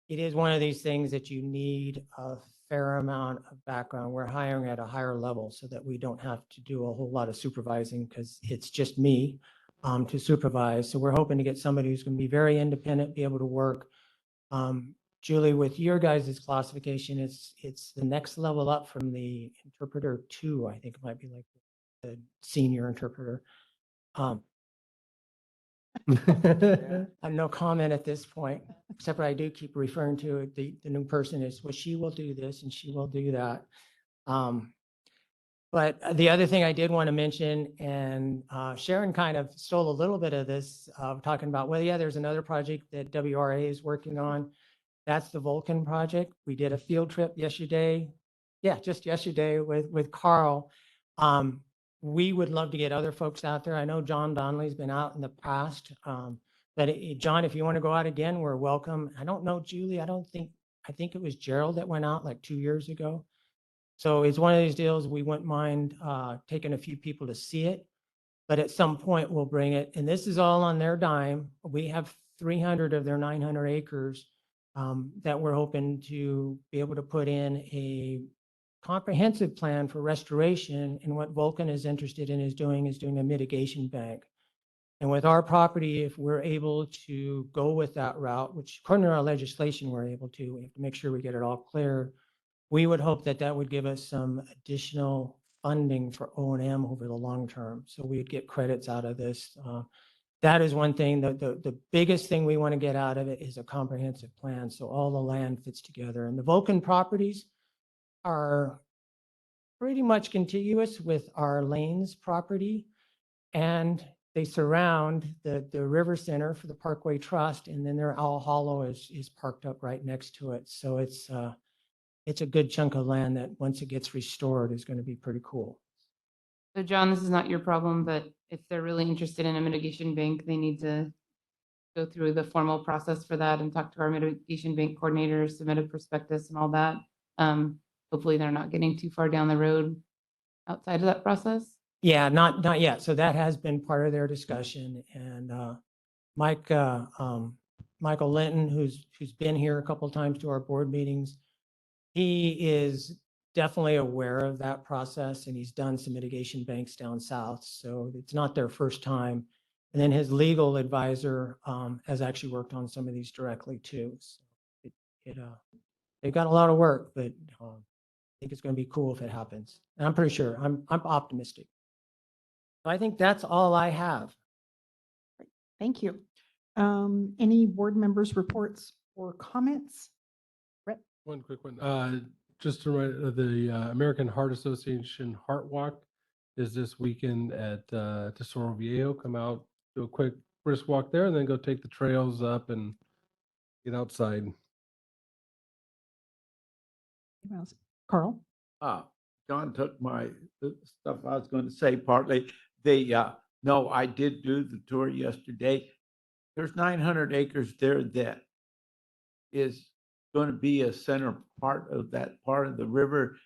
It is one of these things that you need a fair amount of background. We're hiring at a higher level so that we don't have to do a whole lot of supervising because it's just me to supervise. So we're hoping to get somebody who's going to be very independent, be able to work. Julie, with your guys' classification, it's the next level up from the interpreter 2. I think it might be like the senior interpreter. I have no comment at this point, except for I do keep referring to it. The new person is, well, she will do this and she will do that. But the other thing I did want to mention, and Sharon kind of stole a little bit of this, talking about, well, yeah, there's another project that WRA is working on. That's the Vulcan project. We did a field trip yesterday. Yeah, just yesterday with Carl. We would love to get other folks out there. I know John Donnelly's been out in the past. But John, if you want to go out again, we're welcome. I don't know, Julie, I think it was Gerald that went out like 2 years ago. So it's one of these deals, we wouldn't mind taking a few people to see it, but at some point we'll bring it. And this is all on their dime. We have 300 of their 900 acres that we're hoping to be able to put in a comprehensive plan for restoration. And what Vulcan is interested in is doing a mitigation bank. And with our property, if we're able to go with that route, which according to our legislation, we're able to, we have to make sure we get it all clear. We would hope that that would give us some additional funding for O&M over the long term. So we'd get credits out of this. That is one thing. The biggest thing we want to get out of it is a comprehensive plan. So all the land fits together. And the Vulcan properties are pretty much contiguous with our Lanes property. And they surround the River Center for the Parkway Trust. And then their Owl Hollow is parked up right next to it. So it's a good chunk of land that once it gets restored is going to be pretty cool. So John, this is not your problem, but if they're really interested in a mitigation bank, they need to go through the formal process for that and talk to our mitigation bank coordinator, submit a prospectus and all that. Hopefully they're not getting too far down the road outside of that process. Yeah, not yet. So that has been part of their discussion. And Michael Linton, who's been here a couple of times to our board meetings, he is definitely aware of that process, and he's done some mitigation banks down south. So it's not their first time. And then his legal advisor has actually worked on some of these directly too. So they've got a lot of work, but I think it's going to be cool if it happens. And I'm pretty sure. I'm optimistic. I think that's all I have. Thank you. Any board members' reports or comments? Brett? One quick one. Just to remind, the American Heart Association Heart Walk is this weekend at Tesoro Viejo. Come out, do a quick brisk walk there, and then go take the trails up and get outside. Carl? John took the stuff I was going to say partly. No, I did do the tour yesterday. There's 900 acres there that is going to be a center part of that part of the river.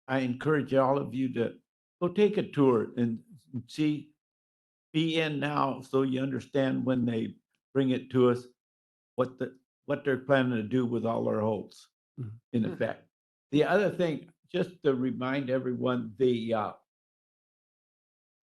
I encourage all of you to go take a tour and see, be in now so you understand when they bring it to us, what they're planning to do with all our holes in effect. The other thing, just to remind everyone, the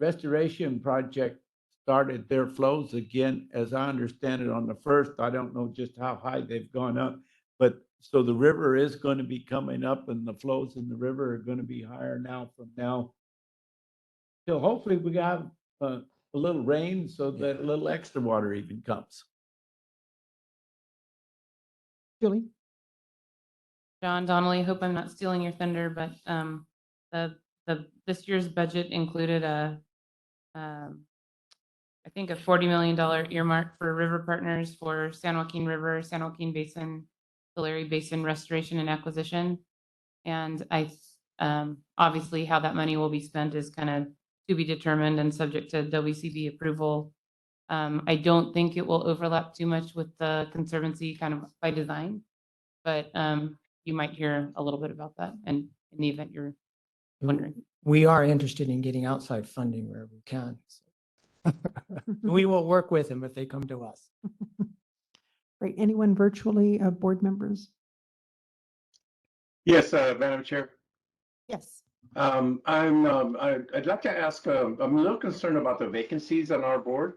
restoration project started their flows again, as I understand it, on the 1st. I don't know just how high they've gone up, but so the river is going to be coming up and the flows in the river are going to be higher now from now till hopefully we got a little rain so that a little extra water even comes. Julie? John Donnelly, hope I'm not stealing your thunder, but this year's budget included I think a $40 million earmark for river partners for San Joaquin River, San Joaquin Basin, Tulare Basin restoration and acquisition. And obviously how that money will be spent is kind of to be determined and subject to WCB approval. I don't think it will overlap too much with the Conservancy kind of by design, but you might hear a little bit about that and in the event you're wondering. We are interested in getting outside funding where we can. We will work with them if they come to us. Great. Anyone virtually, board members? Yes, Madam Chair. Yes. I'd like to ask, I'm a little concerned about the vacancies on our board.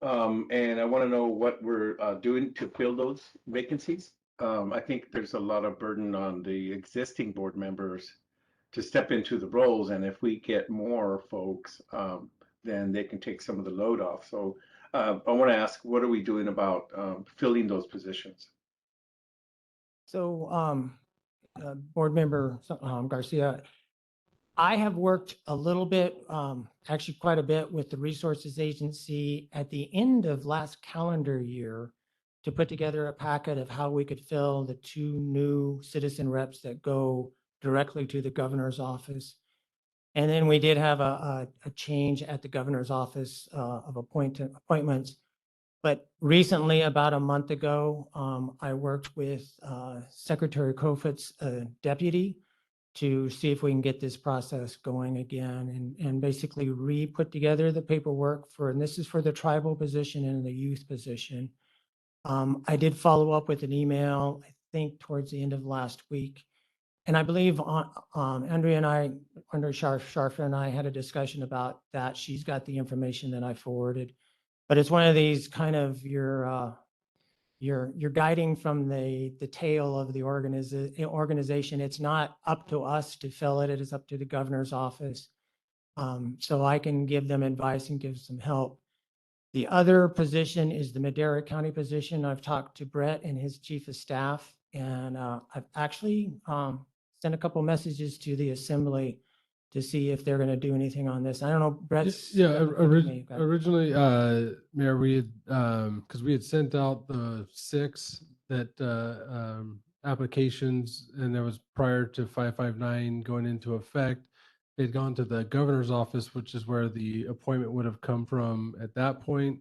And I want to know what we're doing to fill those vacancies. I think there's a lot of burden on the existing board members to step into the roles, and if we get more folks, then they can take some of the load off. So I want to ask, what are we doing about filling those positions? So, Board Member Garcia, I have worked a little bit, actually quite a bit with the Resources Agency at the end of last calendar year to put together a packet of how we could fill the 2 new citizen reps that go directly to the governor's office. And then we did have a change at the governor's office of appointments. But recently, about a month ago, I worked with Secretary Crowfoot's deputy to see if we can get this process going again and basically re-put together the paperwork for, and this is for the tribal position and the youth position. I did follow up with an email, I think towards the end of last week. And I believe Andrea and I, under Sharfa and I had a discussion about that. She's got the information that I forwarded. But it's one of these kind of you're guiding from the tail of the organization. It's not up to us to fill it. It is up to the governor's office. So I can give them advice and give some help. The other position is the Madera County position. I've talked to Brett and his chief of staff, and I've actually sent a couple messages to the assembly to see if they're going to do anything on this. I don't know, Brett's. Originally, Mayor, we had, because we had sent out the 6 that applications, and that was prior to 559 going into effect. They'd gone to the governor's office, which is where the appointment would have come from at that point.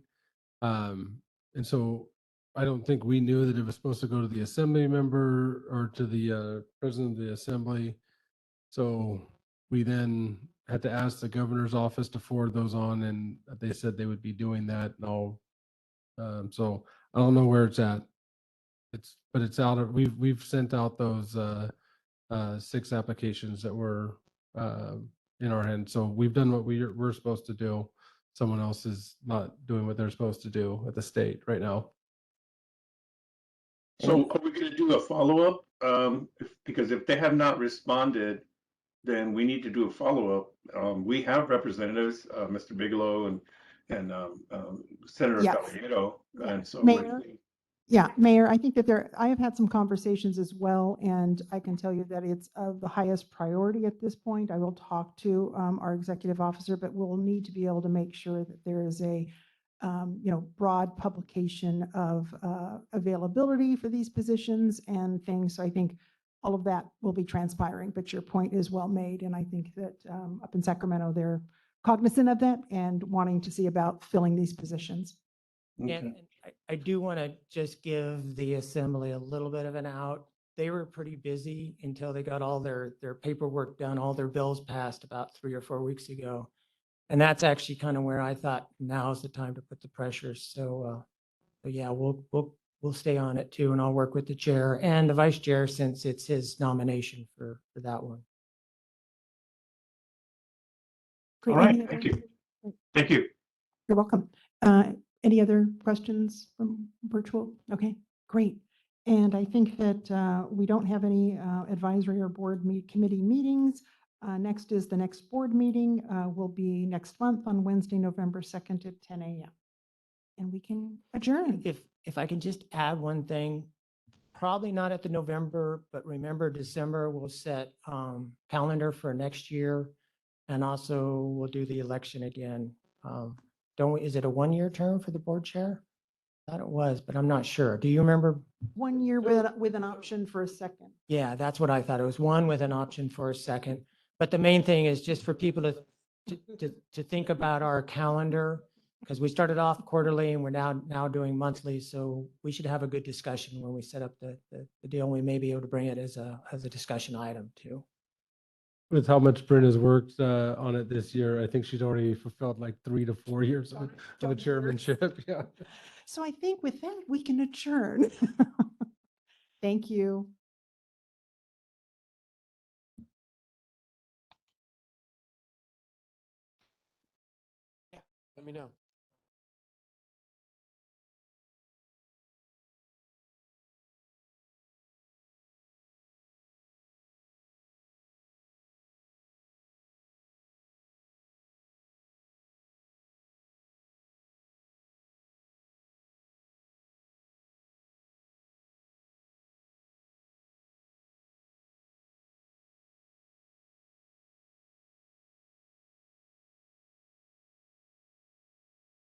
And so I don't think we knew that it was supposed to go to the assembly member or to the president of the assembly. So we then had to ask the governor's office to forward those on, and they said they would be doing that. And so I don't know where it's at. But it's out of, we've sent out those 6 applications that were in our hand. So we've done what we're supposed to do. Someone else is not doing what they're supposed to do at the state right now. So are we going to do a follow-up? Because if they have not responded, then we need to do a follow-up. We have representatives, Mr. Bigelow and Senator Yes. Caballero. And so Mayor? Yeah, Mayor, I think that I have had some conversations as well, and I can tell you that it's of the highest priority at this point. I will talk to our executive officer, but we'll need to be able to make sure that there is a broad publication of availability for these positions and things. So I think all of that will be transpiring, but your point is well made. And I think that up in Sacramento, they're cognizant of that and wanting to see about filling these positions. And I do want to just give the assembly a little bit of an out. They were pretty busy until they got all their paperwork done, all their bills passed about 3 or 4 weeks ago. And that's actually kind of where I thought now's the time to put the pressure. So yeah, we'll stay on it too, and I'll work with the chair and the vice chair since it's his nomination for that one. All right, thank you. Thank you. You're welcome. Any other questions from virtual? Okay, great. And I think that we don't have any advisory or board committee meetings. Next is the next board meeting will be next month on Wednesday, November 2nd at 10 a.m. And we can adjourn. If I can just add one thing, probably not at the November, but remember December, we'll set calendar for next year. And also we'll do the election again. Is it a 1-year term for the board chair? I thought it was, but I'm not sure. Do you remember? 1 year with an option for a second. Yeah, that's what I thought. It was 1 with an option for a second. But the main thing is just for people to think about our calendar, because we started off quarterly and we're now doing monthly. So we should have a good discussion when we set up the deal. We may be able to bring it as a discussion item too. with how much Brenna's worked on it this year, I think she's already fulfilled like 3 to 4 years of a chairmanship. Yeah. So I think with that, we can adjourn. Thank you. Let me know.